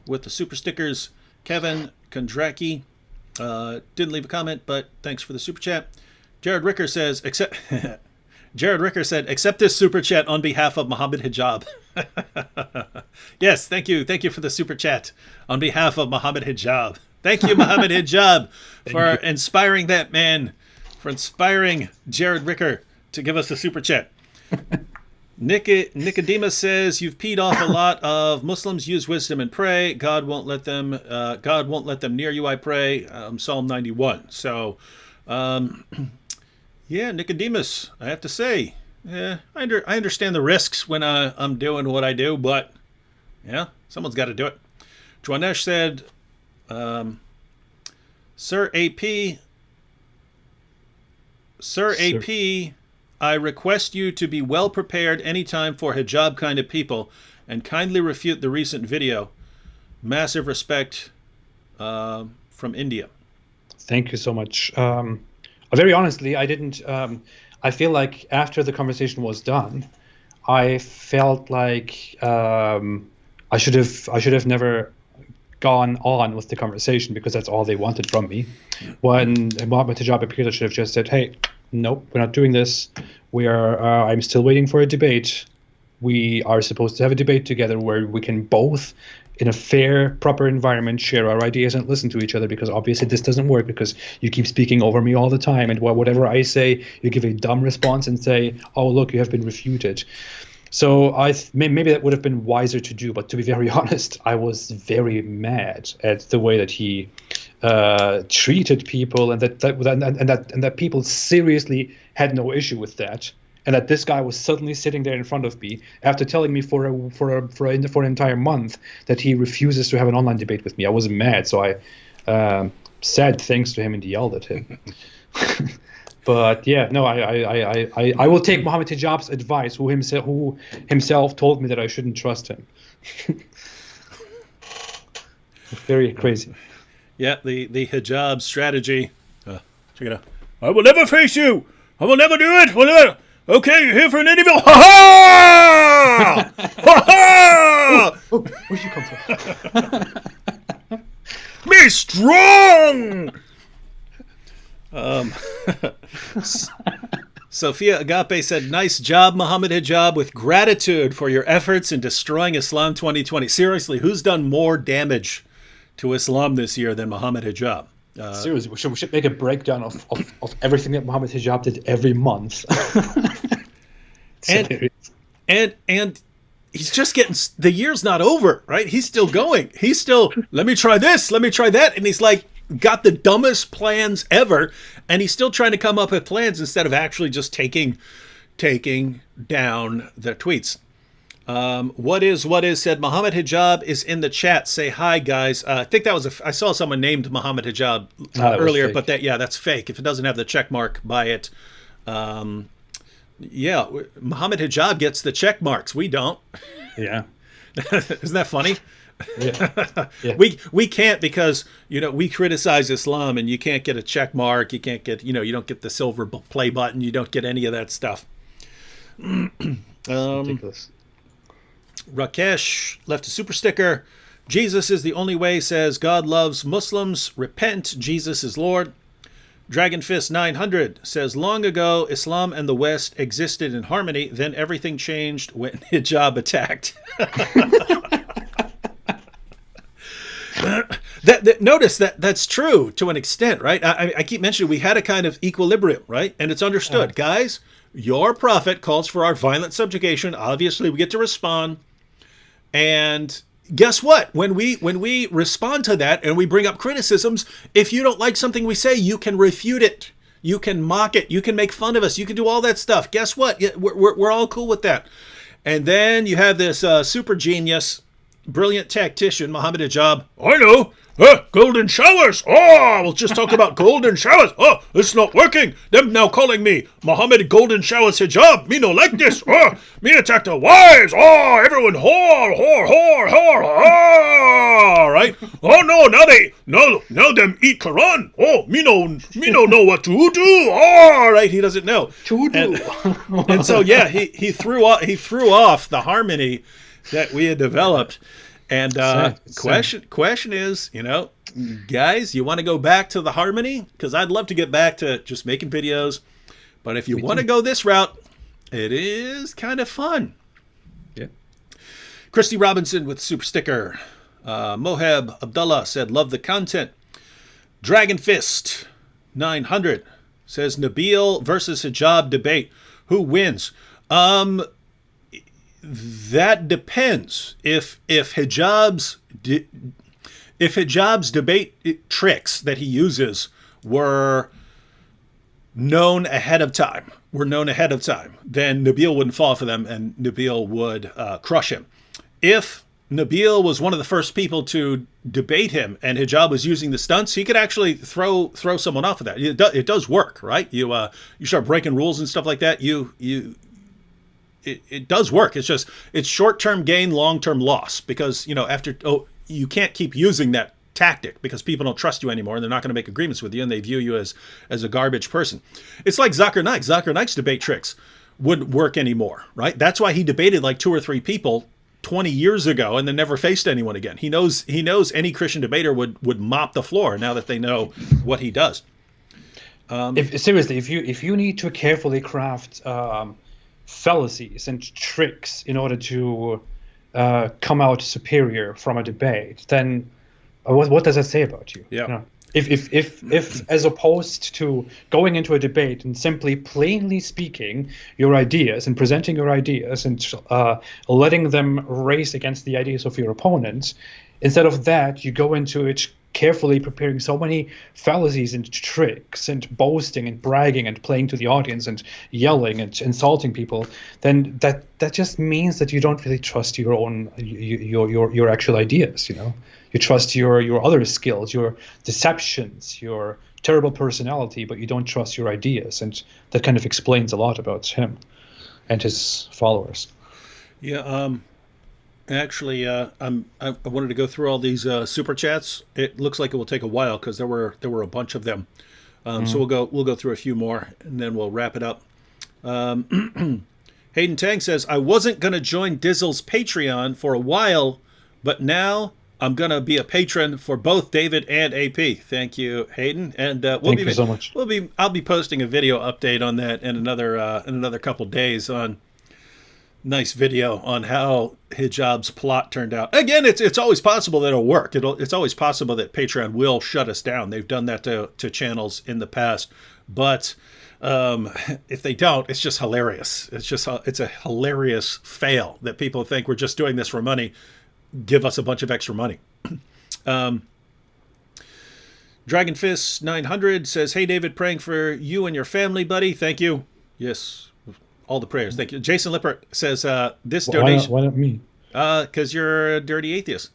with the super stickers. Kevin Kondraki didn't leave a comment, but thanks for the super chat. Jared Ricker says, accept this super chat on behalf of Mohammed Hijab. Yes, thank you for the super chat on behalf of Mohammed Hijab. Thank you, Mohammed Hijab, for inspiring that man, for inspiring Jared Ricker to give us a super chat. Nicodemus says, you've peed off a lot of Muslims. Use wisdom and pray. God won't let them near you, I pray. Psalm 91. So, Nicodemus, I have to say, I understand the risks when I'm doing what I do, but someone's got to do it. Joanesh said, Sir AP, I request you to be well prepared anytime for hijab kind of people and kindly refute the recent video. Massive respect from India. Thank you so much. Very honestly, I didn't. I feel like after the conversation was done, I felt like I should have never gone on with the conversation because that's all they wanted from me. When Mohammed Hijab appeared, I should have just said, hey, nope, we're not doing this. I'm still waiting for a debate. We are supposed to have a debate together where we can both, in a fair, proper environment, share our ideas and listen to each other, because obviously this doesn't work because you keep speaking over me all the time, and whatever I say, you give a dumb response and say, oh, look, you have been refuted. So maybe that would have been wiser to do, but to be very honest, I was very mad at the way that he treated people, and that people seriously had no issue with that, and that this guy was suddenly sitting there in front of me after telling me for an entire month that he refuses to have an online debate with me. I was mad, so I said things to him and yelled at him. But I will take Mohammed Hijab's advice, who himself told me that I shouldn't trust him. Very crazy. Yeah, the hijab strategy. Check it out. I will never face you. I will never do it. Will never. Okay, you're here for an interview. Ha ha! Ha ha! Where'd you come from? Be strong. Sophia Agape said, nice job, Mohammed Hijab, with gratitude for your efforts in destroying Islam 2020. Seriously, who's done more damage to Islam this year than Mohammed Hijab? Seriously, we should make a breakdown of everything that Mohammed Hijab did every month. and he's just getting, the year's not over, right? He's still going. He's still, let me try this, let me try that. And he's like, got the dumbest plans ever, and he's still trying to come up with plans instead of actually just taking down the tweets. What is said Mohammed Hijab is in the chat. Say hi, guys. I think that was I saw someone named Mohammed Hijab earlier, but that's fake. If it doesn't have the check mark by it, Mohammed Hijab gets the check marks. We don't. Yeah. Isn't that funny? Yeah. Yeah. We can't, because we criticize Islam, and you can't get a check mark. You can't get you don't get the silver play button. You don't get any of that stuff. Ridiculous. Rakesh left a super sticker. Jesus is the only way, says God loves Muslims. Repent, Jesus is Lord. Dragonfist 900 says, long ago, Islam and the West existed in harmony. Then everything changed when hijab attacked. Notice that's true to an extent, right? I keep mentioning we had a kind of equilibrium, right? And it's understood. Guys, your prophet calls for our violent subjugation. Obviously, we get to respond. And guess what? When we respond to that and we bring up criticisms, if you don't like something we say, you can refute it. You can mock it. You can make fun of us. You can do all that stuff. Guess what? We're all cool with that. And then you have this super genius, brilliant tactician, Mohammed Hijab. I know. Golden showers. Oh, we'll just talk about golden showers. Oh, it's not working. Them now calling me Mohammed Golden Showers Hijab. Me no like this. Oh, me attack the wives. Oh, everyone whore. Right? Oh no, now them eat Quran. Oh, me no know what to do. Oh, right. He doesn't know. And so he threw off the harmony that we had developed. And question is, guys, you want to go back to the harmony? Because I'd love to get back to just making videos. But if you want to go this route, it is kind of fun. Yeah. Christy Robinson with super sticker. Moheb Abdullah said, love the content. Dragon Fist 900 says, Nabil versus Hijab debate. Who wins? That depends. If Hijab's debate tricks that he uses were known ahead of time, then Nabil wouldn't fall for them, and Nabil would crush him. If Nabil was one of the first people to debate him, and Hijab was using the stunts, he could actually throw someone off of that. It does work, right? You start breaking rules and stuff like that. It does work. It's just it's short-term gain, long-term loss, because you can't keep using that tactic because people don't trust you anymore and they're not going to make agreements with you and they view you as a garbage person. It's like Zakir Naik. Zakir Naik's debate tricks wouldn't work anymore, right? That's why he debated like 2 or 3 people 20 years ago and then never faced anyone again. He knows any Christian debater would mop the floor now that they know what he does. If you need to carefully craft fallacies and tricks in order to come out superior from a debate, then what does that say about you? Yeah. If as opposed to going into a debate and simply plainly speaking your ideas and presenting your ideas and letting them race against the ideas of your opponents, instead of that you go into it carefully preparing so many fallacies and tricks and boasting and bragging and playing to the audience and yelling and insulting people, then that just means that you don't really trust your own your actual ideas. You trust your other skills, your deceptions, your terrible personality, but you don't trust your ideas, and that kind of explains a lot about him and his followers. Yeah. Actually, I wanted to go through all these super chats. It looks like it will take a while because there were a bunch of them. So we'll go through a few more and then we'll wrap it up. Hayden Tang says, I wasn't going to join Dizzle's Patreon for a while, but now I'm going to be a patron for both David and AP. Thank you, Hayden. And thank you so much. I'll be posting a video update on that in another couple days on nice video on how Hijab's plot turned out. Again, it's always possible that it'll work. It's always possible that Patreon will shut us down. They've done that to channels in the past. But if they don't, it's just hilarious. It's a hilarious fail that people think we're just doing this for money. Give us a bunch of extra money. Dragonfist 900 says, hey, David, praying for you and your family, buddy. Thank you. Yes. all the prayers. Thank you. Jason Lippert says this Why donation. why not me? Because you're a dirty atheist.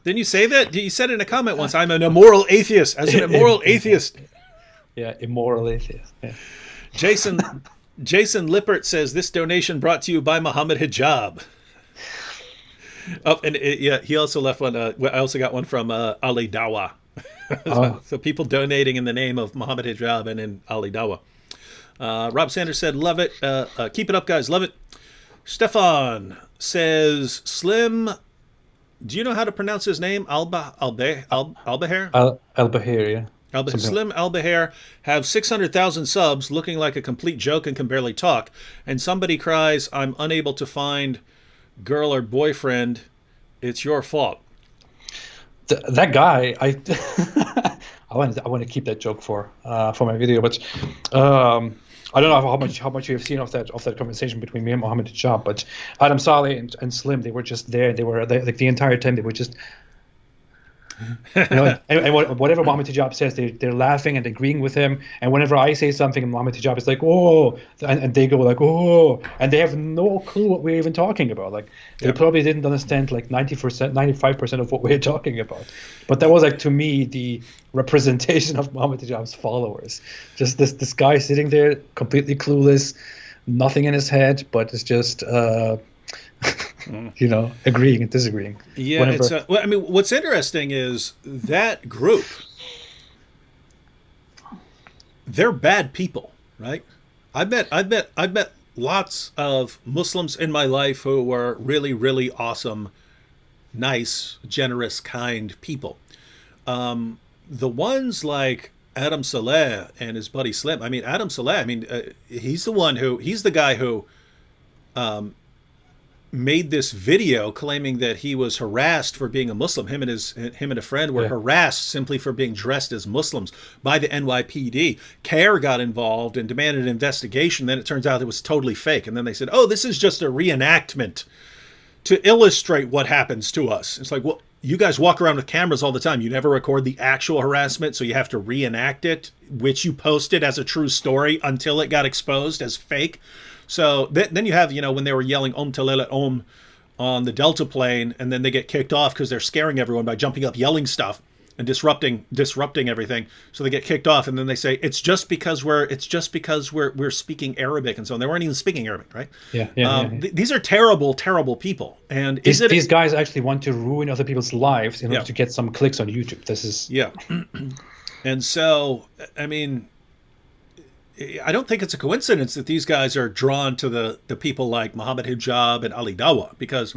Didn't you say that? You said in a comment once, I'm an immoral atheist. As an immoral atheist. Yeah, immoral atheist. Yeah. Jason Lippert says this donation brought to you by Mohammed Hijab. Oh, and he also left one. I also got one from Ali Dawah. So people donating in the name of Mohammed Hijab and in Ali Dawah. Rob Sanders said, love it. Keep it up, guys. Love it. Stefan says, Slim, do you know how to pronounce his name? Al-Bahir? Al-Bahir, yeah. Slim Al-Bahir have 600,000 subs, looking like a complete joke and can barely talk. And somebody cries, I'm unable to find girl or boyfriend. It's your fault. That guy, I want to keep that joke for my video, but I don't know how much you have seen of that conversation between me and Mohammed Hijab, but Adam Saleh and Slim, they were just there. They were like the entire time. They were just. And whatever Mohammed Hijab says, they're laughing and agreeing with him. And whenever I say something, Mohammed Hijab is like, oh, and they go like, oh, and they have no clue what we're even talking about. Like they probably didn't understand like 90%, 95% of what we're talking about. But that was like, to me, the representation of Mohammed Hijab's followers. Just this guy sitting there completely clueless, nothing in his head, but it's just agreeing and disagreeing. Yeah, I mean, what's interesting is that group, they're bad people, right? I've met lots of Muslims in my life who were really, really awesome, nice, generous, kind people. The ones like Adam Saleh and his buddy Slim. I mean, Adam Saleh. He's the guy who made this video claiming that he was harassed for being a Muslim. Him and a friend were harassed simply for being dressed as Muslims by the NYPD. CARE got involved and demanded an investigation. Then it turns out it was totally fake. And then they said, oh, this is just a reenactment to illustrate what happens to us. It's like, well, you guys walk around with cameras all the time. You never record the actual harassment, so you have to reenact it, which you posted as a true story until it got exposed as fake. So then you have, when they were yelling Om Talele Om on the Delta plane, and then they get kicked off because they're scaring everyone by jumping up, yelling stuff and disrupting everything. So they get kicked off, and then they say it's just because we're speaking Arabic and so on. They weren't even speaking Arabic, right? Yeah. These are terrible, terrible people. And these guys actually want to ruin other people's lives in order to get some clicks on YouTube. This is And so, I mean, I don't think it's a coincidence that these guys are drawn to the people like Mohammed Hijab and Ali Dawah, because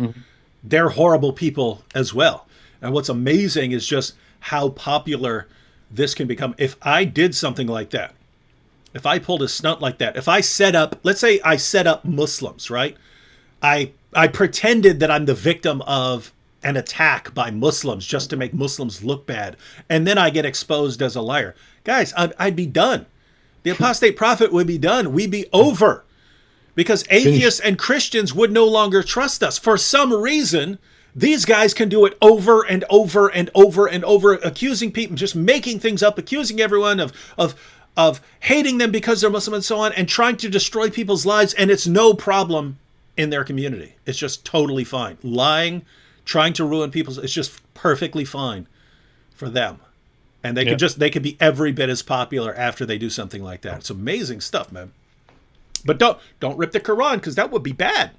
they're horrible people as well. And what's amazing is just how popular this can become. If I did something like that, if I pulled a stunt like that, if I let's say I set up Muslims, right? I pretended that I'm the victim of an attack by Muslims just to make Muslims look bad, and then I get exposed as a liar. Guys, I'd be done. The Apostate Prophet would be done. We'd be over, because atheists and Christians would no longer trust us. For some reason, these guys can do it over and over and over and over, accusing people, just making things up, accusing everyone of hating them because they're Muslim and so on, and trying to destroy people's lives. And it's no problem in their community. It's just totally fine. Lying, trying to ruin people's, it's just perfectly fine for them. And they could be every bit as popular after they do something like that. It's amazing stuff, man. But don't rip the Quran, because that would be bad.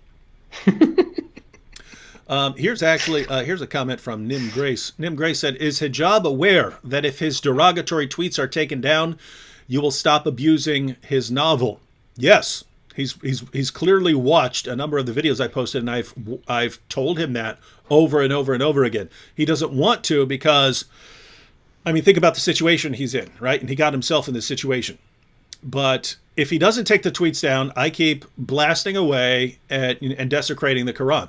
Here's a comment from Nim Grace. Nim Grace said, is Hijab aware that if his derogatory tweets are taken down, you will stop abusing his novel? Yes. He's clearly watched a number of the videos I posted, and I've told him that over and over and over again. He doesn't want to, because, I mean, think about the situation he's in, right? And he got himself in this situation. But if he doesn't take the tweets down, I keep blasting away and desecrating the Quran.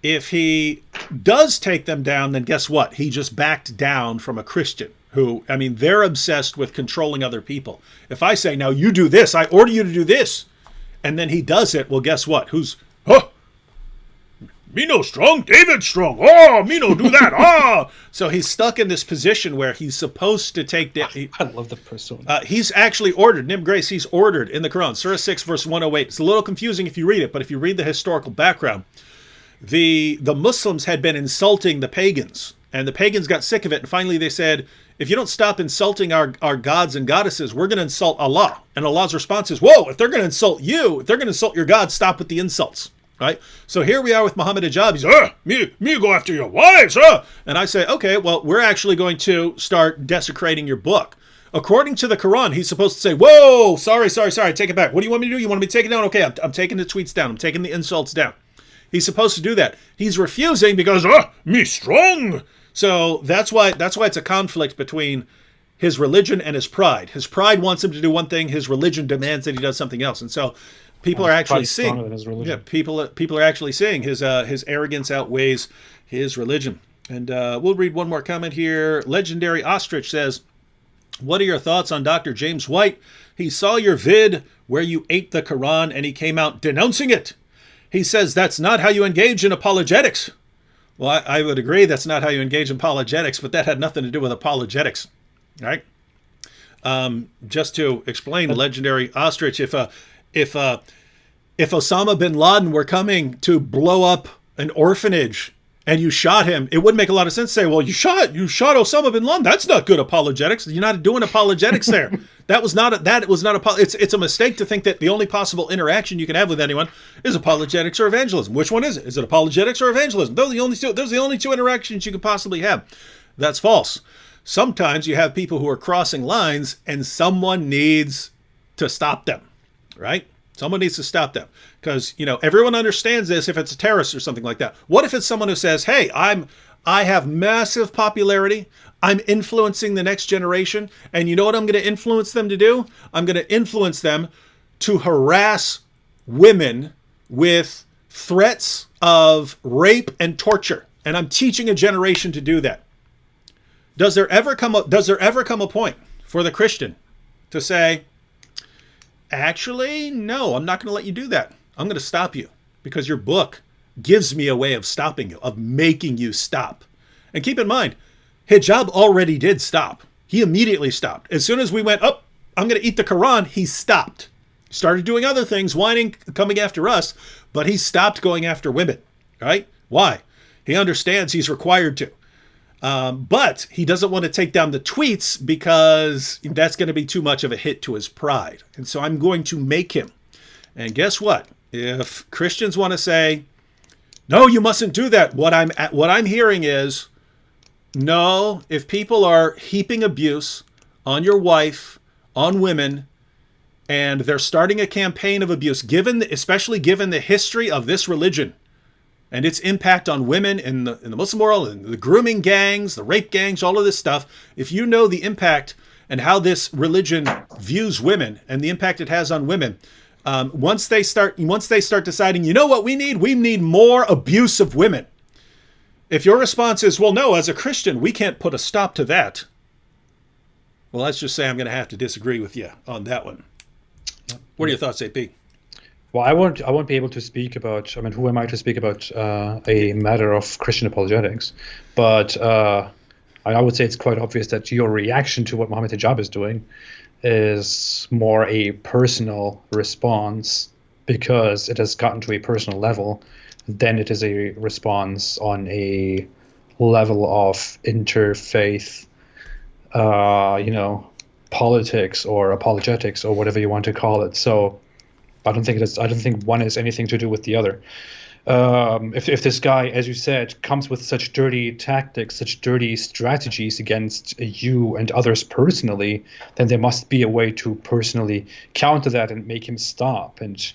If he does take them down, then guess what? He just backed down from a Christian who, I mean, they're obsessed with controlling other people. If I say, now you do this, I order you to do this, and then he does it, well, guess what? me no strong, David strong. Oh, me no do that. Ah. So he's stuck in this position where he's supposed to take down. I love the persona. He's actually ordered, Nim Grace, he's ordered in the Quran, Surah 6, verse 108. It's a little confusing if you read it, but if you read the historical background, the Muslims had been insulting the pagans, and the pagans got sick of it, and finally they said, if you don't stop insulting our gods and goddesses, we're going to insult Allah. And Allah's response is, whoa, if they're going to insult you, if they're going to insult your God, stop with the insults. Right? So here we are with Mohammed Hijab. He's, me go after your wives. And I say, okay, well, we're actually going to start desecrating your book. According to the Quran, he's supposed to say, whoa, sorry, take it back. What do you want me to do? You want me to take it down? Okay, I'm taking the tweets down. I'm taking the insults down. He's supposed to do that. He's refusing because, me strong. So that's why it's a conflict between his religion and his pride. His pride wants him to do one thing. His religion demands that he does something else. And so people are actually seeing. Yeah, people are actually seeing his arrogance outweighs his religion. And we'll read one more comment here. Legendary Ostrich says, "What are your thoughts on Dr. James White? He saw your vid where you ate the Quran and he came out denouncing it. He says that's not how you engage in apologetics." Well, I would agree that's not how you engage in apologetics, but that had nothing to do with apologetics, right? Just to explain, Legendary Ostrich, if Osama bin Laden were coming to blow up an orphanage and you shot him, it wouldn't make a lot of sense to say, well, you shot Osama bin Laden. That's not good apologetics. You're not doing apologetics there. It's a mistake to think that the only possible interaction you can have with anyone is apologetics or evangelism. Which one is it? Is it apologetics or evangelism? Those are the only two interactions you can possibly have. That's false. Sometimes you have people who are crossing lines and someone needs to stop them, right? Someone needs to stop them because, everyone understands this if it's a terrorist or something like that. What if it's someone who says, hey, I have massive popularity. I'm influencing the next generation. And you know what I'm going to influence them to do? I'm going to influence them to harass women with threats of rape and torture. And I'm teaching a generation to do that. Does there ever come a point for the Christian to say, actually, no, I'm not going to let you do that. I'm going to stop you because your book gives me a way of stopping you, of making you stop. And keep in mind, Hijab already did stop. He immediately stopped. As soon as we went, I'm going to eat the Quran, he stopped. Started doing other things, whining, coming after us, but he stopped going after women, right? Why? He understands he's required to. But he doesn't want to take down the tweets because that's going to be too much of a hit to his pride. And so I'm going to make him. And guess what? If Christians want to say, no, you mustn't do that, what I'm hearing is, no, if people are heaping abuse on your wife, on women, and they're starting a campaign of abuse, especially given the history of this religion, and its impact on women in the Muslim world, and the grooming gangs, the rape gangs, all of this stuff. If you know the impact and how this religion views women and the impact it has on women, once they start deciding, you know what we need more abuse of women. If your response is, well, no, as a Christian, we can't put a stop to that. Well, let's just say I'm going to have to disagree with you on that one. What are your thoughts, AP? Well, I won't be able to speak about. Who am I to speak about a matter of Christian apologetics? But I would say it's quite obvious that your reaction to what Mohammed Hijab is doing is more a personal response because it has gotten to a personal level than it is a response on a level of interfaith, politics or apologetics or whatever you want to call it. So I don't think one has anything to do with the other. If this guy, as you said, comes with such dirty tactics, such dirty strategies against you and others personally, then there must be a way to personally counter that and make him stop. And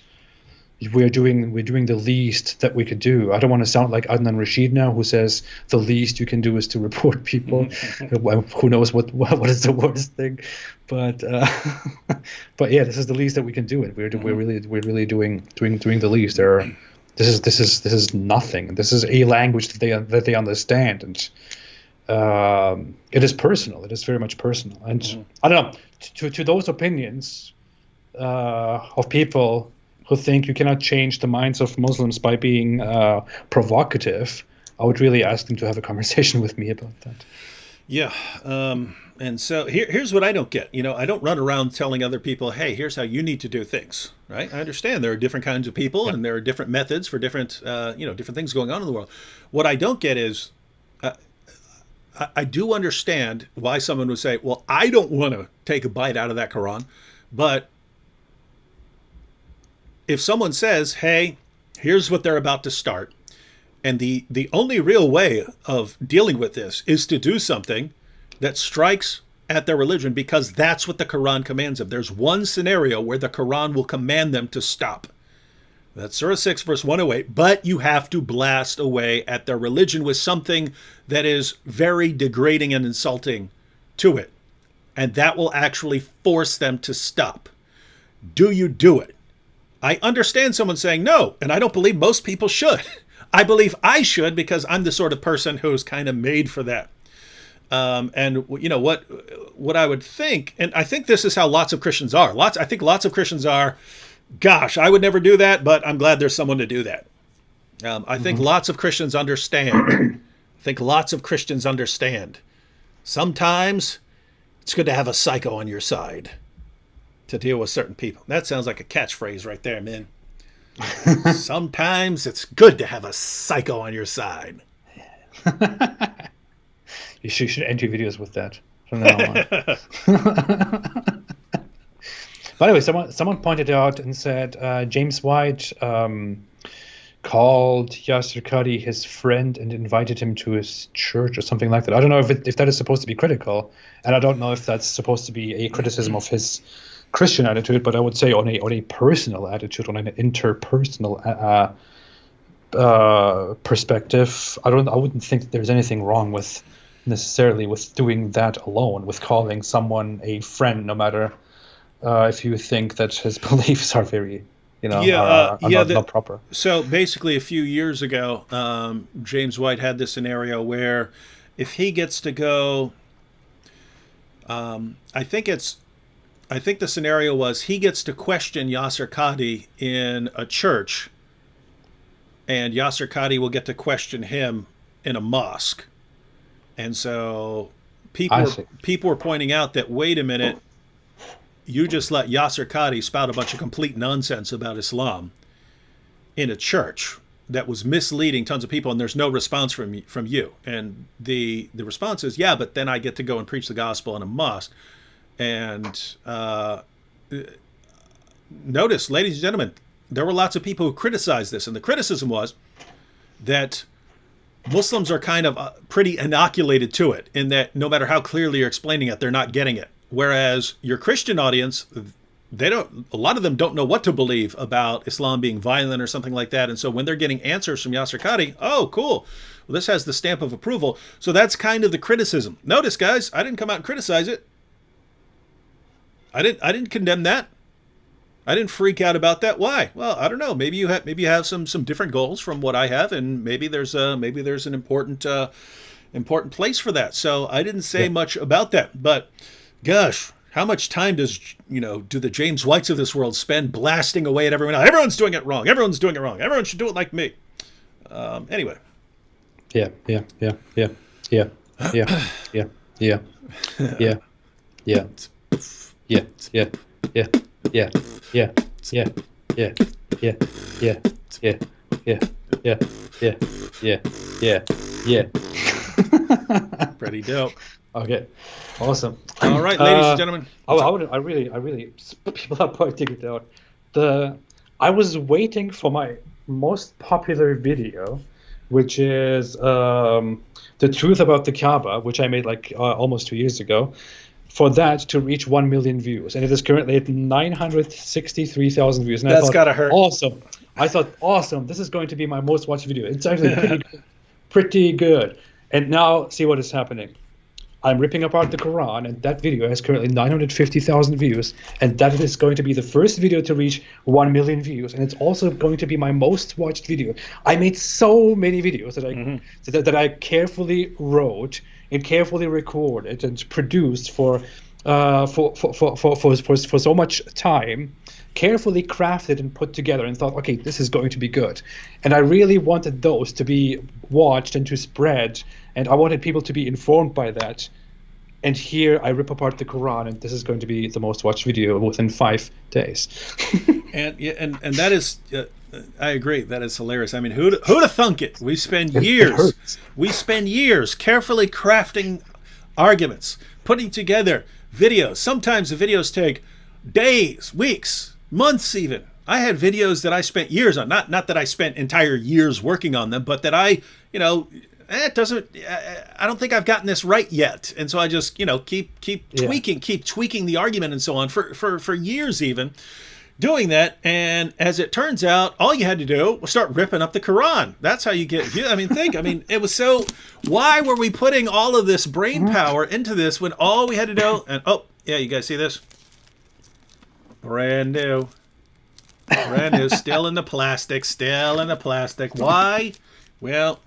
we're doing the least that we could do. I don't want to sound like Adnan Rashid now, who says the least you can do is to report people. Who knows what is the worst thing? But yeah, this is the least that we can do. It we're really doing the least. This is nothing. This is a language that they understand, and it is personal. It is very much personal. And I don't know, to those opinions of people who think you cannot change the minds of Muslims by being provocative, I would really ask them to have a conversation with me about that. Yeah. And so here's what I don't get. I don't run around telling other people, hey, here's how you need to do things, right? I understand there are different kinds of people and there are different methods for different, different things going on in the world. What I don't get is, I do understand why someone would say, well, I don't want to take a bite out of that Quran. But if someone says, hey, here's what they're about to start, and the only real way of dealing with this is to do something that strikes at their religion, because that's what the Quran commands them. There's one scenario where the Quran will command them to stop. That's Surah 6, verse 108. But you have to blast away at their religion with something that is very degrading and insulting to it. And that will actually force them to stop. Do you do it? I understand someone saying no, and I don't believe most people should. I believe I should, because I'm the sort of person who's kind of made for that. And what I would think, and I think this is how lots of Christians are. I think lots of Christians are, gosh, I would never do that, but I'm glad there's someone to do that. I think lots of Christians understand. Sometimes it's good to have a psycho on your side to deal with certain people. That sounds like a catchphrase right there, man. Sometimes it's good to have a psycho on your side. You should end your videos with that from now on. By the way, someone pointed out and said James White called Yasser Qadhi his friend and invited him to his church or something like that. I don't know if that is supposed to be critical, and I don't know if that's supposed to be a criticism of his Christian attitude, but I would say on a personal attitude, on an interpersonal perspective, I wouldn't think that there's anything wrong with necessarily with doing that alone, with calling someone a friend, no matter if you think that his beliefs are very, not proper. So basically, a few years ago, James White had this scenario where if he gets to go, I think the scenario was he gets to question Yasser Qadhi in a church, and Yasser Qadhi will get to question him in a mosque. And so people were pointing out that, wait a minute, you just let Yasser Qadhi spout a bunch of complete nonsense about Islam in a church that was misleading tons of people, and there's no response from you. And the response is, yeah, but then I get to go and preach the gospel in a mosque. And notice, ladies and gentlemen, there were lots of people who criticized this, and the criticism was that Muslims are kind of pretty inoculated to it, in that no matter how clearly you're explaining it, they're not getting it. Whereas your Christian audience, a lot of them don't know what to believe about Islam being violent or something like that. And so when they're getting answers from Yasser Qadhi, oh, cool. Well, this has the stamp of approval. So that's kind of the criticism. Notice, guys, I didn't come out and criticize it. I didn't condemn that. I didn't freak out about that. Why? Well, I don't know. Maybe you have some different goals from what I have, and maybe there's an important place for that. So I didn't say much about that. But gosh, how much time do the James Whites of this world spend blasting away at everyone else? Everyone's doing it wrong. Everyone's doing it wrong. Everyone should do it like me. Anyway. Yeah. Pretty dope. Okay, awesome. All right, ladies and gentlemen. I really, people are pointing it out. I was waiting for my most popular video, which is the truth about the Kaaba, which I made almost 2 years ago, for that to reach 1 million views, and it is currently at 963,000 views. And that's gotta hurt. Awesome. I thought, awesome. This is going to be my most watched video. It's actually pretty good. And now see what is happening. I'm ripping apart the Quran, and that video has currently 950,000 views, and that is going to be the first video to reach 1 million views, and it's also going to be my most watched video. I made so many videos that I carefully wrote and carefully recorded and produced for so much time, carefully crafted and put together and thought, okay, this is going to be good. And I really wanted those to be watched and to spread, and I wanted people to be informed by that. And here I rip apart the Quran, and this is going to be the most watched video within 5 days. and that is, I agree, that is hilarious. I mean, who'd have thunk it? We spend years carefully crafting arguments, putting together videos. Sometimes the videos take days, weeks, months even. I had videos that I spent years on, not that I spent entire years working on them, but that I don't think I've gotten this right yet. And so I just, keep tweaking the argument and so on for years even doing that. And as it turns out, all you had to do was start ripping up the Quran. That's how you get, it was so, why were we putting all of this brain power into this when all we had to do, and you guys see this? Brand new, still in the plastic. Why? Well,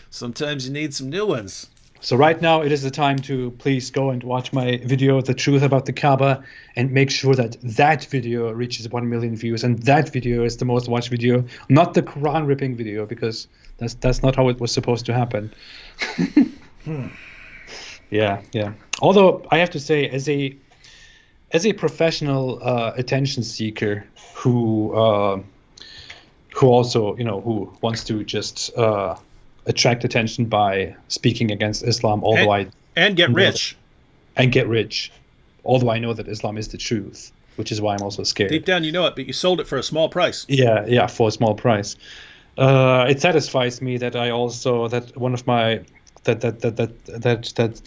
sometimes you need some new ones. So right now it is the time to please go and watch my video, The Truth About the Kaaba, and make sure that that video reaches 1 million views, and that video is the most watched video, not the Quran ripping video, because that's not how it was supposed to happen. Yeah. Although I have to say, as a professional attention seeker who also, who wants to just attract attention by speaking against Islam, and get rich. Although I know that Islam is the truth, which is why I'm also scared. Deep down, you know it, but you sold it for a small price. Yeah, for a small price. It satisfies me that I also that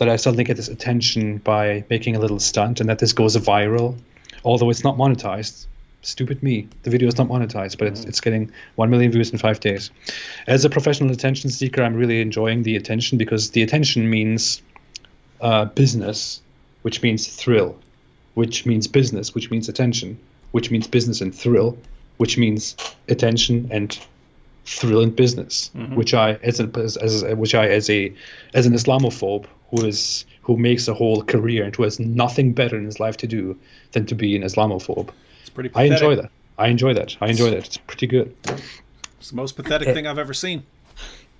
I suddenly get this attention by making a little stunt, and that this goes viral, although it's not monetized. Stupid me. The video is not monetized, but it's getting 1 million views in 5 days. As a professional attention seeker, I'm really enjoying the attention, because the attention means business, which means thrill, which means business, which means attention, which means business and thrill, which means attention and thrill and business, which I, as an Islamophobe who makes a whole career and who has nothing better in his life to do than to be an Islamophobe. Pretty pathetic. I enjoy that. It's pretty good. It's the most pathetic thing I've ever seen.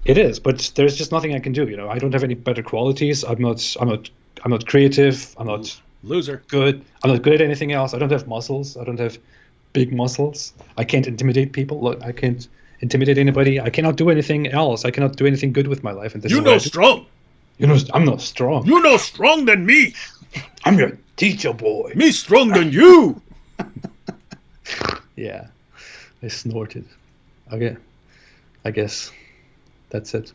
It is, but there's just nothing I can do. I don't have any better qualities. I'm not creative. I'm not loser. Good. I'm not good at anything else. I don't have muscles. I don't have big muscles. I can't intimidate people. Look, I can't intimidate anybody. I cannot do anything else. I cannot do anything good with my life. And this is strong. I'm not strong. You're no strong than me. I'm your teacher boy. Me strong than you. Yeah, I snorted. Okay, I guess that's it.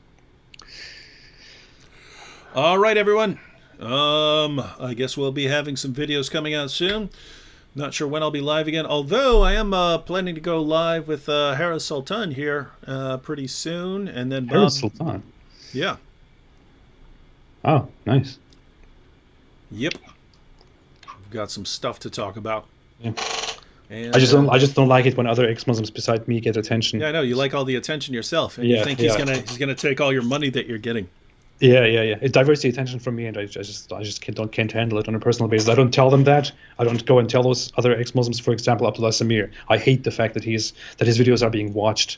All right, everyone. I guess we'll be having some videos coming out soon. Not sure when I'll be live again, although I am planning to go live with Harris Sultan here pretty soon, and then Bob. Harris Sultan. Yeah. Oh, nice. Yep. We've got some stuff to talk about. Yeah. And, I just don't like it when other ex-Muslims beside me get attention. Yeah, I know you like all the attention yourself, and you think he's gonna take all your money that you're getting. Yeah. It diverts the attention from me, and I just can't handle it on a personal basis. I don't tell them that. I don't go and tell those other ex-Muslims, for example, Abdullah Samir. I hate the fact that his videos are being watched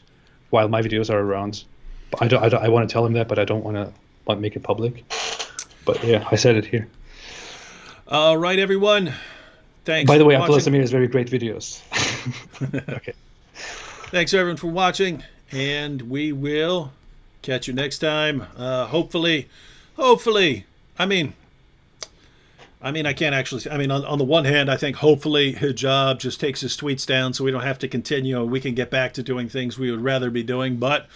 while my videos are around. But I want to tell him that, but I don't want to make it public. But yeah, I said it here. All right, everyone. Thanks. By the way, Abdullah Samir has very great videos. Okay. Thanks everyone for watching, and we will catch you next time. Hopefully. I mean, I can't actually. On the one hand, I think hopefully Hijab just takes his tweets down, so we don't have to continue. We can get back to doing things we would rather be doing. But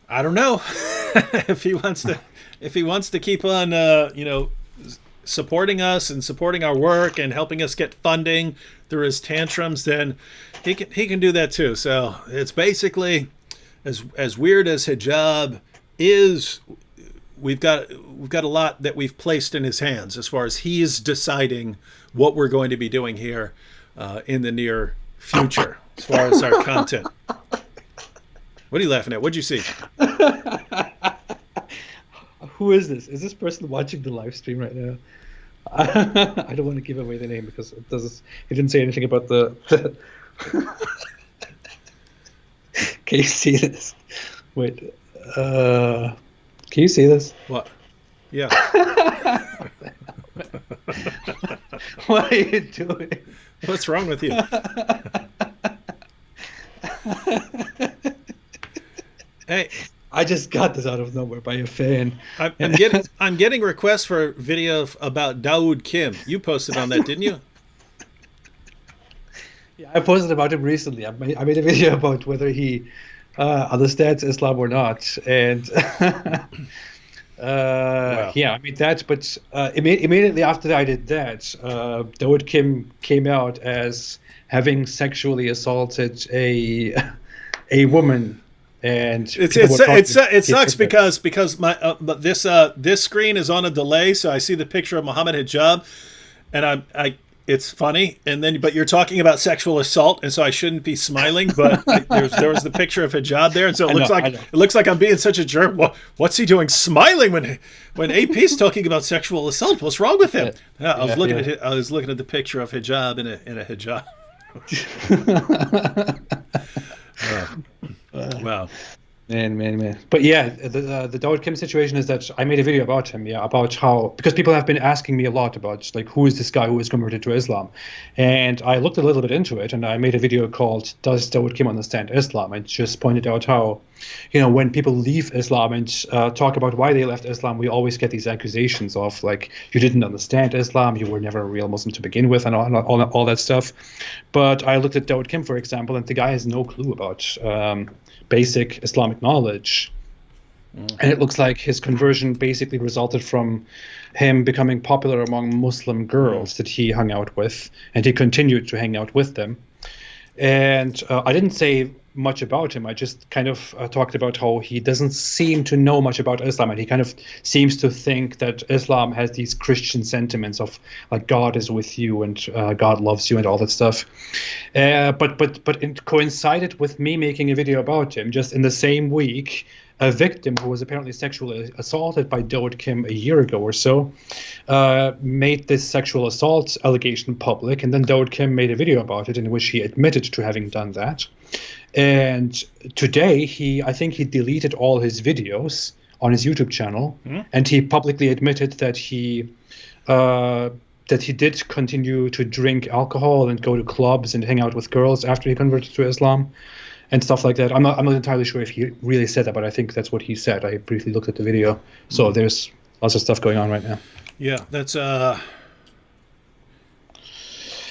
I don't know if he wants to keep on, supporting us and supporting our work and helping us get funding through his tantrums, then he can do that too. So it's basically as weird as Hijab is, we've got a lot that we've placed in his hands as far as he's deciding what we're going to be doing here in the near future as far as our content. What are you laughing at? What'd you see? Who is this? Is this person watching the live stream right now? I don't want to give away the name because it doesn't. He didn't say anything about the Can you see this? Wait. Can you see this? What? Yeah. What are you doing? What's wrong with you? Hey, I just got this out of nowhere by a fan. I'm getting requests for a video about Dawood Kim. You posted on that, didn't you? Yeah, I posted about him recently. I made a video about whether he understands Islam or not, and Wow. yeah, I made that. But immediately after I did that, Dawood Kim came out as having sexually assaulted a woman. And it sucks because my but this screen is on a delay, so I see the picture of Mohammed Hijab, and I it's funny, and then but you're talking about sexual assault, and so I shouldn't be smiling, but there was the picture of Hijab there, and so it looks like I'm being such a jerk. What's he doing, smiling when AP's talking about sexual assault? What's wrong with him? I was looking at the picture of Hijab in a hijab. Wow. Man. But yeah, the Dawood Kim situation is that I made a video about him, about how, because people have been asking me a lot about, like, who is this guy who is converted to Islam? And I looked a little bit into it, and I made a video called, Does Dawood Kim Understand Islam? And just pointed out how, when people leave Islam and talk about why they left Islam, we always get these accusations of, like, you didn't understand Islam, you were never a real Muslim to begin with, and all that stuff. But I looked at Dawood Kim, for example, and the guy has no clue about basic Islamic knowledge. And it looks like his conversion basically resulted from him becoming popular among Muslim girls that he hung out with, and he continued to hang out with them. And I didn't say much about him. I just kind of talked about how he doesn't seem to know much about Islam, and he kind of seems to think that Islam has these Christian sentiments of, like, God is with you and God loves you and all that stuff. But it coincided with me making a video about him. Just in the same week, a victim who was apparently sexually assaulted by Dawood Kim a year ago or so made this sexual assault allegation public, and then Dawood Kim made a video about it in which he admitted to having done that. And today, I think he deleted all his videos on his YouTube channel, and he publicly admitted that he did continue to drink alcohol and go to clubs and hang out with girls after he converted to Islam and stuff like that. I'm not entirely sure if he really said that, but I think that's what he said. I briefly looked at the video, so there's lots of stuff going on right now. Yeah, that's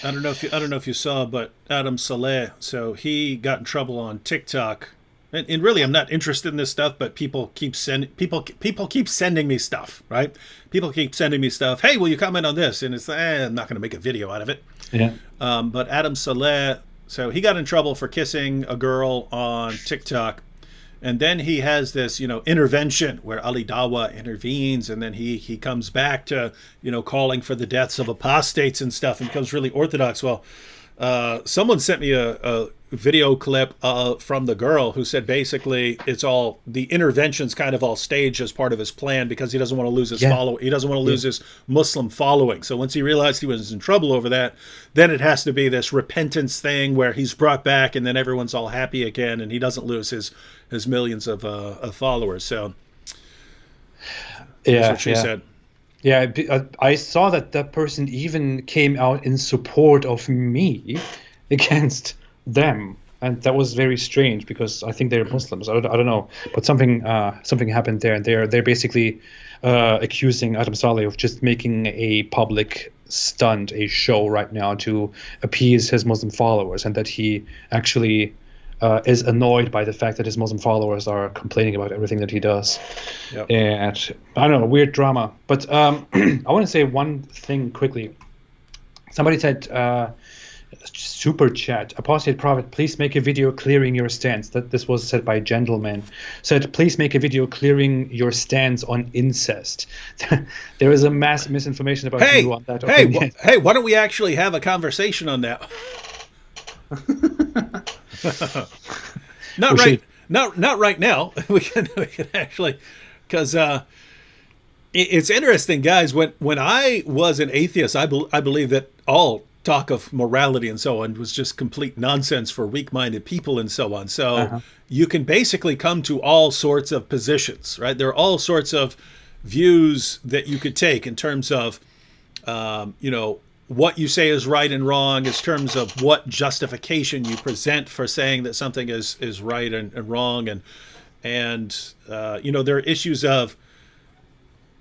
I don't know if you saw, but Adam Saleh, so he got in trouble on TikTok. And really, I'm not interested in this stuff, but people keep sending me stuff, right? People keep sending me stuff. Hey, will you comment on this? And it's I'm not going to make a video out of it. Yeah. But Adam Saleh, so he got in trouble for kissing a girl on TikTok, and then he has this, intervention where Ali Dawah intervenes, and then he comes back to, calling for the deaths of apostates and stuff, and becomes really orthodox. Well, someone sent me a video clip from the girl who said basically it's all the intervention's kind of all staged as part of his plan because he doesn't want to lose his he doesn't want to lose his Muslim following. So once he realized he was in trouble over that, then it has to be this repentance thing where he's brought back and then everyone's all happy again and he doesn't lose his millions of followers. So that's what she said. Yeah, I saw that person even came out in support of me against them, and that was very strange because I think they're Muslims. I don't know, but something happened there, and they're basically accusing Adam Saleh of just making a public stunt, a show right now to appease his Muslim followers, and that he actually is annoyed by the fact that his Muslim followers are complaining about everything that he does. Yep. And I don't know, weird drama. But I want to say one thing quickly. Somebody said, super chat, Apostate Prophet, please make a video clearing your stance. This was said by a gentleman. Said, please make a video clearing your stance on incest. There is a mass misinformation about you on that. Hey, why don't we actually have a conversation on that? Not right now. We can actually, because It's interesting, guys. When I was an atheist, I believe that all talk of morality and so on was just complete nonsense for weak-minded people and so on. So you can basically come to all sorts of positions, right? There are all sorts of views that you could take in terms of, what you say is right and wrong, in terms of what justification you present for saying that something is right and wrong, and there are issues of,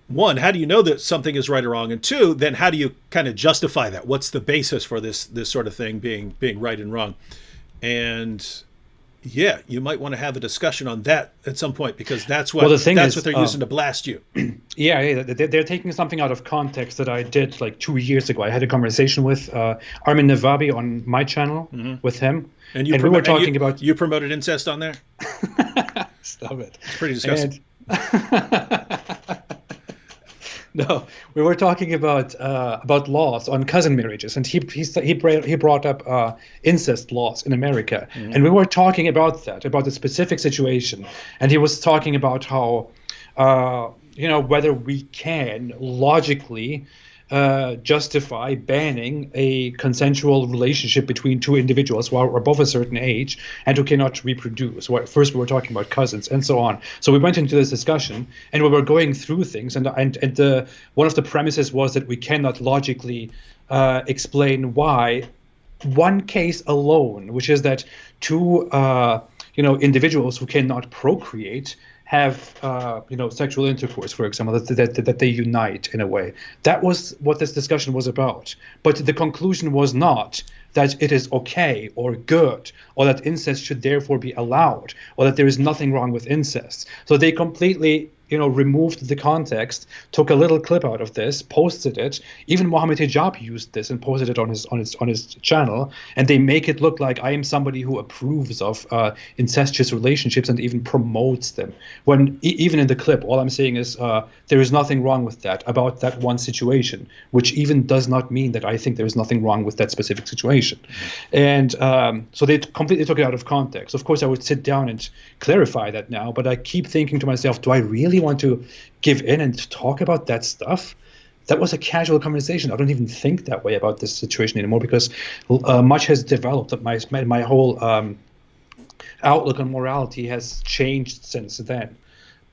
one, how do you know that something is right or wrong? And two, then how do you kind of justify that? What's the basis for this sort of thing being right and wrong? And yeah, you might want to have a discussion on that at some point, because that's what they're using to blast you. Yeah, they're taking something out of context that I did like 2 years ago. I had a conversation with Armin Navabi on my channel with him, and we were talking about. You promoted incest on there. Stop it! It's pretty disgusting. No, we were talking about laws on cousin marriages, and he brought up incest laws in America, and we were talking about the specific situation, and he was talking about how whether we can logically justify banning a consensual relationship between two individuals who are above a certain age and who cannot reproduce. First, we were talking about cousins and so on. So we went into this discussion and we were going through things, and one of the premises was that we cannot logically explain why one case alone, which is that two individuals who cannot procreate have sexual intercourse, for example, that they unite in a way. That was what this discussion was about. But the conclusion was not that it is okay or good, or that incest should therefore be allowed, or that there is nothing wrong with incest. So they completely removed the context, took a little clip out of this, posted it. Even Mohammed Hijab used this and posted it on his channel, and they make it look like I am somebody who approves of incestuous relationships and even promotes them. When even in the clip, all I'm saying is there is nothing wrong with that, about that one situation, which even does not mean that I think there is nothing wrong with that specific situation. And so they completely took it out of context. Of course, I would sit down and clarify that now, but I keep thinking to myself, do I really want to give in and talk about that stuff? That was a casual conversation. I don't even think that way about this situation anymore, because much has developed. My whole outlook on morality has changed since then.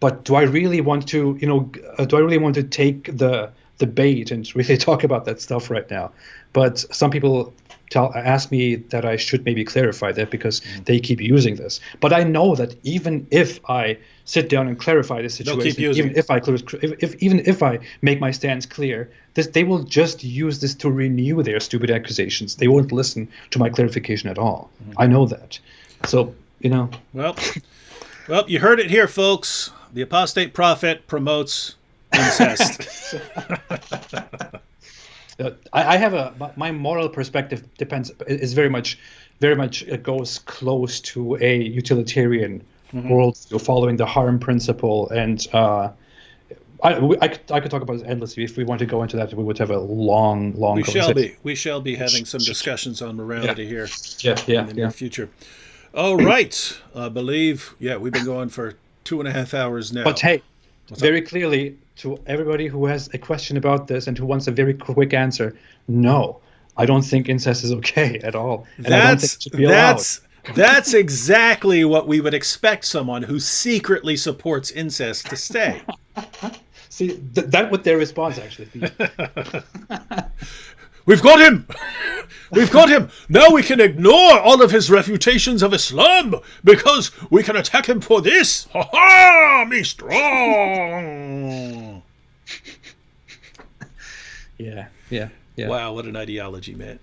But do I really want to, take the bait and really talk about that stuff right now? But some people ask me that I should maybe clarify that, because they keep using this. But I know that even if I sit down and clarify the situation, even if I make my stance clear, they will just use this to renew their stupid accusations. They won't listen to my clarification at all. I know that. So, Well, you heard it here, folks. The Apostate Prophet promotes incest. I have my moral perspective is very much it goes close to a utilitarian worldview, following the harm principle, and I could talk about this endlessly. If we want to go into that, we would have a long conversation. We shall be having some discussions on morality here in the near future. All right, I believe we've been going for 2.5 hours now. But hey, very clearly, to everybody who has a question about this and who wants a very quick answer, no, I don't think incest is okay at all. And I don't think it should be allowed. That's exactly what we would expect someone who secretly supports incest to say. See, that would their response actually be. We've got him! We've got him! Now we can ignore all of his refutations of Islam, because we can attack him for this! Ha ha! Me strong! Yeah. Wow, what an ideology, man.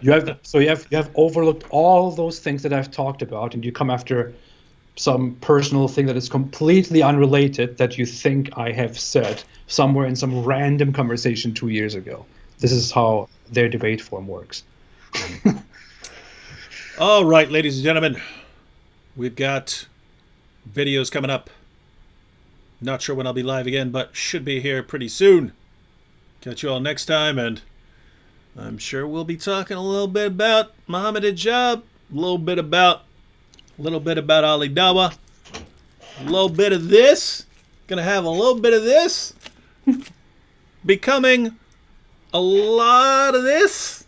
you have overlooked all those things that I've talked about, and you come after some personal thing that is completely unrelated that you think I have said somewhere in some random conversation 2 years ago. This is how their debate form works. All right, ladies and gentlemen, we've got videos coming up. Not sure when I'll be live again, but should be here pretty soon. Catch you all next time, and I'm sure we'll be talking a little bit about Mohammed Hijab, a little bit about Ali Dawah, a little bit of this. Gonna have a little bit of this. becoming a lot of this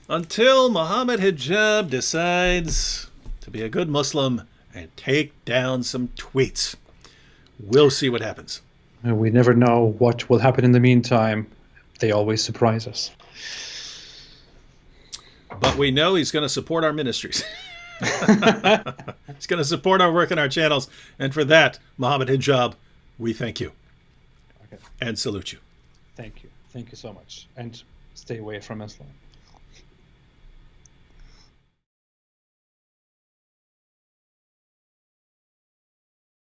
until Mohammed Hijab decides to be a good Muslim and take down some tweets. We'll see what happens. We never know what will happen in the meantime. They always surprise us. But we know he's going to support our ministries. He's going to support our work and our channels. And for that, Mohammed Hijab, we thank you. Okay. And salute you. Thank you. Thank you so much. And stay away from Islam.